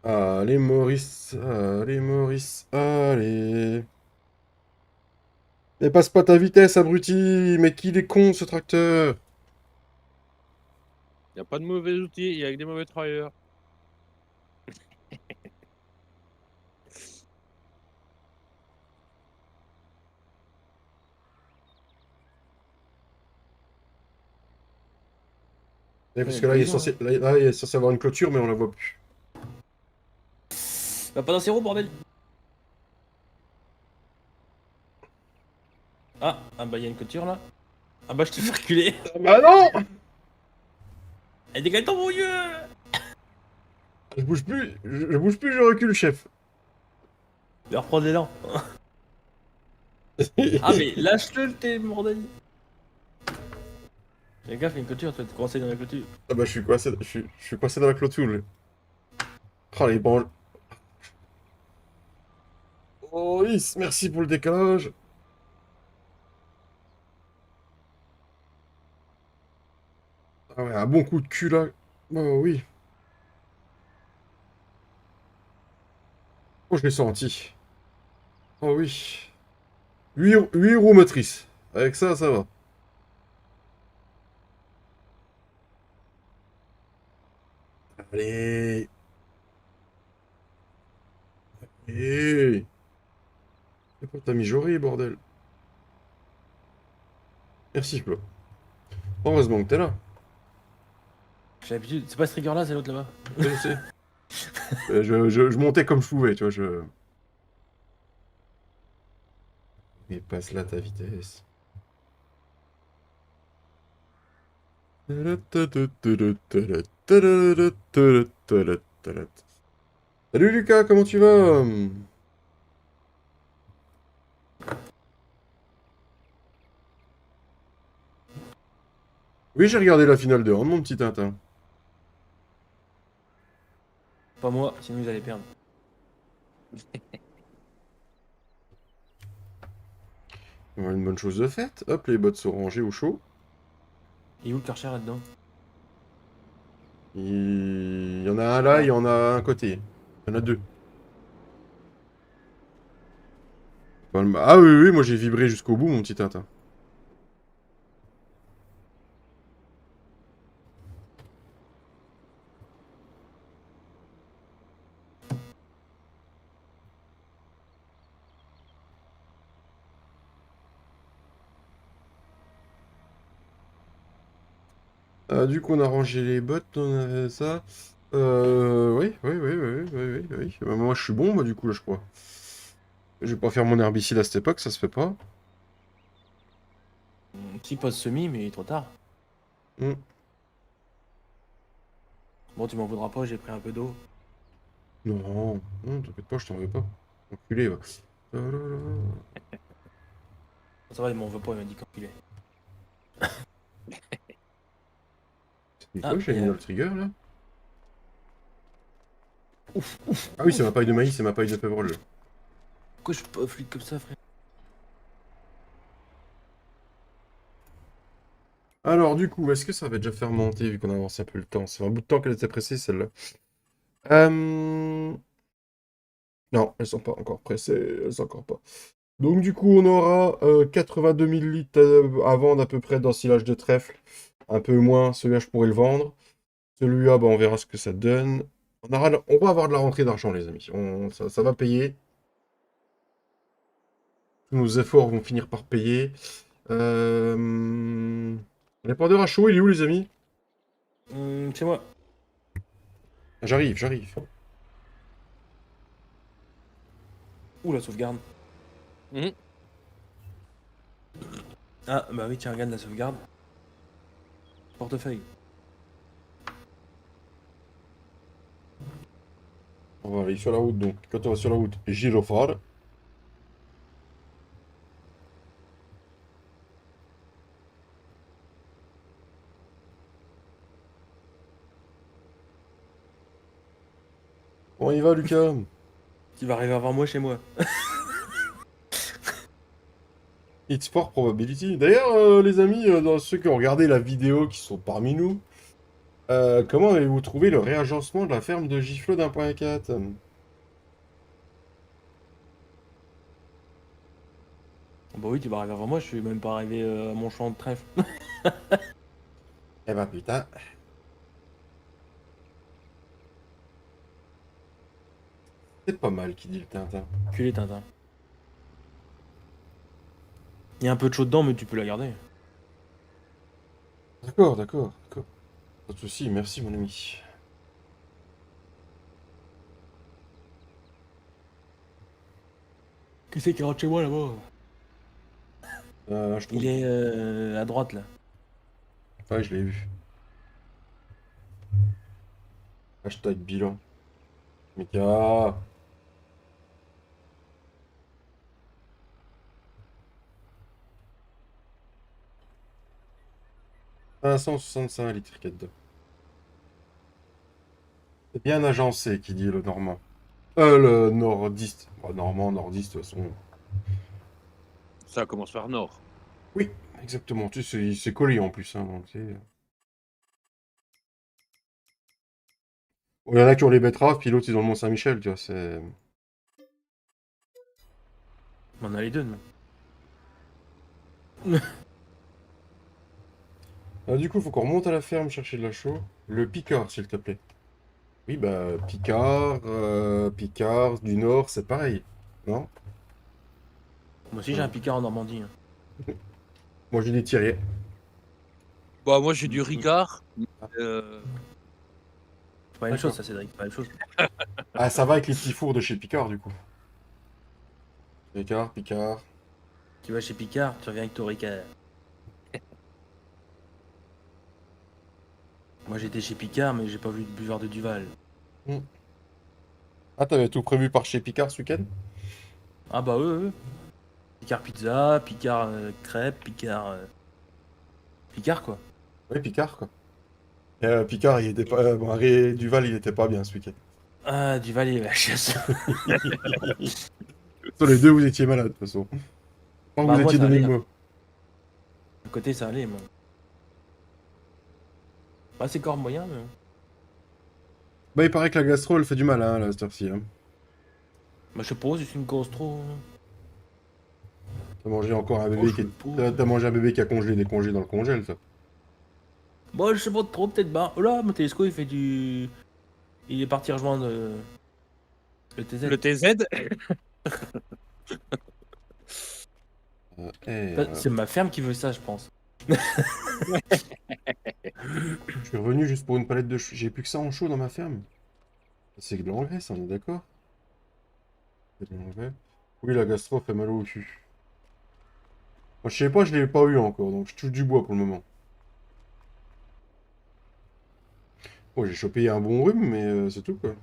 Allez, Maurice. Allez, Maurice. Allez. Dépasse pas ta vitesse, abruti. Mais qu'il est con, ce tracteur. Il n'y a pas de mauvais outils, il y a que des mauvais travailleurs. Parce Ouais, que là, il est collision, censé, là, il est censé avoir une clôture, mais on la voit plus. Va pas dans ces roues, bordel. Ah bah il y a une clôture là. Ah bah je te fais reculer. Ah bah non! Et dégage ton bon Dieu. Je bouge plus, je bouge plus, je recule, chef. Il va reprendre l'élan. Ah mais lâche-le le thé, bordel. Fais gaffe, il y a une clôture, tu vas te coincer dans la clôture. Ah bah je suis coincé dans la clôture. Oh les branles. Oh yes, merci pour le décalage. Ah ouais, un bon coup de cul là. Oh oui. Oh je l'ai senti. Oh oui. 8 roues motrices. Avec ça, ça va. Allez. Hé. C'est pas t'as mijauré, bordel. Merci, Flo. Heureusement que t'es là. J'ai l'habitude, c'est pas ce trigger là, c'est l'autre là-bas. Je sais. Je montais comme je pouvais, tu vois, Mais passe là ta vitesse. Salut Lucas, comment tu vas? Oui, j'ai regardé la finale de hand, mon petit Tintin. Pas moi, sinon ils allaient perdre. On a une bonne chose de faite. Hop, les bottes sont rangées au chaud. Et où le Karcher là-dedans? Il y en a un là, il y en a un à côté. Il y en a deux. Ah oui, oui, moi j'ai vibré jusqu'au bout, mon petit Tintin. Du coup, on a rangé les bottes, on a ça. Oui, oui, oui, oui, oui, oui, oui. Moi, je suis bon, moi, du coup, là, je crois. Je vais pas faire mon herbicide à cette époque, ça se fait pas. Si, pose semi, mais trop tard. Hmm. Bon, tu m'en voudras pas, j'ai pris un peu d'eau. Non, non, t'inquiète pas, je t'en veux pas. Enculé, va. Oh là là. Ça va, il m'en veut pas, il m'a dit qu'il est. C'est Ah, quoi que j'ai il y mis a... dans le trigger, là? Ah oui, c'est ma paille de maïs, c'est ma paille de pébrole. Pourquoi je suis pas fluide comme ça, frère? Alors, du coup, est-ce que ça va déjà fermenter, vu qu'on a avancé un peu le temps? C'est un bout de temps qu'elle était pressée, celle-là. Euh... Non, elles sont pas encore pressées, elles sont encore pas. Donc du coup, on aura 82 millilitres à vendre à peu près d'ensilage de trèfle. Un peu moins, celui-là, je pourrais le vendre. Celui-là, bah, on verra ce que ça donne. On va avoir de la rentrée d'argent, les amis. Ça va payer. Tous nos efforts vont finir par payer. L'épandeur à chaud, il est où, les amis? C'est moi. J'arrive, j'arrive. Ouh, la sauvegarde. Mhm. Ah, bah oui, tiens, regarde la sauvegarde. Portefeuille. On va aller sur la route, donc. Quand on va sur la route, gyrophare. On y va, Lucas? Tu vas arriver avant moi chez moi. It's Sport Probability. D'ailleurs, les amis, dans ceux qui ont regardé la vidéo, qui sont parmi nous, comment avez-vous trouvé le réagencement de la ferme de Giflo d'1.4? Bah oui, tu vas arriver avant moi, je suis même pas arrivé à mon champ de trèfle. Eh ben putain. C'est pas mal qui dit le Tintin. Culé Tintin. Il y a un peu de chaud dedans, mais tu peux la garder. D'accord, d'accord, d'accord. Pas de soucis, merci mon ami. Qui c'est qui rentre chez moi là-bas? Je trouve... Il est à droite là. Ouais, je l'ai vu. Hashtag bilan. Mika. 565 litres qu'il y a dedans. C'est bien agencé, qui dit le normand. Le nordiste. Bon, normand, nordiste, de toute façon. Ça commence par Nord. Oui, exactement. Tu sais, c'est collé en plus. Hein, donc bon, il y en a qui ont les betteraves, puis l'autre, ils ont le Mont-Saint-Michel, tu vois. C'est... On a les deux, nous. Ah, du coup, faut qu'on remonte à la ferme chercher de la chaux. Le Picard, s'il te plaît. Oui, bah, Picard, Picard du Nord, c'est pareil. Non? Moi aussi j'ai un Picard en Normandie. Moi, j'ai des Thierry. Bah, moi, j'ai du Ricard. Ah, C'est pas la même chose, d'accord. ça, Cédric, c'est pas la même chose. Ah, ça va avec les petits fours de chez Picard, du coup. Picard, Picard. Tu vas chez Picard, tu reviens avec ton Ricard. Moi j'étais chez Picard, mais j'ai pas vu de buveur de Duval. Hmm. Ah, t'avais tout prévu par chez Picard ce week-end? Ah bah ouais. Picard pizza, Picard crêpes, Picard. Picard quoi. Oui, Picard, quoi. Et, Picard, il était pas... bon, Duval, il était pas bien ce week-end. Ah, Duval il est la chiasse. Sur les deux, vous étiez malades, de toute façon. Quand Bah vous moi étiez ça donné allait. le Hein. mot. À côté ça allait, moi. Bah c'est corps moyen, mais. Bah, il paraît que la gastro, elle fait du mal, hein, là, cette heure-ci. Hein. Bah je sais pas, c'est une gastro. T'as mangé encore un Oh, bébé je qui... sais pas. T'as mangé un bébé qui a congelé des congés dans le congèle, ça. Bah je sais pas trop, peut-être bah. Oh là, mon télescope il fait du. Il est parti rejoindre le TZ. le TZ. Eh, C'est ma ferme qui veut ça, je pense. je suis revenu juste pour une palette de... J'ai plus que ça en chaud dans ma ferme. C'est de l'engrais, ça, on est d'accord? C'est de l'engrais. Oui, la gastro fait mal au cul. Moi, je sais pas, je l'ai pas eu encore, donc je touche du bois pour le moment. Bon, j'ai chopé un bon rhume, mais c'est tout, quoi.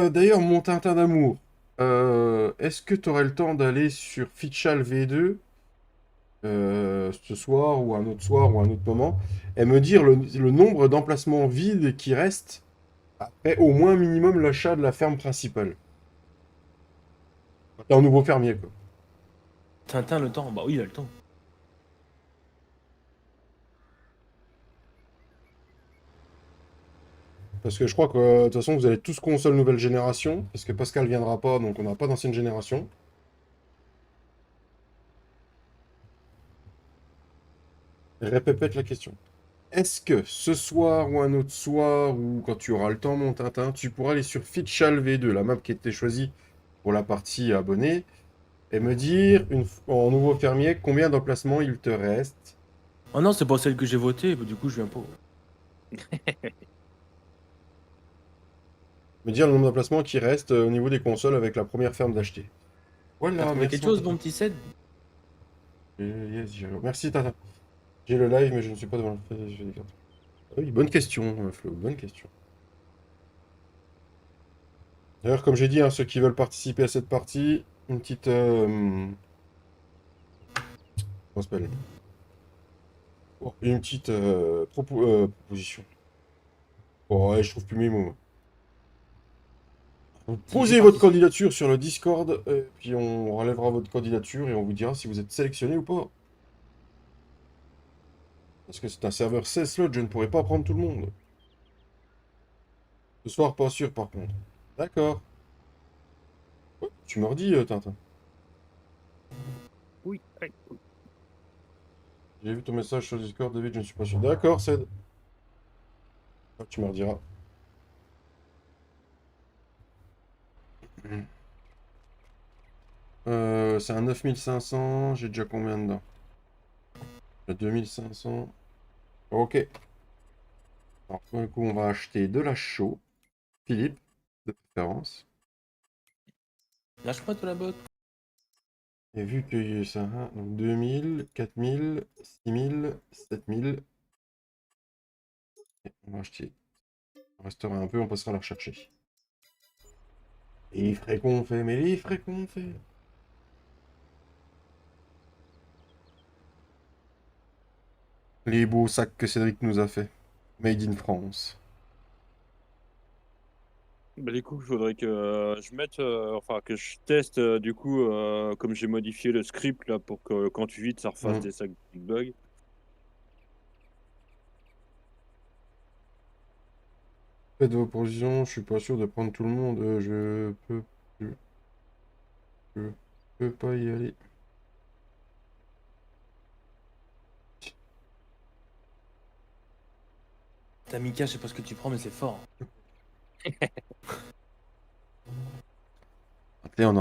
D'ailleurs, mon Tintin d'amour, est-ce que tu aurais le temps d'aller sur Fitchal V2 ce soir ou un autre soir ou un autre moment et me dire le nombre d'emplacements vides qui restent après au moins minimum l'achat de la ferme principale? T'es un nouveau fermier, quoi. Tintin le temps, bah oui il a le temps. Parce que je crois que de toute façon, vous allez tous console nouvelle génération, parce que Pascal viendra pas, donc on n'a pas d'ancienne génération. Répète la question. Est-ce que ce soir ou un autre soir, ou quand tu auras le temps, mon Tintin, tu pourras aller sur Fitchal V2, la map qui a été choisie pour la partie abonnée, et me dire, en nouveau fermier, combien d'emplacements il te reste? Oh non, c'est pas celle que j'ai votée, bah, du coup je viens pas. Me dire le nombre d'emplacements qui restent au niveau des consoles avec la première ferme d'acheter. T'as Voilà, trouvé merci quelque mon chose, Tintin. mon petit Ced? Yes, merci Tintin. J'ai le live, mais je ne suis pas devant le... je fais des cartes. Ah oui, bonne question, Flo, bonne question. D'ailleurs, comme j'ai dit, hein, ceux qui veulent participer à cette partie, une petite... comment ça s'appelle? Oh, une petite proposition. Oh, ouais, je trouve plus mes mots. Vous Si j'ai posez votre participé. candidature sur le Discord, puis on relèvera votre candidature et on vous dira si vous êtes sélectionné ou pas. Parce que c'est un serveur 16 slots, je ne pourrai pas prendre tout le monde. Ce soir, pas sûr par contre. D'accord. Ouais, tu me redis, Tintin. Oui. J'ai vu ton message sur Discord, David, je ne suis pas sûr. D'accord, Ced. Ah, tu me rediras. C'est un 9500. J'ai déjà combien dedans? J'ai 2500. Ok. Alors, du coup, on va acheter de la chaux. Philippe, de préférence. Lâche-moi de la botte. Et vu que ça, donc 2000, 4000, 6000, 7000. On va acheter. On restera un peu, on passera la rechercher. Et les frais qu'on fait, mais les frais qu'on fait. Les beaux sacs que Cédric nous a fait. Made in France. Bah, du coup, il faudrait que je mette, enfin que je teste du coup, comme j'ai modifié le script là pour que quand tu vides, ça refasse Hmm. des sacs Big Bug. Faites vos provisions, je suis pas sûr de prendre tout le monde. Je peux pas y aller. T'as Mika, je sais pas ce que tu prends, mais c'est fort. Après, dans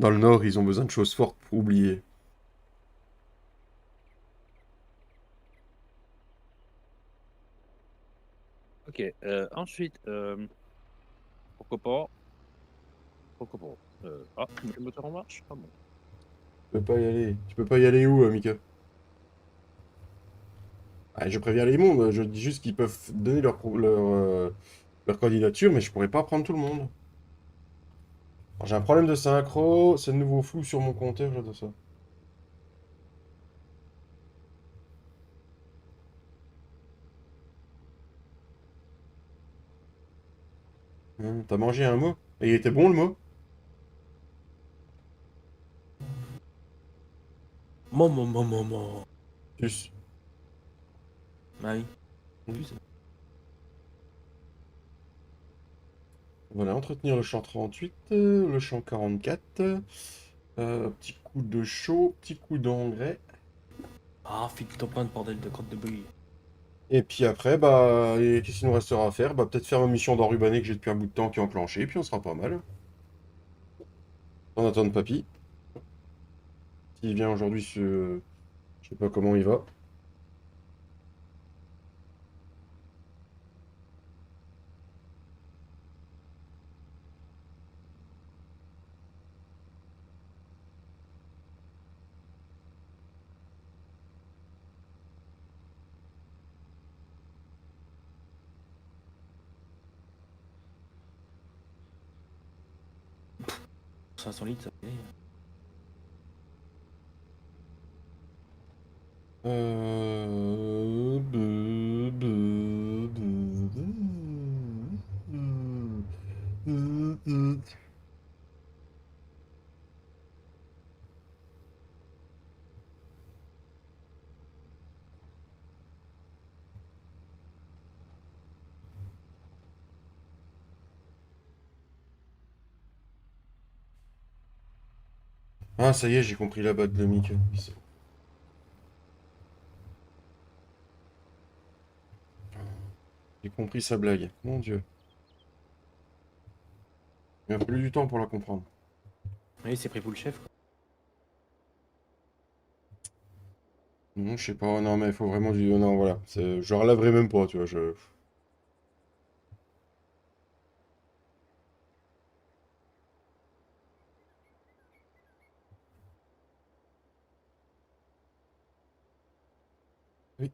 le Nord, ils ont besoin de choses fortes pour oublier. Ok. Ensuite, pourquoi pas? Pourquoi pas? Ah, le moteur en marche? Ah bon. Tu peux pas y aller. Tu peux pas y aller où, Mika? Ah, je préviens les mondes, je dis juste qu'ils peuvent donner leur candidature, mais je pourrais pas prendre tout le monde. Alors, j'ai un problème de synchro, c'est de nouveau flou sur mon compteur, j'adore ça. T'as mangé un mot? Et il était bon le mot? Maman. Plus. Bah oui. Hmm. Plus. Voilà, entretenir le champ 38, le champ 44. Petit coup de chaud, petit coup d'engrais. Ah, file ton pain de bordel de crotte de bouille. Et puis après, bah, et qu'est-ce qu'il nous restera à faire? Bah, peut-être faire ma mission d'enrubanné que j'ai depuis un bout de temps qui est enclenchée, et puis on sera pas mal. On attend de papy. S'il vient aujourd'hui, je sais pas comment il va. Ça, 100 litres, ça fait. Ah, ça y est, j'ai compris la bague de Mickey. J'ai compris sa blague. Mon Dieu. Il m'a fallu du temps pour la comprendre. Oui, c'est pris pour le chef, quoi. Non, je sais pas. Non, mais il faut vraiment du. Non, voilà. Je relèverai même pas, tu vois. Oui.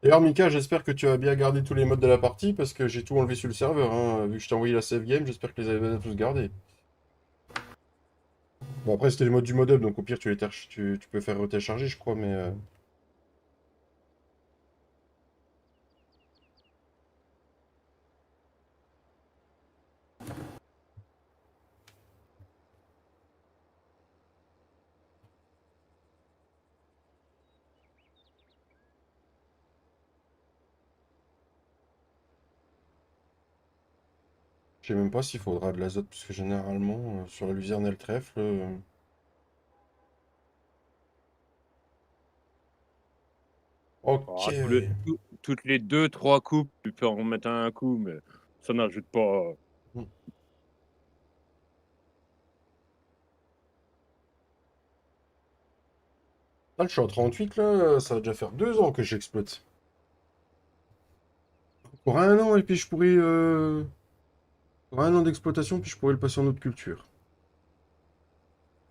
D'ailleurs, Mika, j'espère que tu as bien gardé tous les modes de la partie parce que j'ai tout enlevé sur le serveur. Hein. Vu que je t'ai envoyé la save game, j'espère que les avez bien tous gardés. Bon, après, c'était les modes du modem, donc au pire, tu peux faire télécharger, je crois, mais. Je sais même pas s'il faudra de l'azote, parce que généralement, sur la luzerne et le trèfle. Ok. Ah, toutes les 2-3 coupes, tu peux en mettre un coup, mais ça n'ajoute pas. Mm. Ah, je suis en 38 là, ça va déjà faire 2 ans que j'exploite. Pour un an, et puis je pourrais. Pour un an d'exploitation, puis je pourrais le passer en autre culture.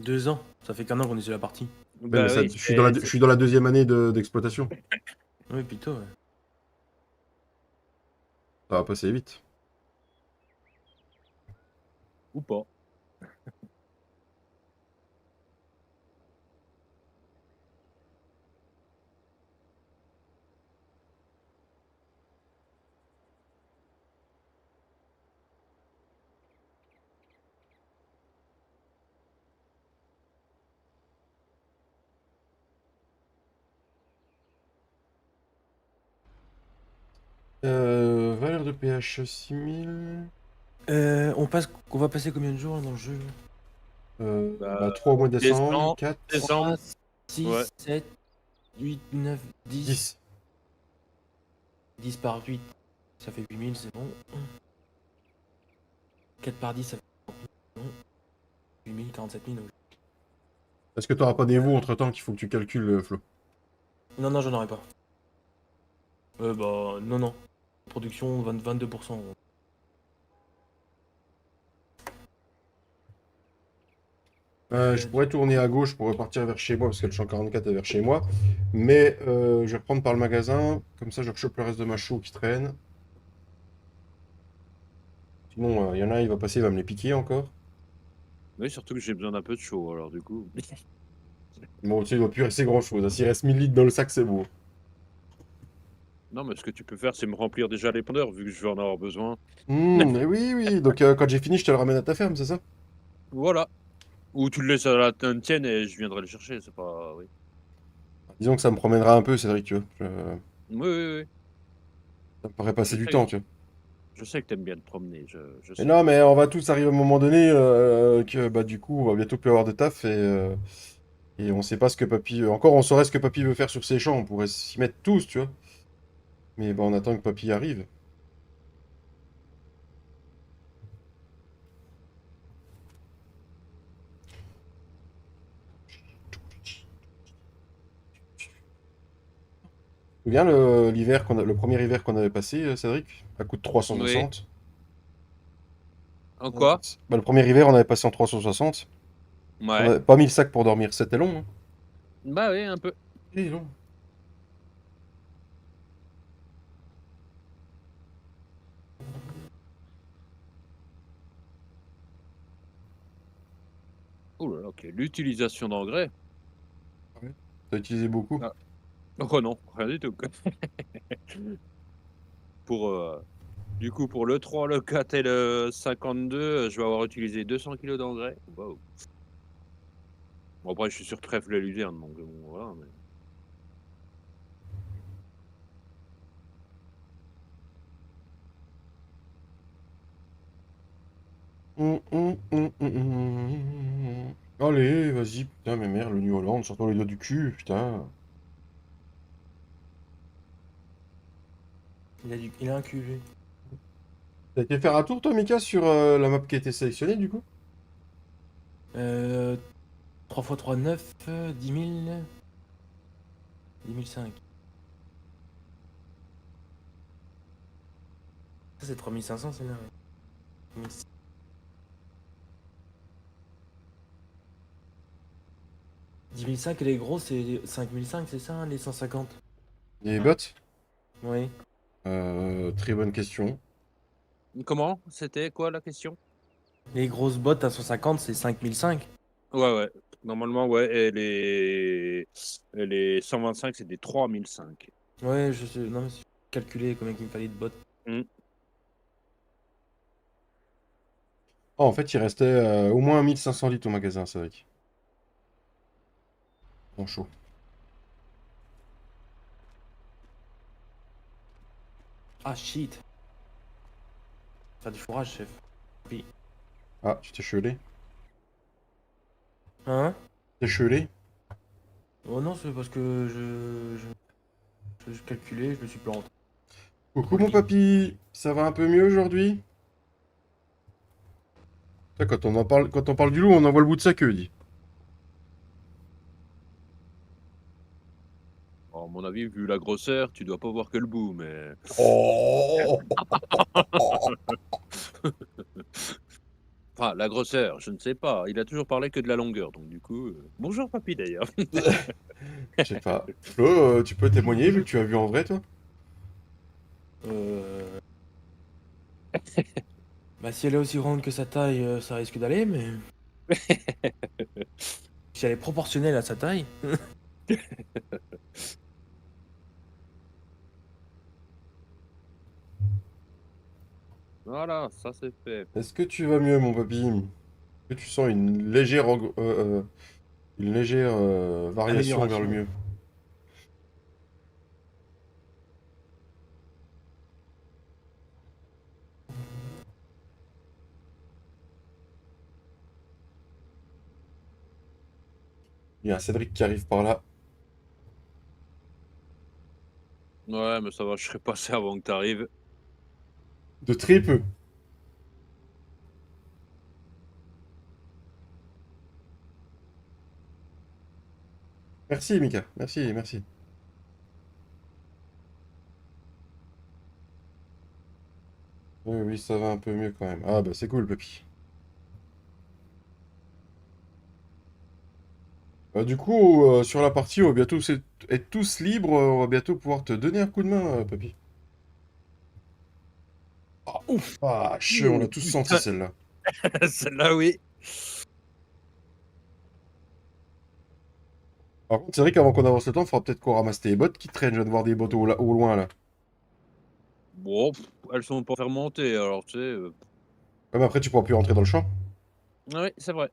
2 ans, ça fait qu'un an qu'on est sur la partie. Ouais, mais Bah ça, oui, je suis dans la deuxième année d'exploitation. Oui, plutôt, ouais. Ça va passer vite. ou pas. Valeur de pH 6000. On va passer combien de jours là, dans le jeu Bah, 3 au mois de décembre, décembre, 4, décembre, 3, 6, ouais. 7, 8, 9, 10. 10. 10 par 8, ça fait 8000, c'est bon. 4 par 10, ça fait 8000, 47 000. Est-ce que tu n'auras pas des veaux entre-temps qu'il faut que tu calcules, Flo? Non, non, j'en aurais pas. Bah, non, non. Production 22%. Je pourrais tourner à gauche pour repartir vers chez moi, parce que le champ 44 est vers chez moi. Mais je vais reprendre par le magasin. Comme ça, je rechoppe le reste de ma chaux qui traîne. Sinon, il y en a un, il va passer, il va me les piquer encore. Oui, surtout que j'ai besoin d'un peu de chaud, alors du coup. Bon, tu sais, il ne doit plus rester grand-chose, hein. S'il reste 1000 litres dans le sac, c'est beau. Non, mais ce que tu peux faire, c'est me remplir déjà l'épandeur, vu que je vais en avoir besoin. Eh oui, oui. Donc, quand j'ai fini, je te le ramène à ta ferme, c'est ça? Voilà. Ou tu le laisses à la tienne et je viendrai le chercher, c'est pas. Oui. Disons que ça me promènera un peu, Cédric, tu vois. Oui, oui, oui. Ça me paraît passer Je du sais, temps, tu vois. je sais que t'aimes bien te promener, je Mais sais. non, mais on va tous arriver à un moment donné que bah du coup on va bientôt plus avoir de taf et on sait pas ce que papy encore on saurait ce que papy veut faire sur ses champs, on pourrait s'y mettre tous, tu vois. Mais bah on attend que papy arrive. Tu te souviens le premier hiver qu'on avait passé, Cédric, à coût de Oui. 360. En quoi? Bah, le premier hiver on avait passé en 360. On Ouais. avait pas mis le sac pour dormir, c'était long, hein. Bah oui, un peu. Oui, long. Oh là là, ok. L'utilisation d'engrais. Ouais. T'as utilisé beaucoup. Ah. Oh non, rien du tout. Pour, du coup, pour le 3, le 4 et le 52, je vais avoir utilisé 200 kilos d'engrais. Waouh. Bon, après, je suis sur trèfle et luzerne, donc bon, voilà. Mais... Allez, vas-y, putain, mais merde, le New Holland, sors-toi les doigts du cul, putain. Il a un QG. T'as été faire un tour, toi, Mika, sur la map qui a été sélectionnée, du coup? 3 x 3, 9, 10 000. 10 500. Ça, c'est 3500, c'est là, ouais. 10 500 et les gros, c'est 5005, c'est ça, hein, les 150? Les bots? Oui. Très bonne question. Comment? C'était quoi la question? Les grosses bottes à 150, c'est 5005. Ouais, ouais. Normalement, ouais. Et les 125, c'est des 3005. Ouais, je sais. Non, mais j'ai calculé combien il me fallait de bottes. Hmm. Ah, en fait, il restait au moins 1500 litres au magasin, c'est vrai. En chaud. Ah, shit. Faire du fourrage, chef. Ah, tu t'es chelé. Hein? T'es chelé? Oh non, c'est parce que je calculais, je me suis planté. Coucou mon papy, ça va un peu mieux aujourd'hui? Ça, quand on parle du loup, on en voit le bout de sa queue, dit. À mon avis, vu la grosseur, tu dois pas voir que le bout, mais Oh! enfin, la grosseur, je ne sais pas. Il a toujours parlé que de la longueur, donc du coup, bonjour papy d'ailleurs. Je sais pas. Flo, tu peux témoigner vu que tu as vu en vrai, toi? Euh... Bah si elle est aussi grande que sa taille, ça risque d'aller, mais si elle est proportionnelle à sa taille. Voilà, ça c'est fait. Est-ce que tu vas mieux, mon papy? Est-ce que tu sens une légère variation vers le Amélioration. mieux? Il y a Cédric qui arrive par là. Ouais, mais ça va, je serai passé avant que tu arrives. De très peu. Merci, Mika. Merci, merci. Oui, oui, ça va un peu mieux quand même. Ah, bah c'est cool, papy. Du coup, sur la partie, on va bientôt être tous libres. On va bientôt pouvoir te donner un coup de main, papy. Ah, Ouf! vache, on l'a Oh tous senti putain, celle-là. celle-là oui. Par contre, c'est vrai qu'avant qu'on avance le temps, il faudra peut-être qu'on ramasse tes bottes qui traînent. Je viens de voir des bottes au loin là. Bon, elles sont pas fermentées, alors tu sais, Ouais, mais après, tu pourras plus rentrer dans le champ. ouais, c'est vrai.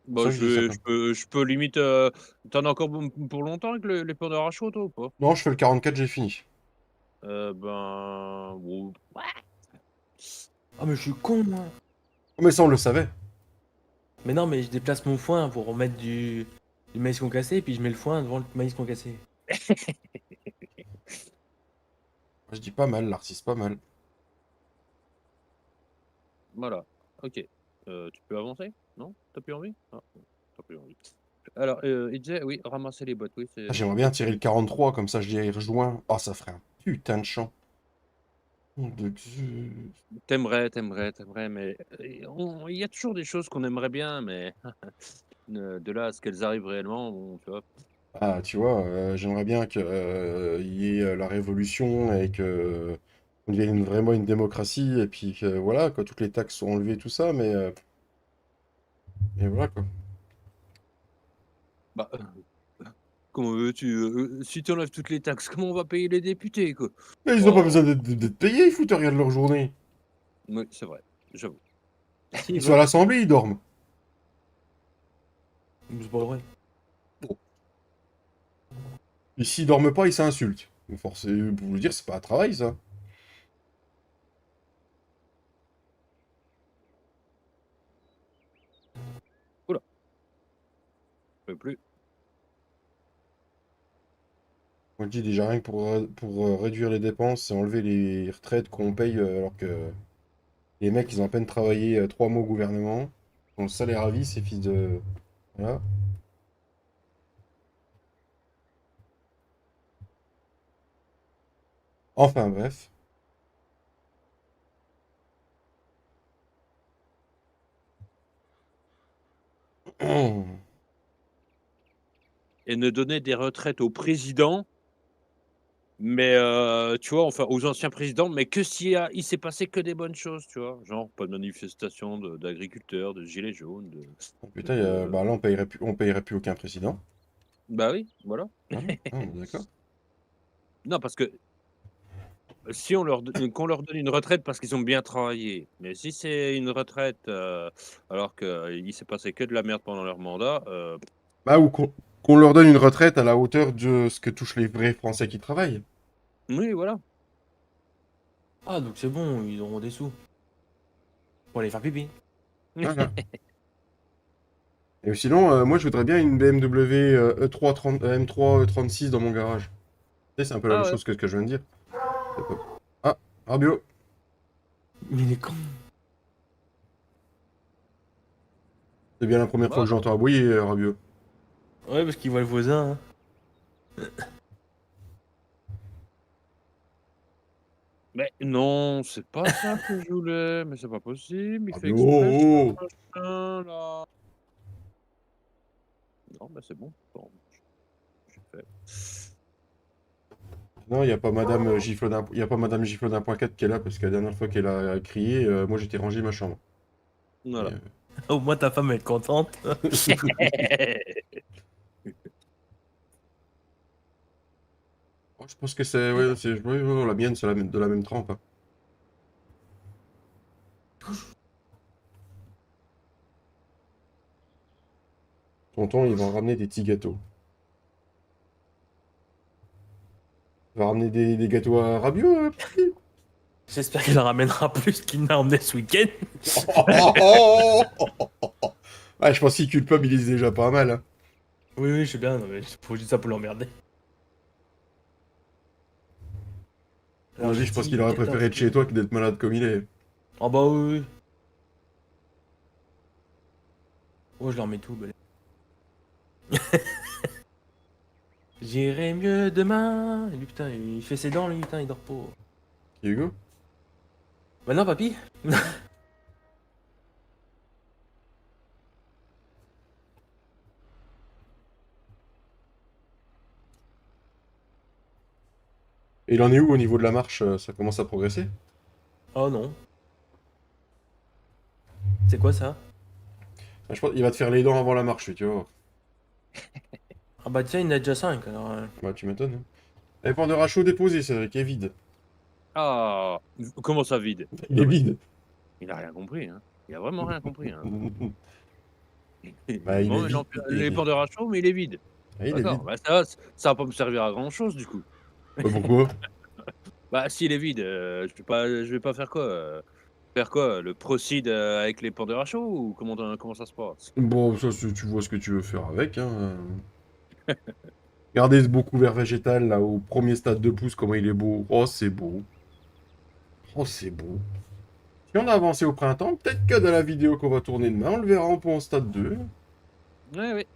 C'est Bah, ça que je dis ça je quand je même. peux je peux limite, tu as encore pour longtemps avec les pendeurs à chaud toi ou pas? Non, je fais le 44, j'ai fini. Ben, ou ouais. Ah mais je suis con moi! Mais ça, on le savait. Mais non, mais je déplace mon foin pour remettre du maïs concassé, et puis je mets le foin devant le maïs concassé. Je dis pas mal, l'artiste, pas mal. Voilà, OK. Tu peux avancer? Non? Tu as plus envie? Ah, tu as plus envie. Alors, il disait oui, ramasser les bottes, oui, Ah, c'est j'aimerais bien tirer le 43, comme ça je les rejoins. Oh, ça ferait un putain de champ. Nom de Dieu. tu aimerais, mais on il y a toujours des choses qu'on aimerait bien, mais de là à ce qu'elles arrivent réellement, bon, tu vois? Ah, tu vois, j'aimerais bien que, il y ait la révolution et que on devienne vraiment une démocratie et puis que, voilà, quoi, toutes les taxes sont enlevées, tout ça, mais voilà, quoi. Bah, comment veux-tu, si tu enlèves toutes les taxes, comment on va payer les députés, quoi? Mais ils ont pas besoin Oh! d'être payés, ils foutent rien de leur journée. Oui, c'est vrai, j'avoue. Si, ils Ils sont à votent. l'Assemblée, ils dorment. C'est pas vrai. Bon. Et s'ils dorment pas, ils s'insultent. Donc forcément, pour vous dire, c'est pas un travail, ça. Ouh là, je peux plus. Moi, je dis déjà rien que pour réduire les dépenses et enlever les retraites qu'on paye alors que les mecs, ils ont à peine travaillé 3 mois au gouvernement. Ont le salaire à vie, ces fils de... Voilà. Enfin, bref. Et ne donner des retraites au président, mais tu vois, enfin, aux anciens présidents, mais que s'il y a il s'est passé que des bonnes choses, tu vois? Genre, pas de manifestation d'agriculteurs, de gilets jaunes, Oh, putain, de bah là, on payerait plus aucun président. bah oui, voilà. Voilà. Ah, on est d'accord. Non, parce que si on leur don qu'on leur donne une retraite parce qu'ils ont bien travaillé, mais si c'est une retraite, alors qu'il s'est passé que de la merde pendant leur mandat, Bah, ou qu'on leur donne une retraite à la hauteur de ce que touchent les vrais Français qui travaillent. oui, voilà. Ah, donc c'est bon, ils auront des sous. Pour aller faire pipi. Voilà. Et sinon, moi, je voudrais bien une BMW E3 30, M3 36 dans mon garage. Tu sais, c'est un peu la Ah même ouais. chose que ce que je viens de dire. Ah, Rabio. Mais il est con. C'est bien la première fois Bah, que j'entends aboyer, Rabio. Ouais, parce qu'il voit le voisin. Hein. mais non, c'est pas ça que je voulais. Mais c'est pas possible. Il fait Rabio, exprès, ce oh, oh. machin là. Non, bah c'est bon. Bon, j'ai fait. Non, il n'y a pas Madame Giflodin, il y a pas Madame Giflodin.4 qui est là parce que la dernière fois qu'elle a crié, moi j'étais rangé ma chambre. Et, Voilà. Au moins ta femme elle est contente. oh, je pense que c'est, ouais, ouais, ouais, la mienne, c'est de la même trempe, hein. Tonton, il va ramener des petits gâteaux. Il va ramener des gâteaux à Rabio, papy. J'espère qu'il en ramènera plus qu'il n'a emmené ce week-end. Ouais, je pense qu'il culpabilise déjà pas mal, hein. Oui, oui, je sais bien, non, mais faut juste ça pour l'emmerder. À mon Alors avis, j'ai je pense dit qu'il aurait 14 préféré être chez toi que d'être malade comme il est. Oh bah oui, oui. Oh, je leur mets tout, bah. J'irai mieux demain. Et lui, putain, il fait ses dents, lui, putain, il dort pas. Hugo? Bah non, papy. Et il en est où au niveau de la marche? Ça commence à progresser? Oh non. C'est quoi ça? Ah, je pense qu'il va te faire les dents avant la marche, tu vois. Ah bah tiens, il en a déjà 5 alors. Bah, tu m'étonnes, hein. Et de rachot déposé, Cédric, est vide. Ah, comment ça vide? Il Non est mais vide. il a rien compris, hein. Il a vraiment rien compris, hein. Bah, il est Bon, vide. les pendeurs à chaud, mais il est vide. Ah, il est vide. D'accord, bah ça va pas me servir à grand chose du coup. Bah, pourquoi? Bah s'il est vide, je vais pas faire quoi? Le procide, avec les pendeurs à chaud ou comment ça se passe? Bon, ça, tu vois ce que tu veux faire avec, hein. Regardez ce beau couvert végétal, là, au premier stade de pouce, comment il est beau. Oh, c'est beau. Oh, c'est beau. Si on a avancé au printemps, peut-être que dans la vidéo qu'on va tourner demain, on le verra en stade 2. Ouais, oui.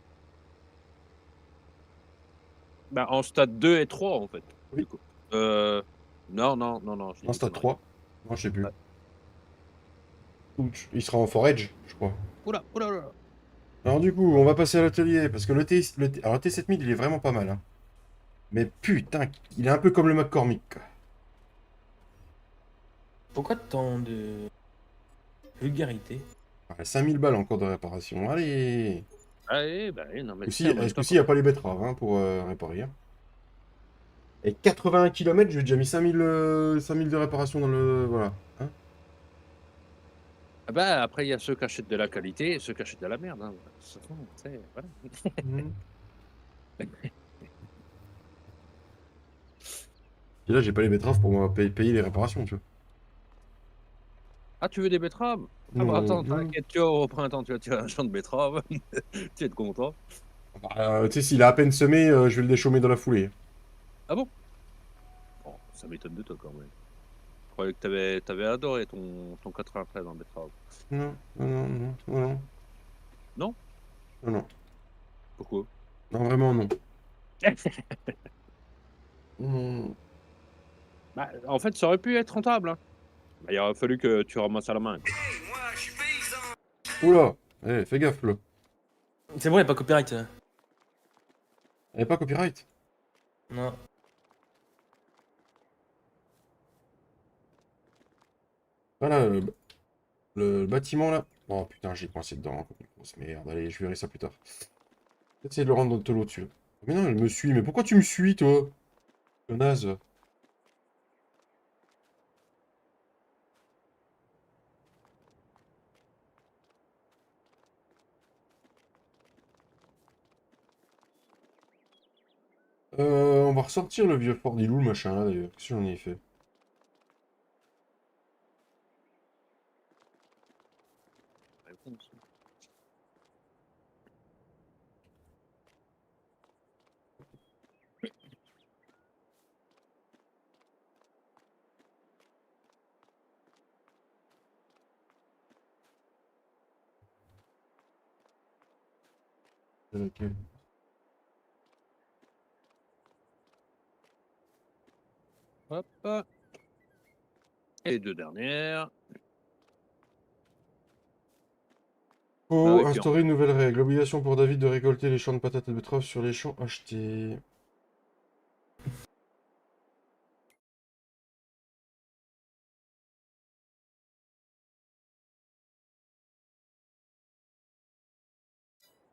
Bah, en stade 2 et 3 en fait, Oui, du coup. Heu, non, non, non, non, je dis en des stade conneries. 3. Moi, je sais plus. Ouais. Ouch. Il sera en forage, je crois. Ouh là, ouh là là! Alors du coup, on va passer à l'atelier, parce que alors, le T7000, il est vraiment pas mal, hein. Mais putain, il est un peu comme le McCormick, quoi. Pourquoi tant de vulgarité? Ouais, 5000 balles encore de réparation. Allez. Ah oui, bah oui, non mais tu Aussi, sais en même est-ce que temps s'il n'y a pas les betteraves, hein, pour réparer, hein. Et 81 km, j'ai déjà mis 5000 de réparation dans le... Voilà. Hein. ah bah, après il y a ceux qui achètent de la qualité et ceux qui achètent de la merde, hein. De toute façon, tu sais, voilà. Mhm. Et là, j'ai pas les betteraves pour moi payer les réparations, tu vois. Ah, tu veux des betteraves? Ah bah Non, attends, non. t'inquiète, tu vois, au printemps, tu vas tirer un champ de betteraves, tu vas être content. Bah, tu sais, s'il a à peine semé, je vais le déchaumer dans la foulée. Ah bon? Oh, ça m'étonne de toi quand même. Je croyais que tu avais adoré ton 93 en betterave. Non, non, non, non, non, non, Non? non, non. Pourquoi? Non, vraiment, non. Non. Bah, en fait, ça aurait pu être rentable, hein. Bah, il aurait fallu que tu ramasses à la main, quoi. Oula, eh, fais gaffe, là. C'est bon, y a pas copyright. Elle est pas copyright. Non. Voilà, le bâtiment, là. Oh, putain, j'ai coincé dedans, comme une grosse merde. Allez, je verrai ça plus tard. Essayer de le rendre de l'eau dessus. Mais non, elle me suit. Mais pourquoi tu me suis, toi? Le naze. On va ressortir le vieux Ford Ilou, le machin, là, d'ailleurs. Qu'est-ce que j'en ai fait? Ok. Hop. Et les deux dernières. Ah Faut oui, puis en instaurer une nouvelle règle. Obligation pour David de récolter les champs de patates et de betteraves sur les champs achetés.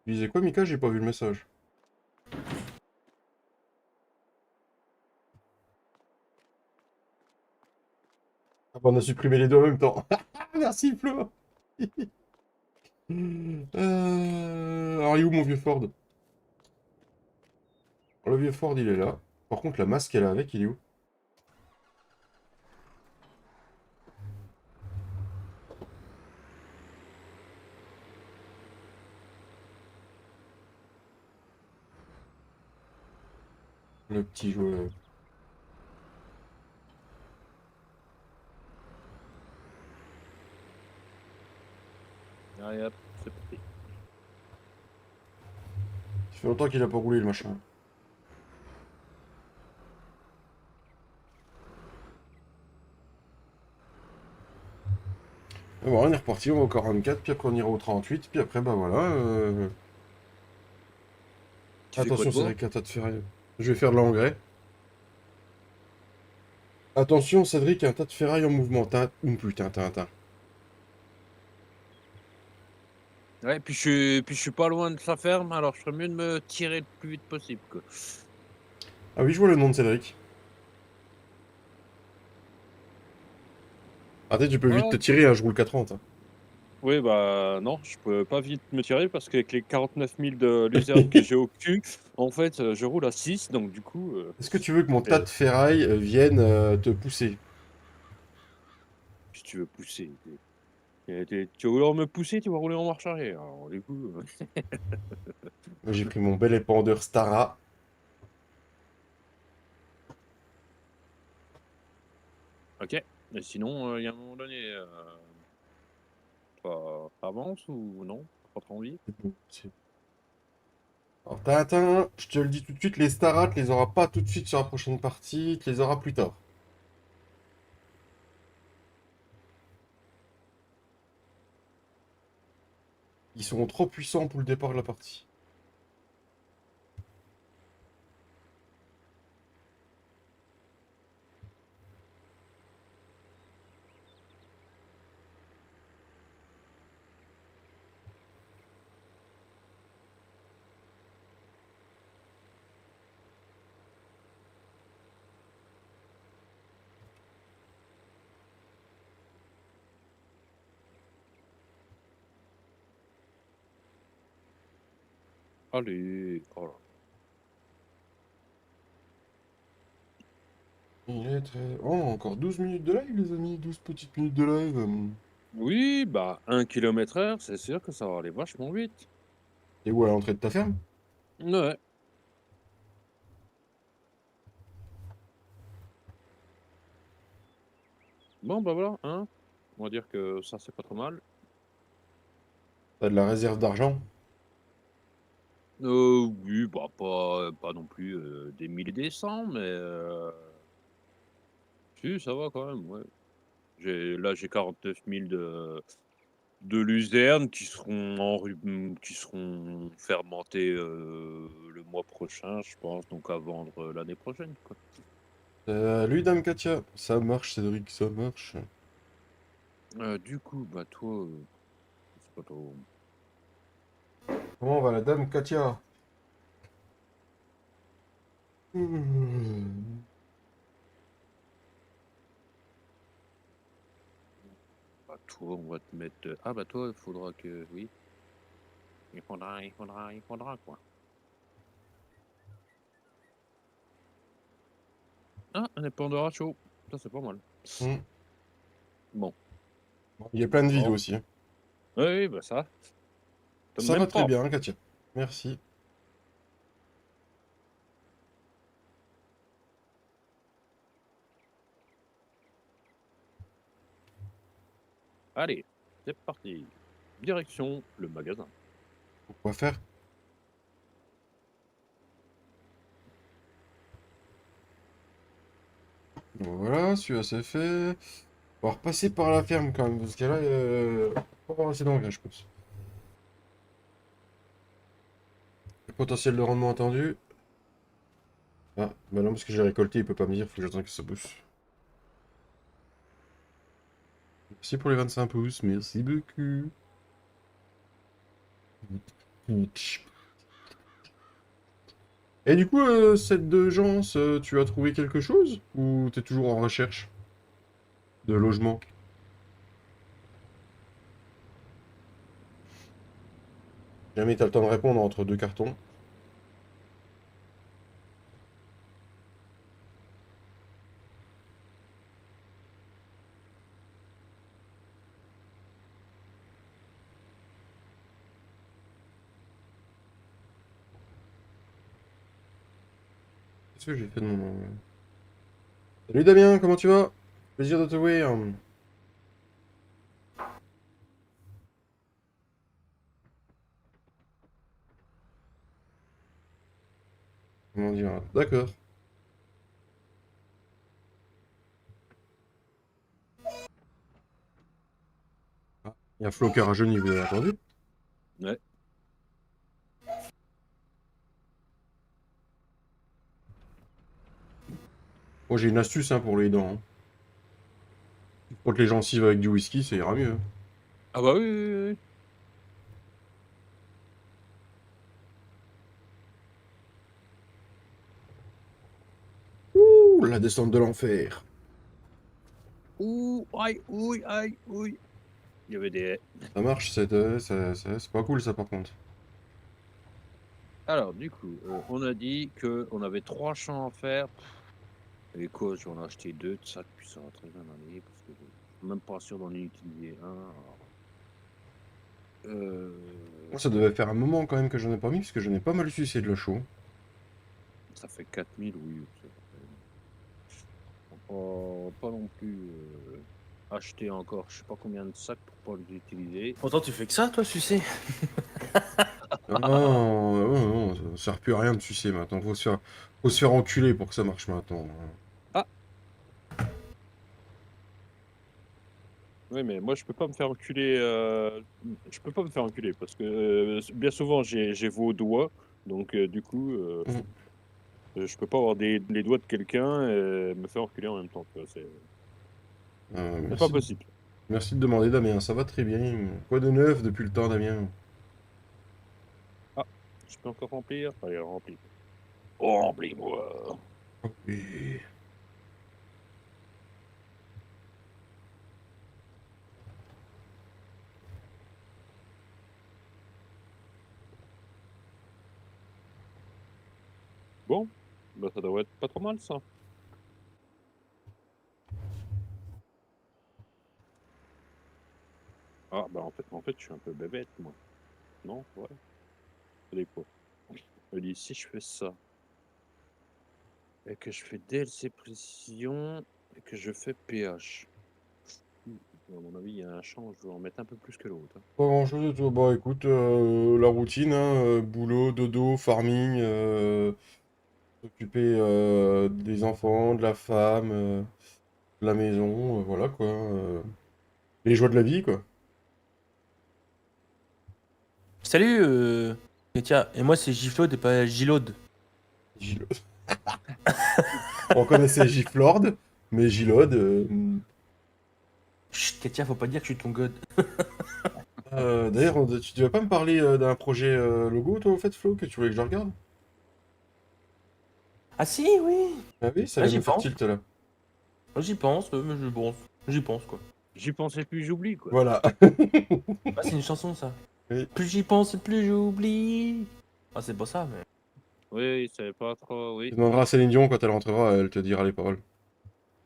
Tu disais quoi, Mika? J'ai pas vu le message. Ah bah, on a supprimé les deux en même temps. Merci, Flo. Alors, il est où mon vieux Ford? Le vieux Ford, il est là. Par contre, la masque qu'elle a avec, il est où? Le petit joueur. Allez hop, c'est parti. Ça fait longtemps qu'il a pas roulé, le machin. Et bon, on est reparti, on va au 44, puis après on ira au 38, puis après, bah voilà. Tu fais quoi Attention, de beau? Cédric, un tas de ferraille. Je vais faire de l'engrais. Attention, Cédric, un tas de ferraille en mouvement. Putain, tintin. Ouais, puis je suis pas loin de sa ferme, alors je ferais mieux de me tirer le plus vite possible, quoi. Ah oui, je vois le nom de Cédric. Ah, tu peux vite Voilà. te tirer, hein, je roule 430. Hein. Oui, bah non, je peux pas vite me tirer parce qu'avec les 49 000 de luzerne que j'ai au cul, en fait, je roule à 6, donc du coup, Est-ce que tu veux que mon tas et de ferraille vienne te pousser? si tu veux pousser, tu vas vouloir me pousser, tu vas rouler en marche arrière. Alors, du coup, Moi, j'ai pris mon bel épandeur Stara. ok. Et sinon, il y a un moment donné, ça avance ou non? Pas trop envie? C'est bon, alors, Tintin, je te le dis tout de suite, les Staras, tu les auras pas tout de suite sur la prochaine partie, tu les auras plus tard. Ils seront trop puissants pour le départ de la partie. Allez, oh là. Il est très... Oh, encore 12 minutes de live, les amis. 12 petites minutes de live. Oui, bah 1 km/h, c'est sûr que ça va aller vachement vite. T'es où à l'entrée de ta ferme? Ouais. Bon, bah voilà, hein. On va dire que ça, c'est pas trop mal. T'as de la réserve d'argent? Oui, bah pas non plus des milliers des cents, mais si, ça va quand même, ouais. Là, j'ai 49 000 de luzerne qui seront fermentés le mois prochain, je pense, donc à vendre l'année prochaine, quoi. Salut, Dame Katia. Ça marche, Cédric, ça marche. Du coup, bah toi, c'est pas trop. Comment va la Dame Katia? Hmm. Bah toi, on va te mettre. Ah bah toi, il faudra que. Oui, il faudra quoi. Ah, un épandeur à chaud. Ça, c'est pas mal. Hmm. Bon. Il y a plein de vides Bon. aussi. Hein. Oui, oui, bah ça. T'as Ça va même très pas. bien, Katia. Merci. Allez, c'est parti. Direction le magasin. Quoi faire? Voilà, celui-là c'est fait. On va repasser par la ferme quand même, parce que là, on va pas passer d'engrais, je pense. Le potentiel de rendement attendu. Ah, bah non, parce que j'ai récolté, il peut pas me dire, faut que j'attende que ça pousse. Merci pour les 25 pouces, merci beaucoup. Et du coup, cette de gens, tu as trouvé quelque chose? Ou t'es toujours en recherche de logement? Jamais t'as le temps de répondre entre deux cartons. Qu'est-ce que j'ai fait de mon... Salut Damien, comment tu vas? Plaisir de te voir. Comment dire? D'accord. Ah, il y a Flo qui a rajeuni, vous avez entendu? Ouais. Moi j'ai une astuce hein, pour les dents. Hein. Quand les gencives avec du whisky, ça ira mieux. Hein. Ah bah oui, oui, oui, oui. Ouh, la descente de l'enfer. Ouh, aïe, ouille, aïe, ouille. Il y avait des haies. Ça marche, c'est pas cool ça par contre. Alors, du coup, on a dit qu'on avait 3 champs à faire. Et quoi, j'en ai acheté 2 de sacs, puis ça va très bien aller, parce que je suis même pas sûr d'en utiliser un. Alors, Moi ça devait faire un moment quand même que j'en ai pas mis, parce que j'en ai pas mal sucé de la chaux. ça fait 4000, oui. Pas non plus acheter encore je sais pas combien de sacs pour pas les utiliser. Pourtant, tu fais que ça, toi, sucer. Non, non, non, ça sert plus à rien de sucer maintenant. Faut se faire enculer pour que ça marche maintenant. Ah! Oui, mais moi je peux pas me faire enculer, je peux pas me faire enculer parce que, bien souvent j'ai vos doigts, donc du coup, Mm. je peux pas avoir les doigts de quelqu'un et me faire enculer en même temps, tu vois? C'est pas Merci, possible. merci de demander Damien, ça va très bien. Quoi de neuf depuis le temps Damien? Ah! Je peux encore remplir? Allez, remplis. Remplis-moi! Oui. Bon, bah, ça devrait être pas trop mal ça. Ah, bah, en fait, je suis un peu bébête moi. Non? Ouais? Ça dépend. Je me dis si je fais ça et que je fais DLC précision et que je fais PH. À mon avis, il y a un champ, je dois en mettre un peu plus que l'autre. Hein. Pas grand chose de tout. Bah écoute, la routine, hein, boulot, dodo, farming, s'occuper des enfants, de la femme, de la maison, voilà quoi. Les joies de la vie quoi. Salut, et tiens, et moi, c'est Giflode et pas Gilode. Gilode. On connaissait Giflord, mais Gilode. Chut, Katia, faut pas dire que je suis ton god. D'ailleurs, tu devais pas me parler d'un projet logo, toi, au fait, Flo, que tu voulais que je regarde? Ah si, oui. Ah oui, ça Ah, vient de j'y me faire pense. tilt là. J'y pense, mais je pense. J'y pense, quoi. J'y pensais plus, j'oublie quoi. Voilà. Ah, c'est une chanson, ça. Oui. Plus j'y pense, plus j'oublie. Ah, c'est pas ça, mais... Oui, c'est pas trop, Tu oui. demanderas à Céline Dion quand elle rentrera, elle te dira les paroles.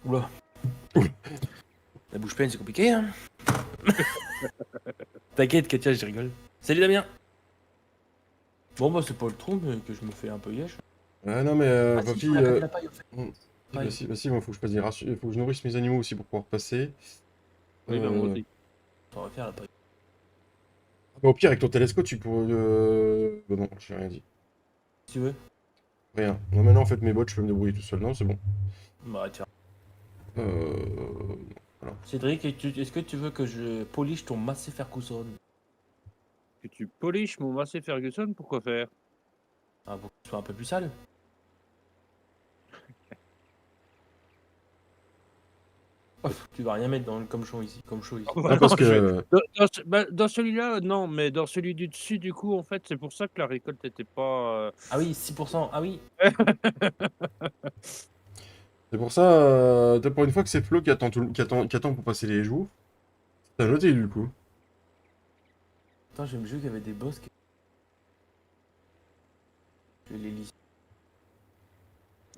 Oula. La bouche pleine, c'est compliqué, hein. T'inquiète, Katia, je rigole. Salut, Damien. Bon, bah, c'est pas le trou, mais que je me fais un peu yesh. Ah non, mais Ah si, papy. faut la paille, la paille, en fait. Bah si, bah si, moi, faut que je passe des faut que je nourrisse mes animaux aussi pour pouvoir passer. Oui, bah moi Euh, aussi. On va faire la paille. bah, au pire, avec ton télescope, tu peux. Bah non, j'ai rien dit. Si tu veux. Rien. Non, maintenant, en fait, mes bottes, je peux me débrouiller tout seul. Non, c'est bon. Bah, tiens. Voilà. Cédric, est-ce que tu veux que je polish ton Massey Ferguson? Que tu polish mon Massey Ferguson, pourquoi faire? Ah, pour que tu sois un peu plus sale. Tu vas rien mettre dans le comme show ici. Ah, parce Je vais- que dans celui-là, non, mais dans celui du dessus, du coup, en fait, c'est pour ça que la récolte n'était pas. Ah oui, 6%. Ah oui. c'est pour ça, pour une fois que c'est Flo qui attend pour passer les jours, t'as noté du coup. Attends, j'ai me jeu qu'il y avait des boss. Je les lis.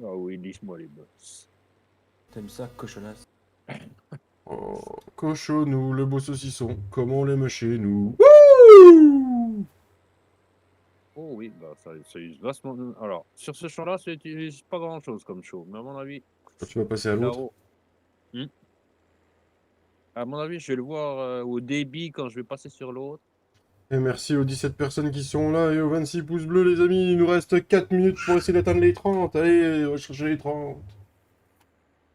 Ah oui, lisse-moi les boss. T'aimes ça, cochonasse? Oh, cochonou, le beau saucisson, comme on l'aime chez nous. Wouh! Oh oui, bah ça use vastement. Alors, sur ce champ-là, ça utilise pas grand-chose comme show, mais à mon avis, Quand tu vas passer à l'autre. là-haut. Hmm. À mon avis, je vais le voir au débit quand je vais passer sur l'autre. Et merci aux 17 personnes qui sont là et aux 26 pouces bleus, les amis. Il nous reste 4 minutes pour essayer d'atteindre les 30. Allez, on va chercher les 30.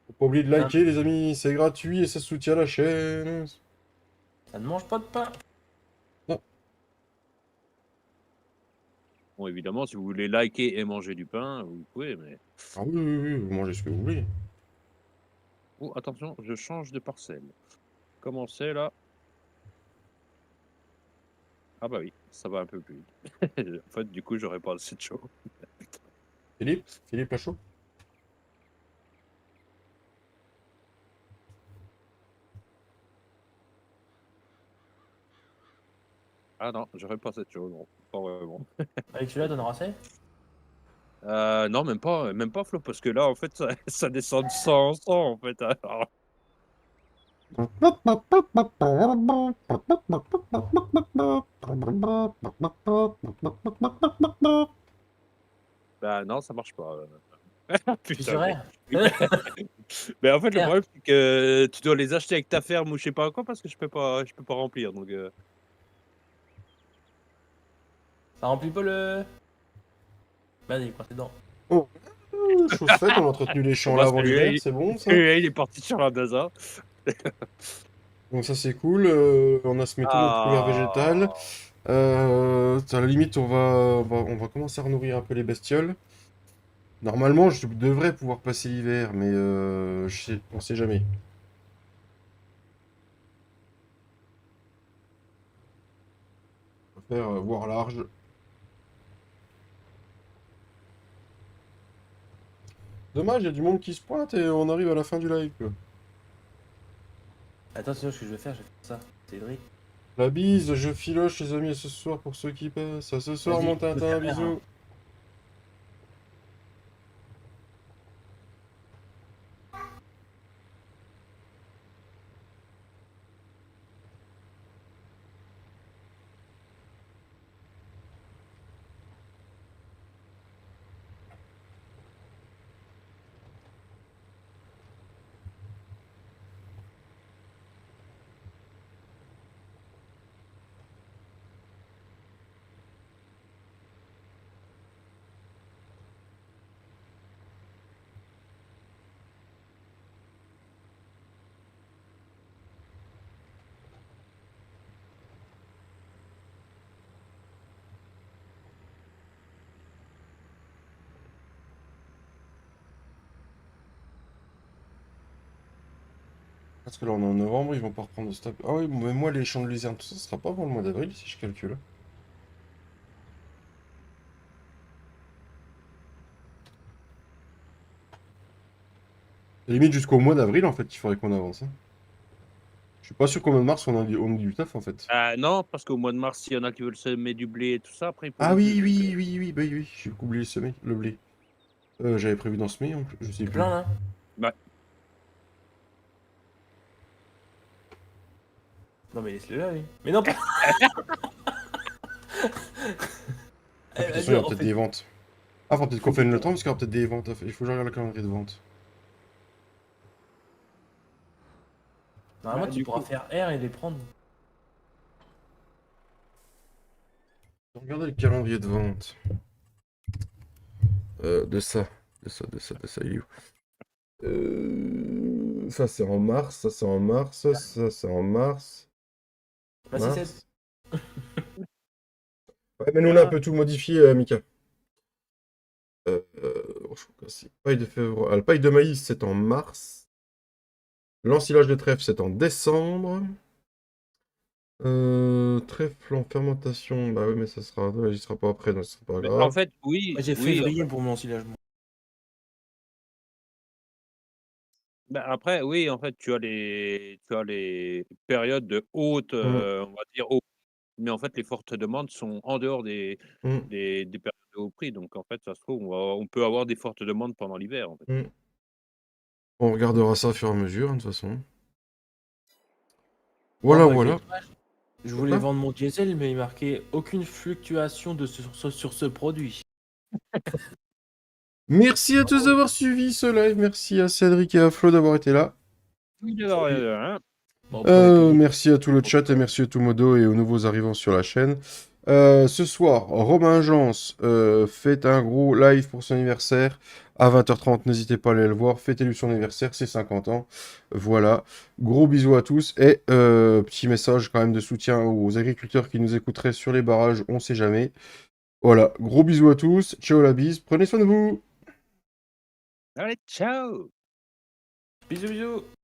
Faut pas oublier de liker, les amis. C'est gratuit et ça soutient la chaîne. Ça ne mange pas de pain. Bon, évidemment, si vous voulez liker et manger du pain, vous pouvez, mais. Ah oui, oui, oui, vous mangez ce que vous voulez. Oh, attention, je change de parcelle. Comment c'est là? Ah bah oui, ça va un peu plus vite. En fait, du coup, j'aurais pas assez de chaud. Philippe Lachaud. Ah non, j'aurais pas assez de chaud, non, pas vraiment. Avec celui-là, t'en auras assez? Non, même pas, Flo, parce que là, en fait, ça descend de 100 en 100, en fait. Alors, bah non, ça marche pas. Je suis Putain, sur mais... R. mais en fait, le R. problème, c'est que tu dois les acheter avec ta ferme ou je sais pas quoi, parce que je peux pas remplir, donc... Ça remplit pas le. Vas-y, quoi, c'est dedans. Oh, chose faite, on a entretenu les champs Bon, là bah, avant l'hiver, c'est bon ça. celui-là, il est parti sur la NASA. Donc ça c'est cool, on a semé tout notre couvert végétal. Ah... À la limite on va commencer à renourrir un peu les bestioles. Normalement je devrais pouvoir passer l'hiver, mais on sait jamais. On va faire voir large. Dommage, il y a du monde qui se pointe et on arrive à la fin du live, quoi. Attends, sinon, ce que je vais faire ça. Cédric. La bise, je filoche les amis à ce soir pour ceux qui passent. À ce soir Vas-y, mon je peux Tintin, faire, bisous. Parce que là on est en novembre, ils vont pas reprendre le stock. Ah oui, mais moi les champs de luzerne, tout ça, ce sera pas avant le mois d'avril si je calcule. Limite jusqu'au mois d'avril en fait, il faudrait qu'on avance, hein. Je suis pas sûr qu'au mois de mars on ait du taf en fait. non, parce qu'au mois de mars, il y en a qui veulent semer du blé et tout ça, après il faut Ah les oui, pluies, donc, oui, oui, oui, bah oui, j'ai oublié le semer, le blé. J'avais prévu d'en semer, en plus, je sais C'est plus. plein, là. bah, Non, mais laisse-le là, oui. Mais non, pas. Ah, puis, de toute façon, il y Vas-y, aura on peut-être fait. des ventes. Ah, faut peut-être qu'on fait le temps parce qu'il y aura peut-être des ventes. Il faut que je regarde le calendrier de vente. Normalement, bah, tu du pourras coup, faire R et les prendre. Regardez le calendrier de vente. De ça, il est où Ça, c'est en mars. Ça, c'est en mars. Ça, c'est en mars. Bah, si, Mars. Ouais, mais nous, on a un peu tout modifié, Mika. Je crois que c'est paille de février. Ah, le paille de maïs, c'est en mars. L'ensilage de trèfle, c'est en décembre. Trèfle en fermentation. Bah oui, mais ça sera. Ouais, j'y serai pas après, donc c'est pas Mais grave. en fait, oui, Moi, j'ai oui, février pour mon ensilage. bah, après, oui, en fait, tu as les périodes de haute, on va dire haut, mais en fait, les fortes demandes sont en dehors Mm, des périodes de haut prix. Donc en fait, ça se trouve, on peut avoir des fortes demandes pendant l'hiver, en fait. mm. On regardera ça au fur et à mesure, hein, de toute façon. Bon, Voilà, bah, quel voilà. dommage. Je De voulais quoi? vendre mon diesel, mais il marquait aucune fluctuation sur ce produit. Merci à tous d'avoir suivi ce live. Merci à Cédric et à Flo d'avoir été là. Oui, alors, hein. Bon, prenez que Merci à tout le chat et merci à tout modo et aux nouveaux arrivants sur la chaîne. Ce soir, Romain Jans fait un gros live pour son anniversaire à 20h30. N'hésitez pas à aller le voir. Fêtez-lui son anniversaire, c'est 50 ans. Voilà. Gros bisous à tous et petit message quand même de soutien aux agriculteurs qui nous écouteraient sur les barrages. On sait jamais. Voilà. Gros bisous à tous. Ciao la bise. Prenez soin de vous. Allez, ciao! bisous, bisous.